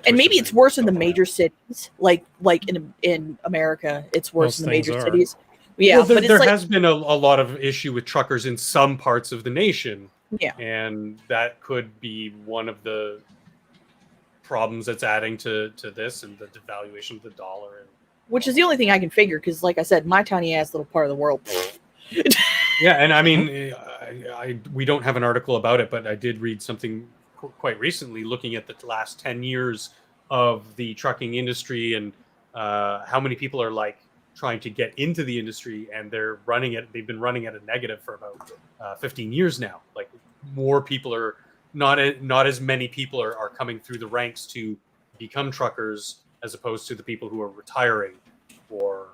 Speaker 2: and maybe it's worse in the major cities, like in America, it's worse in the major cities. Yeah,
Speaker 3: well, there has been a lot of issue with truckers in some parts of the nation.
Speaker 2: Yeah,
Speaker 3: and that could be one of the problems that's adding to this and the devaluation of the dollar.
Speaker 2: Which is the only thing I can figure, because, like I said, my tiny ass little part of the world.
Speaker 3: Yeah, and I mean, we don't have an article about it, but I did read something quite recently looking at the last 10 years of the trucking industry and how many people are like trying to get into the industry, and they've been running at a negative for about 15 years now. Like more people are not as many people are coming through the ranks to become truckers, as opposed to the people who are retiring or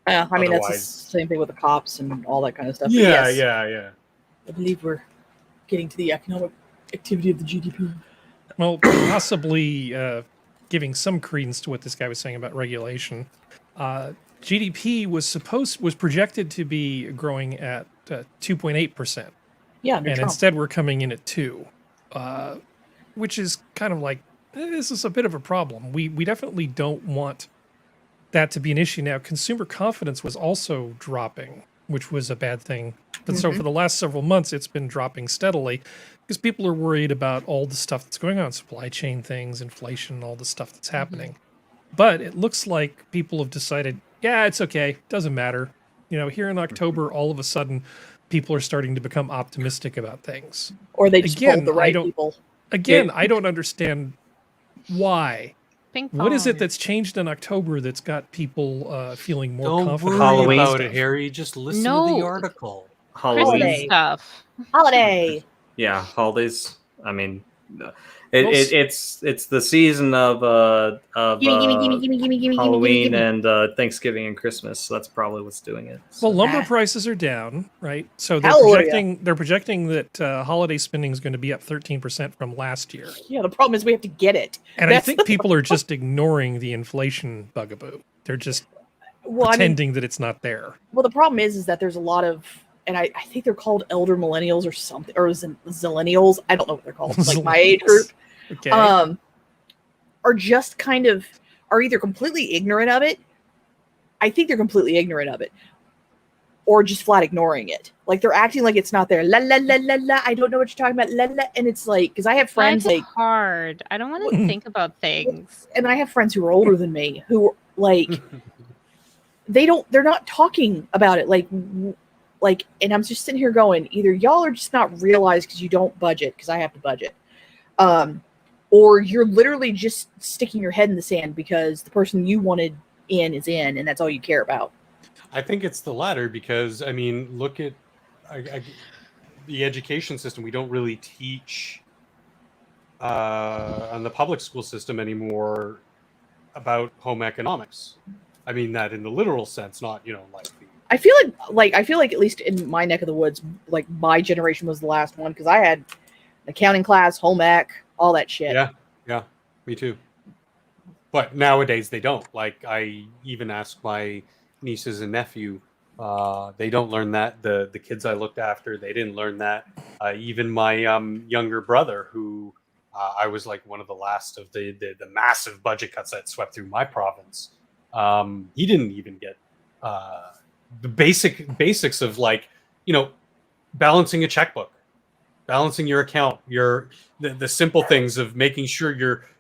Speaker 2: I mean, that's the same thing with the cops and all that kind of stuff.
Speaker 3: Yeah, yeah.
Speaker 2: I believe we're getting to the economic activity of the GDP.
Speaker 1: Well, possibly giving some credence to what this guy was saying about regulation. GDP was projected to be growing at 2.8%.
Speaker 2: Yeah,
Speaker 1: and instead we're coming in at 2, which is kind of like, this is a bit of a problem. We definitely don't want that to be an issue now. Consumer confidence was also dropping, which was a bad thing. But so for the last several months, it's been dropping steadily because people are worried about all the stuff that's going on, supply chain things, inflation, all the stuff that's happening. But it looks like people have decided, yeah, it's okay. Doesn't matter. Here in October, all of a sudden, people are starting to become optimistic about things.
Speaker 2: Or they just pulled the right people.
Speaker 1: Again, I don't understand why. What is it that's changed in October that's got people feeling more confident?
Speaker 3: Don't worry about it, Harry. Just listen to the article.
Speaker 4: Holiday stuff.
Speaker 2: Holiday.
Speaker 8: Yeah, holidays. I mean, it's the season of Halloween and Thanksgiving and Christmas. So that's probably what's doing it.
Speaker 1: So. Well, lumber prices are down, right? So they're projecting that holiday spending is going to be up 13% from last year.
Speaker 2: Yeah, the problem is we have to get it.
Speaker 1: And I think people are just ignoring the inflation bugaboo. They're just pretending that it's not there.
Speaker 2: Well, the problem is that there's a lot of, and I think they're called elder millennials or something, or zillennials. I don't know what they're called. Like my age group,
Speaker 1: okay.
Speaker 2: Are just are either completely ignorant of it. I think they're completely ignorant of it, or just flat ignoring it. Like they're acting like it's not there. La la la la la. I don't know what you're talking about. La la. And it's like, because I have friends
Speaker 4: Life's hard. I don't want to think about things.
Speaker 2: And I have friends who are older than me who like they're not talking about it. Like like, and I'm just sitting here going, either y'all are just not realized because you don't budget, because I have to budget, or you're literally just sticking your head in the sand because the person you wanted in is in, and that's all you care about.
Speaker 3: I think it's the latter because, I mean, look at the education system. We don't really teach on the public school system anymore about home economics. I mean that in the literal sense, not, you know, like
Speaker 2: I feel like at least in my neck of the woods, like my generation was the last one because I had accounting class, home ec, all that shit.
Speaker 3: Yeah, me too. But nowadays they don't. Like, I even ask my nieces and nephew, they don't learn that. The kids I looked after, they didn't learn that. Even my younger brother, who I was like one of the last of the massive budget cuts that swept through my province. He didn't even get the basics of, like, you know, balancing a checkbook, balancing your account, the simple things of making sure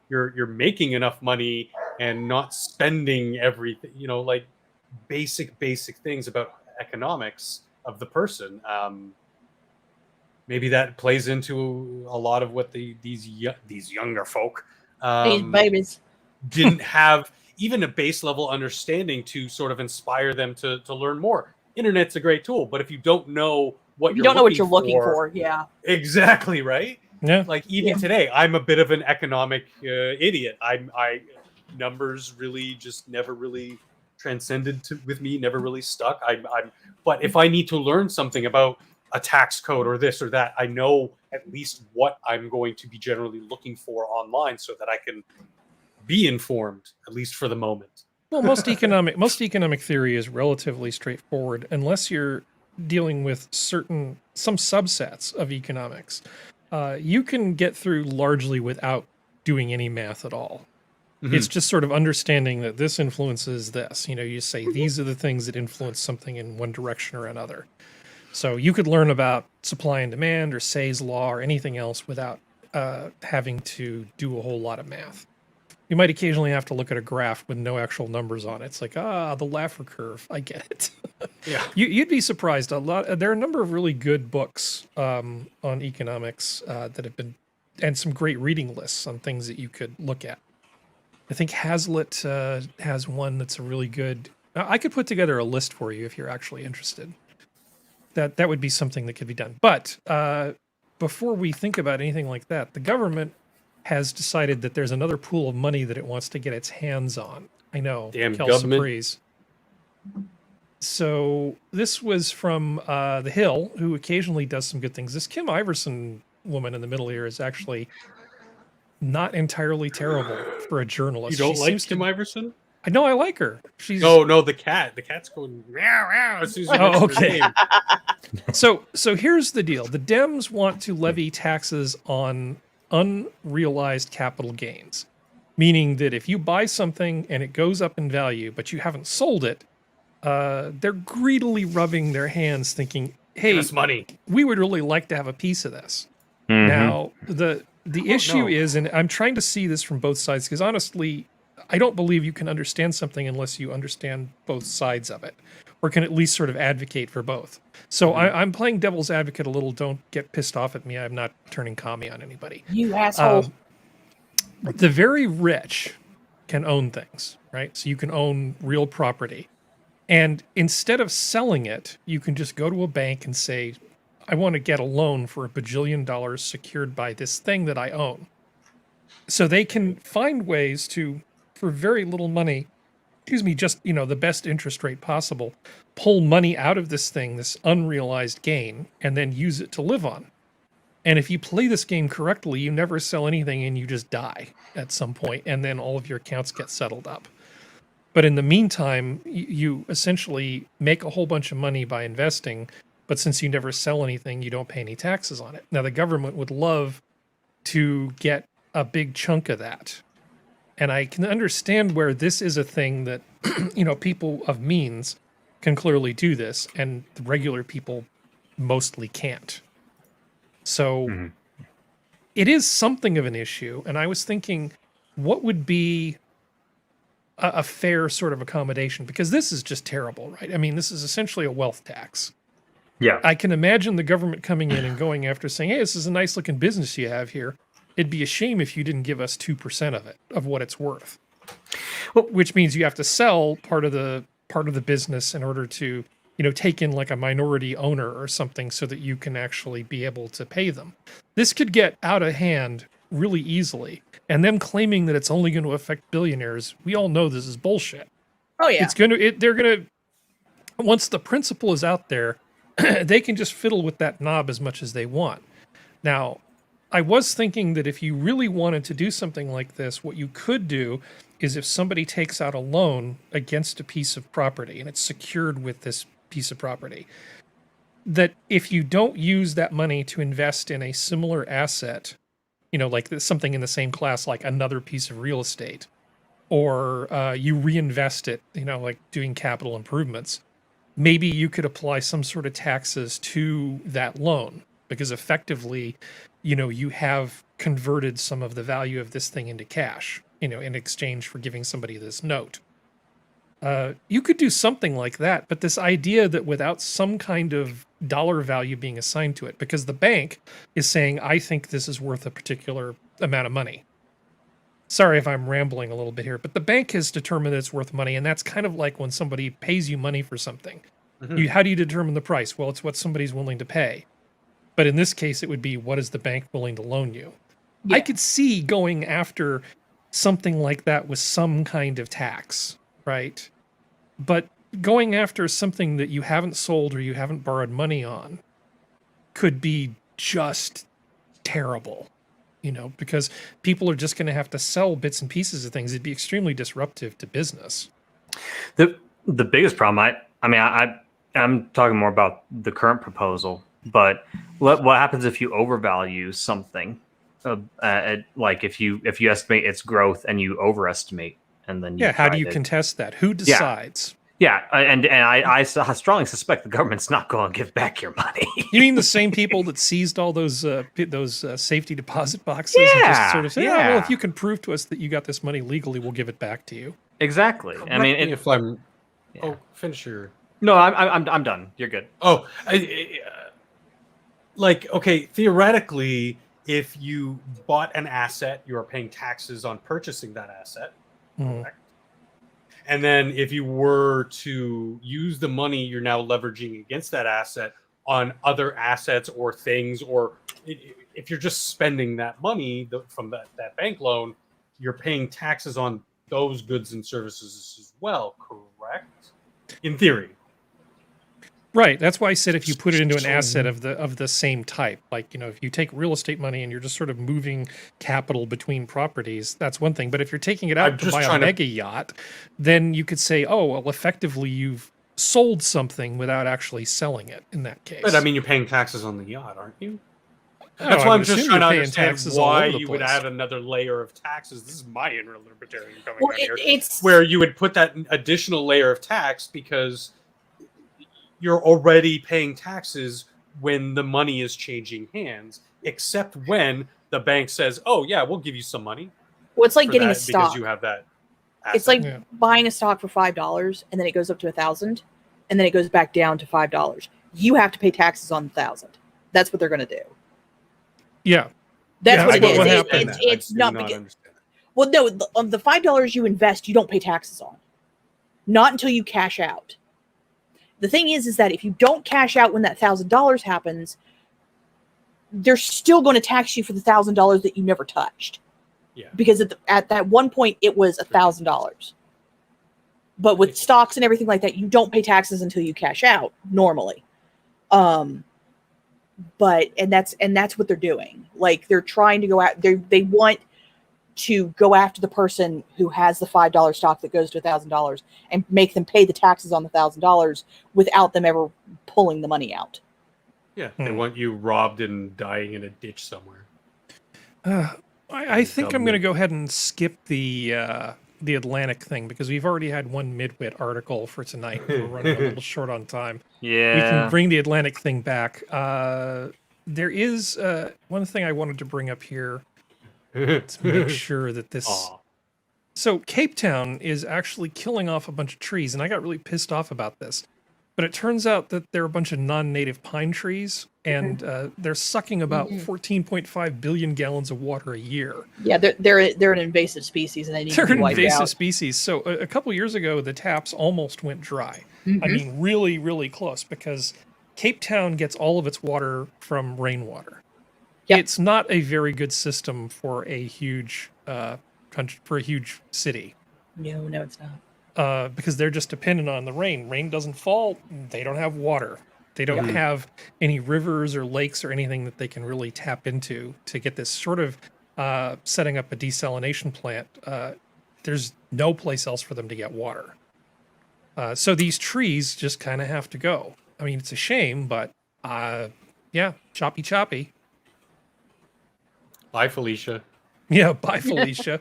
Speaker 3: you're making enough money and not spending everything, you know, like basic things about economics of the person. Maybe that plays into a lot of what these younger folk,
Speaker 2: these babies,
Speaker 3: didn't have even a base level understanding to sort of inspire them to learn more. Internet's a great tool, but if you don't know what
Speaker 2: you don't know what you're looking for, yeah,
Speaker 3: exactly, right.
Speaker 1: Yeah,
Speaker 3: like even today, I'm a bit of an economic idiot. I numbers really just never really transcended with me, never really stuck. But if I need to learn something about a tax code or this or that, I know at least what I'm going to be generally looking for online so that I can be informed, at least for the moment.
Speaker 1: Well, most economic theory is relatively straightforward unless you're dealing with some subsets of economics. You can get through largely without doing any math at all. Mm-hmm. It's just sort of understanding that this influences this. You know, you say these are the things that influence something in one direction or another. So you could learn about supply and demand or Say's law or anything else without having to do a whole lot of math. You might occasionally have to look at a graph with no actual numbers on it. It's like, the Laffer curve. I get it.
Speaker 3: Yeah.
Speaker 1: You'd be surprised. There are a number of really good books on economics that have been, and some great reading lists on things that you could look at. I think Hazlitt has one that's a really good. I could put together a list for you if you're actually interested. That would be something that could be done. But before we think about anything like that, the government has decided that there's another pool of money that it wants to get its hands on. I know.
Speaker 3: Damn government.
Speaker 1: Surprise. So this was from The Hill, who occasionally does some good things. This Kim Iverson woman in the middle here is actually not entirely terrible for a journalist.
Speaker 3: You don't like Kim Iverson?
Speaker 1: I know, I like her. She's
Speaker 3: no, the cat. The cat's going meow meow as soon as you mention her name.
Speaker 1: So here's the deal. The Dems want to levy taxes on unrealized capital gains, meaning that if you buy something and it goes up in value, but you haven't sold it, they're greedily rubbing their hands thinking, hey,
Speaker 3: give us money.
Speaker 1: We would really like to have a piece of this. Mm-hmm. Now, the issue is, and I'm trying to see this from both sides, because honestly, I don't believe you can understand something unless you understand both sides of it, or can at least sort of advocate for both. So I'm playing devil's advocate a little. Don't get pissed off at me. I'm not turning commie on anybody.
Speaker 2: You asshole.
Speaker 1: The very rich can own things, right? So you can own real property. And instead of selling it, you can just go to a bank and say, I want to get a loan for $1 bajillion secured by this thing that I own. So they can find ways to, for very little money, just, the best interest rate possible, pull money out of this thing, this unrealized gain, and then use it to live on. And if you play this game correctly, you never sell anything and you just die at some point, and then all of your accounts get settled up. But in the meantime, you essentially make a whole bunch of money by investing, but since you never sell anything, you don't pay any taxes on it. Now, the government would love to get a big chunk of that. And I can understand where this is a thing that, people of means can clearly do this, and the regular people mostly can't. So it is something of an issue. And I was thinking, what would be a fair sort of accommodation? Because this is just terrible, right? I mean, this is essentially a wealth tax.
Speaker 8: Yeah.
Speaker 1: I can imagine the government coming in and going after saying, hey, this is a nice looking business you have here. It'd be a shame if you didn't give us 2% of it, of what it's worth. Well, which means you have to sell part of the business in order to, take in like a minority owner or something so that you can actually be able to pay them. This could get out of hand really easily. And them claiming that it's only going to affect billionaires, we all know this is bullshit.
Speaker 2: Oh yeah.
Speaker 1: They're going to, once the principle is out there, they can just fiddle with that knob as much as they want. Now, I was thinking that if you really wanted to do something like this, what you could do is if somebody takes out a loan against a piece of property and it's secured with this piece of property, that if you don't use that money to invest in a similar asset, like something in the same class, like another piece of real estate, or you reinvest it, like doing capital improvements, maybe you could apply some sort of taxes to that loan, because effectively, you have converted some of the value of this thing into cash, in exchange for giving somebody this note. You could do something like that, but this idea that without some kind of dollar value being assigned to it, because the bank is saying, I think this is worth a particular amount of money. Sorry if I'm rambling a little bit here, but the bank has determined it's worth money, and that's kind of like when somebody pays you money for something. Mm-hmm. How do you determine the price? Well, it's what somebody's willing to pay. But in this case, it would be, what is the bank willing to loan you? Yeah. I could see going after something like that with some kind of tax, right? But going after something that you haven't sold or you haven't borrowed money on could be just terrible, because people are just going to have to sell bits and pieces of things. It'd be extremely disruptive to business.
Speaker 8: The biggest problem, I'm talking more about the current proposal, but what happens if you overvalue something? Like if you estimate its growth and you overestimate, and then
Speaker 1: how do you contest that? Who decides?
Speaker 8: Yeah, and I strongly suspect the government's not going to give back your money.
Speaker 1: You mean the same people that seized all those safety deposit boxes?
Speaker 8: Yeah,
Speaker 1: and just sort of say, well, if you can prove to us that you got this money legally, we'll give it back to you.
Speaker 8: Exactly.
Speaker 3: I mean, if I'm, finish your.
Speaker 8: No, I'm done. You're good.
Speaker 3: Oh, okay, theoretically, if you bought an asset, you are paying taxes on purchasing that asset, correct? And then if you were to use the money you're now leveraging against that asset on other assets or things, or if you're just spending that money from that bank loan, you're paying taxes on those goods and services as well, correct? In theory.
Speaker 1: Right. That's why I said if you put it into an asset of the same type, like, if you take real estate money and you're just sort of moving capital between properties, that's one thing. But if you're taking it out to buy a mega yacht, then you could say, oh, well, effectively you've sold something without actually selling it in that case.
Speaker 3: But I mean, you're paying taxes on the yacht, aren't you? That's why I'm just trying to understand why you would add another layer of taxes. This is my inner libertarian coming out here. Where you would put that additional layer of tax because you're already paying taxes when the money is changing hands, except when the bank says, oh, yeah, we'll give you some money.
Speaker 2: Well, it's like getting a stock.
Speaker 3: Because you have that asset.
Speaker 2: It's like buying a stock for $5 and then it goes up to $1,000 and then it goes back down to $5. You have to pay taxes on $1,000. That's what they're going to do.
Speaker 1: Yeah.
Speaker 2: That's what it is. It's not because, well, no, the $5 you invest, you don't pay taxes on. Not until you cash out. The thing is that if you don't cash out when that $1,000 happens, they're still going to tax you for the $1,000 that you never touched.
Speaker 3: Yeah.
Speaker 2: Because at that one point, it was $1,000. But with stocks and everything like that, you don't pay taxes until you cash out normally. But that's what they're doing. Like they're trying to go out. They want to go after the person who has the $5 stock that goes to $1,000 and make them pay the taxes on the $1,000 without them ever pulling the money out.
Speaker 3: Yeah, they want you robbed and dying in a ditch somewhere.
Speaker 1: I think I'm going to go ahead and skip the Atlantic thing because we've already had one Midwit article for tonight. We're running a little short on time.
Speaker 8: Yeah,
Speaker 1: we can bring the Atlantic thing back. There is one thing I wanted to bring up here. To make sure that this... So Cape Town is actually killing off a bunch of trees, and I got really pissed off about this. But it turns out that they're a bunch of non-native pine trees, and they're sucking about 14.5 billion gallons of water a year.
Speaker 2: Yeah, they're an invasive species, and they need to be
Speaker 1: They're an
Speaker 2: wiped
Speaker 1: invasive
Speaker 2: out.
Speaker 1: species. So a couple years ago, the taps almost went dry. I mean, really, really close, because Cape Town gets all of its water from rainwater.
Speaker 2: Yep.
Speaker 1: It's not a very good system for a huge country, for a huge city.
Speaker 2: No, it's not.
Speaker 1: Because they're just dependent on the rain. Rain doesn't fall, they don't have water. They don't have any rivers or lakes or anything that they can really tap into to get this sort of setting up a desalination plant. There's no place else for them to get water. So these trees just kind of have to go. I mean, it's a shame, but yeah, choppy.
Speaker 3: Bye, Felicia.
Speaker 1: Yeah, bye, Felicia.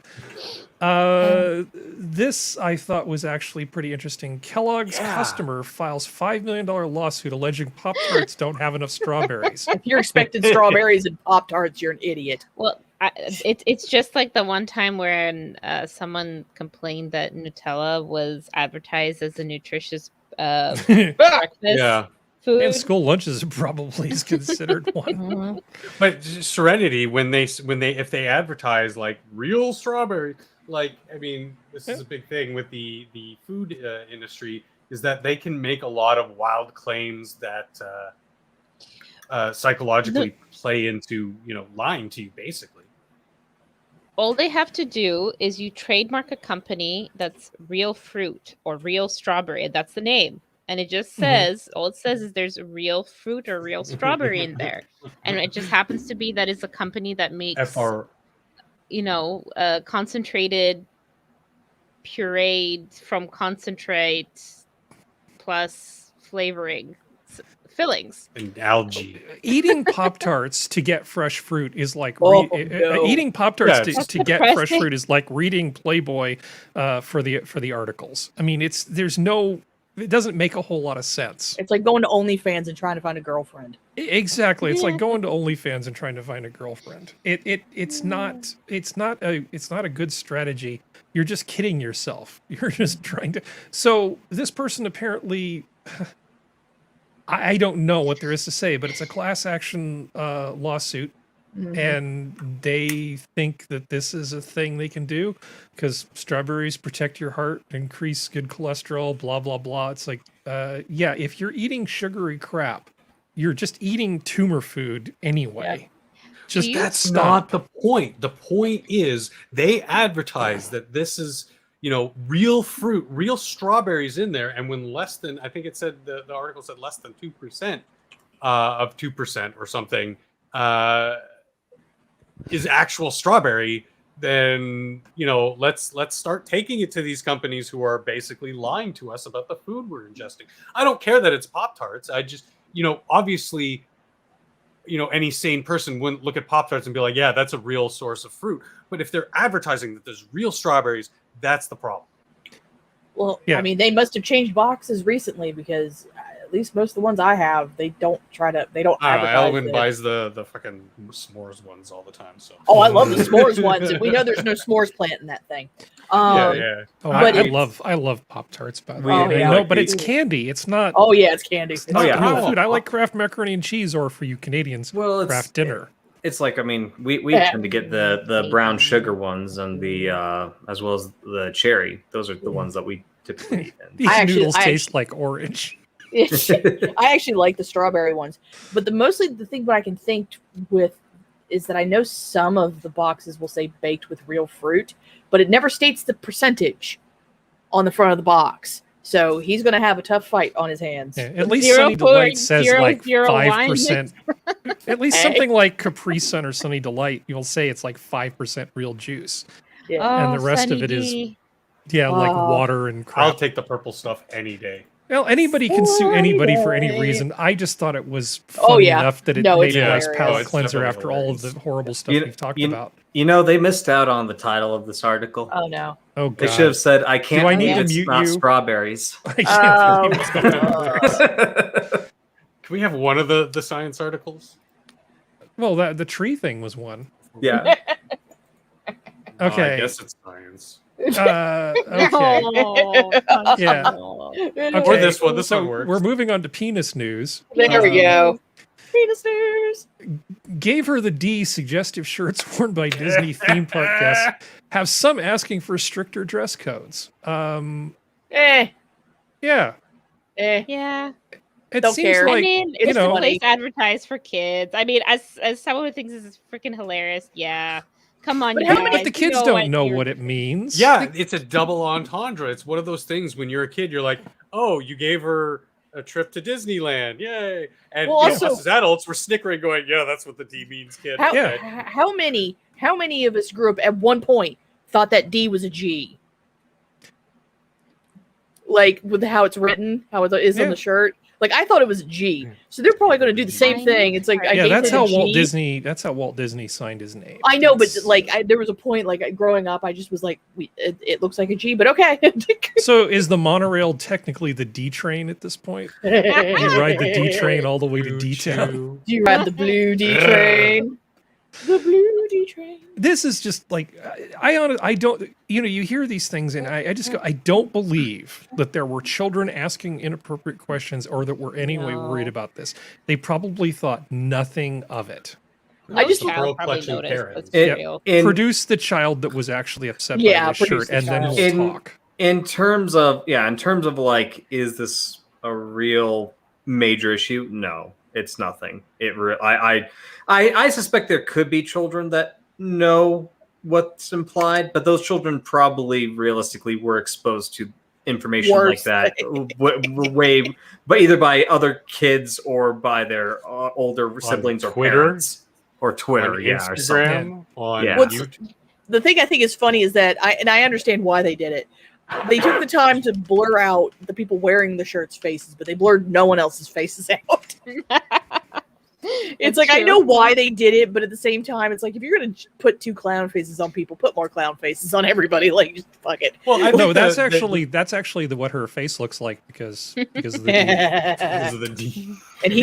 Speaker 1: This I thought was actually pretty interesting. Kellogg's customer files $5 million lawsuit alleging Pop-Tarts don't have enough strawberries.
Speaker 2: If you're expecting strawberries and Pop-Tarts, you're an idiot.
Speaker 4: Well, it's just like the one time when someone complained that Nutella was advertised as a nutritious breakfast food.
Speaker 1: And school lunches probably is considered one.
Speaker 3: But Serenity, if they advertise like real strawberry, like, I mean, this is a big thing with the food industry, is that they can make a lot of wild claims that psychologically play into, lying to you, basically.
Speaker 4: All they have to do is you trademark a company that's real fruit or real strawberry. That's the name. And it just says, all it says is there's real fruit or real strawberry in there. And it just happens to be that it's a company that makes, concentrated, pureed from concentrate plus flavoring fillings.
Speaker 3: And algae.
Speaker 1: Eating Pop-Tarts to get fresh fruit is like eating Pop-Tarts to get fresh fruit is like reading Playboy for the articles. I mean, it doesn't make a whole lot of sense.
Speaker 2: It's like going to OnlyFans and trying to find a girlfriend.
Speaker 1: Exactly. It's like going to OnlyFans and trying to find a girlfriend. It's not a good strategy. You're just kidding yourself. You're just trying to. So this person apparently, I don't know what there is to say, but it's a class action lawsuit. And they think that this is a thing they can do because strawberries protect your heart, increase good cholesterol, blah, blah, blah. It's like, if you're eating sugary crap, you're just eating tumor food anyway. Just
Speaker 3: That's not the point. The point is they advertise that this is, real fruit, real strawberries in there. And when less than, I think it said, the article said less than 2% of 2% or something, is actual strawberry, then let's start taking it to these companies who are basically lying to us about the food we're ingesting. I don't care that it's Pop-Tarts. I just obviously any sane person wouldn't look at Pop-Tarts and be like, yeah, that's a real source of fruit. But if they're advertising that there's real strawberries, that's the problem.
Speaker 2: Well, I mean, they must have changed boxes recently because at least most of the ones I have, they don't advertise.
Speaker 3: Alvin buys the fucking s'mores ones all the time. So.
Speaker 2: Oh, I love the s'mores ones, and we know there's no s'mores plant in that thing.
Speaker 1: Oh, I love Pop-Tarts, by the way. But it's candy. It's not.
Speaker 2: Oh yeah, it's candy.
Speaker 1: It's not real food. I like Kraft macaroni and cheese, or for you Canadians, Kraft dinner.
Speaker 11: It's like, I mean, we tend to get the brown sugar ones and the as well as the cherry. Those are the ones that we typically eat.
Speaker 1: These noodles taste like orange.
Speaker 2: I actually like the strawberry ones, but mostly the thing that I can think with is that I know some of the boxes will say baked with real fruit, but it never states the percentage on the front of the box. So he's going to have a tough fight on his hands.
Speaker 1: Yeah, at least Sunny Delight says like 5%. At least something like Capri Sun or Sunny Delight, you'll say it's like 5% real juice.
Speaker 2: Yeah.
Speaker 1: And the rest of it is like water and crap.
Speaker 3: I'll take the purple stuff any day.
Speaker 1: Well, anybody can sue anybody for any reason. I just thought it was funny enough that it made a nice palate cleanser after all of the horrible stuff we've talked about.
Speaker 11: They missed out on the title of this article.
Speaker 2: Oh no!
Speaker 1: Oh god!
Speaker 11: They should have said, "I can't believe it's not strawberries."
Speaker 1: I can't believe it's not strawberries.
Speaker 3: Can we have one of the science articles?
Speaker 1: Well, the tree thing was one.
Speaker 11: Yeah.
Speaker 1: Okay.
Speaker 3: I guess it's science.
Speaker 1: Okay. Yeah.
Speaker 3: Or this one. This
Speaker 1: so
Speaker 3: one works.
Speaker 1: we're moving on to penis news.
Speaker 2: There we go. Penis news.
Speaker 1: Gave her the D. Suggestive shirts worn by Disney theme park guests have some asking for stricter dress codes.
Speaker 2: Yeah.
Speaker 4: Yeah.
Speaker 1: It
Speaker 2: Don't
Speaker 1: seems
Speaker 2: care.
Speaker 1: like
Speaker 4: I mean,
Speaker 1: you
Speaker 4: it's
Speaker 1: know.
Speaker 4: a place advertised for kids. I mean, as someone who thinks this is freaking hilarious, yeah. Come on, you
Speaker 1: But
Speaker 4: guys.
Speaker 1: the kids don't know what it means.
Speaker 3: Yeah, it's a double entendre. It's one of those things when you're a kid, you're like, oh, you gave her a trip to Disneyland. Yay. And
Speaker 2: Well,
Speaker 3: you know,
Speaker 2: also-
Speaker 3: us as adults, we're snickering going, yeah, that's what the D means, kid.
Speaker 2: How many of us grew up at one point thought that D was a G? Like with how it's written, how it is on the shirt. Like I thought it was a G. So they're probably going to do the same thing. It's like I
Speaker 1: Yeah,
Speaker 2: gave
Speaker 1: that's
Speaker 2: her
Speaker 1: how
Speaker 2: the
Speaker 1: Walt
Speaker 2: G.
Speaker 1: Disney. That's how Walt Disney signed his name.
Speaker 2: I know, but like there was a point, like growing up, I just was like, it looks like a G, but okay.
Speaker 1: So is the monorail technically the D train at this point? You ride the D train all the way to D town.
Speaker 2: Do you ride the blue D train? The blue D train.
Speaker 1: This is just like I don't. You know, you hear these things, and I just go. I don't believe that there were children asking inappropriate questions, or that we're anyway worried about this. They probably thought nothing of it.
Speaker 2: I just
Speaker 1: Produce the child that was actually upset by the shirt, and then we'll talk.
Speaker 11: In terms of like, is this a real major issue? No, it's nothing. I suspect there could be children that know what's implied, but those children probably realistically were exposed to information like that but either by other kids or by their older siblings or
Speaker 3: Twitter?
Speaker 11: parents or Twitter,
Speaker 3: On
Speaker 11: or
Speaker 3: Instagram,
Speaker 11: something.
Speaker 3: on
Speaker 11: YouTube.
Speaker 2: The thing I think is funny is that I understand why they did it. They took the time to blur out the people wearing the shirts' faces, but they blurred no one else's faces out. It's like, I know why they did it, but at the same time, it's like, if you're going to put two clown faces on people, put more clown faces on everybody. Like, just fuck it.
Speaker 3: Well,
Speaker 1: No, that's actually what her face looks like because of the D.
Speaker 3: Because of the D.
Speaker 2: And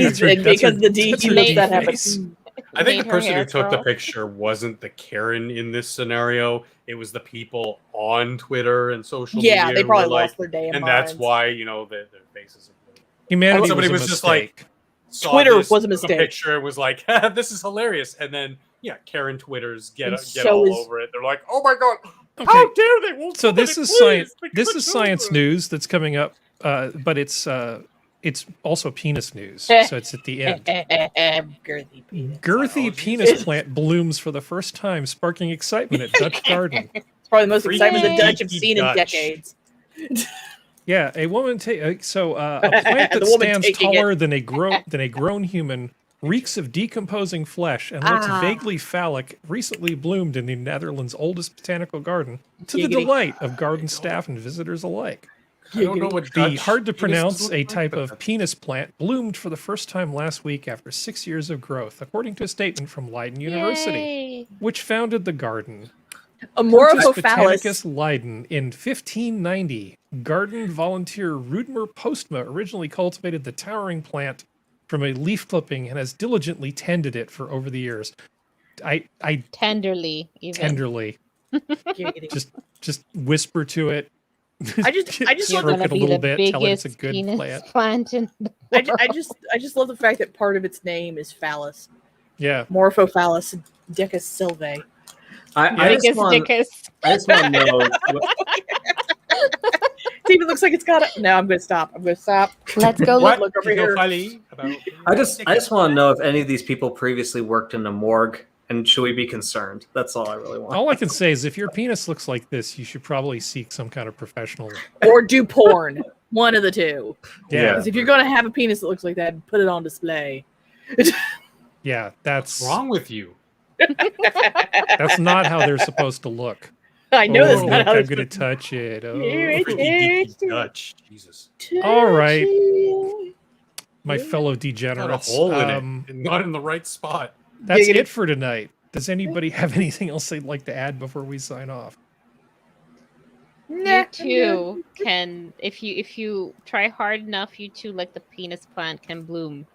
Speaker 2: because the D, he let that happen.
Speaker 3: I think the person who took the picture wasn't the Karen in this scenario. It was the people on Twitter and social media.
Speaker 2: Yeah, they probably lost their damn
Speaker 3: and
Speaker 2: minds.
Speaker 3: that's why, you know, their faces are blue.
Speaker 1: Humanity
Speaker 3: Somebody
Speaker 1: was
Speaker 3: was
Speaker 1: a
Speaker 3: just like,
Speaker 1: mistake.
Speaker 2: Twitter
Speaker 3: this,
Speaker 2: was a
Speaker 3: took
Speaker 2: mistake.
Speaker 3: Picture and was like, this is hilarious. And then, yeah, Karen Twitters get
Speaker 2: so
Speaker 3: all
Speaker 2: is-
Speaker 3: over it. They're like, oh my god,
Speaker 1: Okay.
Speaker 3: how dare they? Won't
Speaker 1: So this
Speaker 3: somebody
Speaker 1: is
Speaker 3: please
Speaker 1: science.
Speaker 3: pick
Speaker 1: This
Speaker 3: the
Speaker 1: is science
Speaker 3: children?
Speaker 1: news that's coming up, but it's also penis news. So it's at the end.
Speaker 2: Girthy penis.
Speaker 1: Girthy penis plant blooms for the first time, sparking excitement at Dutch Garden.
Speaker 2: It's probably the most
Speaker 3: Freaky
Speaker 2: excitement the Dutch have
Speaker 3: geeky
Speaker 2: seen in
Speaker 3: Dutch.
Speaker 2: decades.
Speaker 1: Yeah, a woman a plant that
Speaker 2: The woman
Speaker 1: stands
Speaker 2: taking
Speaker 1: taller than a grown human, reeks of decomposing flesh, and looks vaguely phallic, recently bloomed in the Netherlands' oldest botanical garden, to the
Speaker 2: Giggity.
Speaker 1: delight of garden staff and visitors alike.
Speaker 3: I don't know what
Speaker 1: The
Speaker 3: Dutch
Speaker 1: hard to
Speaker 3: penises
Speaker 1: pronounce
Speaker 3: look
Speaker 1: a
Speaker 3: like,
Speaker 1: type
Speaker 3: but
Speaker 1: of penis plant bloomed for the first time last week after 6 years of growth, according to a statement from Leiden University,
Speaker 4: Yay.
Speaker 1: which founded the garden.
Speaker 2: Amorphophallus.
Speaker 1: Botanicus Leiden in 1590. Garden volunteer Rudmer Postma originally cultivated the towering plant from a leaf clipping and has diligently tended it for over the years. I
Speaker 4: Tenderly, even.
Speaker 1: tenderly
Speaker 2: Giggity.
Speaker 1: just whisper to it.
Speaker 2: I just
Speaker 4: You're
Speaker 2: love
Speaker 1: stroke
Speaker 4: gonna
Speaker 1: it a
Speaker 4: be
Speaker 1: little
Speaker 4: the
Speaker 1: bit, tell it it's a
Speaker 4: biggest
Speaker 1: good
Speaker 4: penis
Speaker 1: plant.
Speaker 4: plant in the
Speaker 2: I just love the fact that part of its name is phallus.
Speaker 1: Yeah.
Speaker 2: Morphophallus decus sylvae.
Speaker 11: I just
Speaker 4: biggest
Speaker 11: want to know.
Speaker 2: It even looks like it's got a. No, I'm going to stop.
Speaker 4: Let's go
Speaker 3: What?
Speaker 2: Look over here.
Speaker 11: I just want to know if any of these people previously worked in a morgue, and should we be concerned? That's all I really want.
Speaker 1: All I can say is if your penis looks like this, you should probably seek some kind of professional.
Speaker 2: Or do porn. One of the two.
Speaker 1: Yeah.
Speaker 2: Because if you're going to have a penis that looks like that, put it on display.
Speaker 1: Yeah, that's
Speaker 3: What's wrong with you?
Speaker 1: that's not how they're supposed to look.
Speaker 2: I know that's not how
Speaker 1: I'm
Speaker 2: it's
Speaker 1: going to touch it. Oh.
Speaker 3: Dutch. Jesus.
Speaker 1: All right. My fellow
Speaker 3: Got a
Speaker 1: degenerates.
Speaker 3: hole in it. And not in the right spot.
Speaker 1: That's
Speaker 2: Giggity.
Speaker 1: it for tonight. Does anybody have anything else they'd like to add before we sign off?
Speaker 4: You too can, if you try hard enough, you too, like the penis plant, can bloom.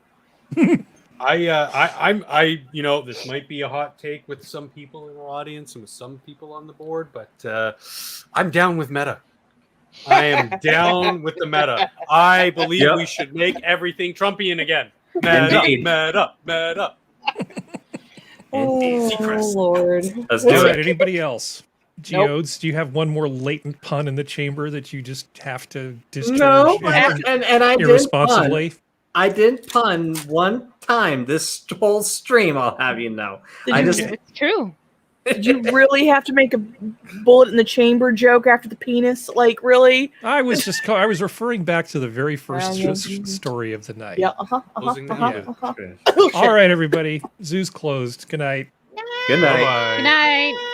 Speaker 3: I you know, this might be a hot take with some people and general audience and with some people on the board, but I'm down with meta. I am down with the meta. I believe we should make everything Trumpian again. Meta, meta, meta.
Speaker 2: Oh, Lord.
Speaker 1: All right, anybody else? Geodes, do you have one more latent pun in the chamber that you just have to discharge?
Speaker 11: No, and I
Speaker 1: irresponsibly?
Speaker 11: I didn't pun one time this whole stream, I'll have you know.
Speaker 4: It's true.
Speaker 2: Did you really have to make a bullet in the chamber joke after the penis? Like, really?
Speaker 1: I was referring back to the very first story of the night.
Speaker 2: Yeah.
Speaker 1: All right, everybody. Zoo's closed. Good night.
Speaker 11: Good night.
Speaker 3: Bye-bye.
Speaker 4: Good night.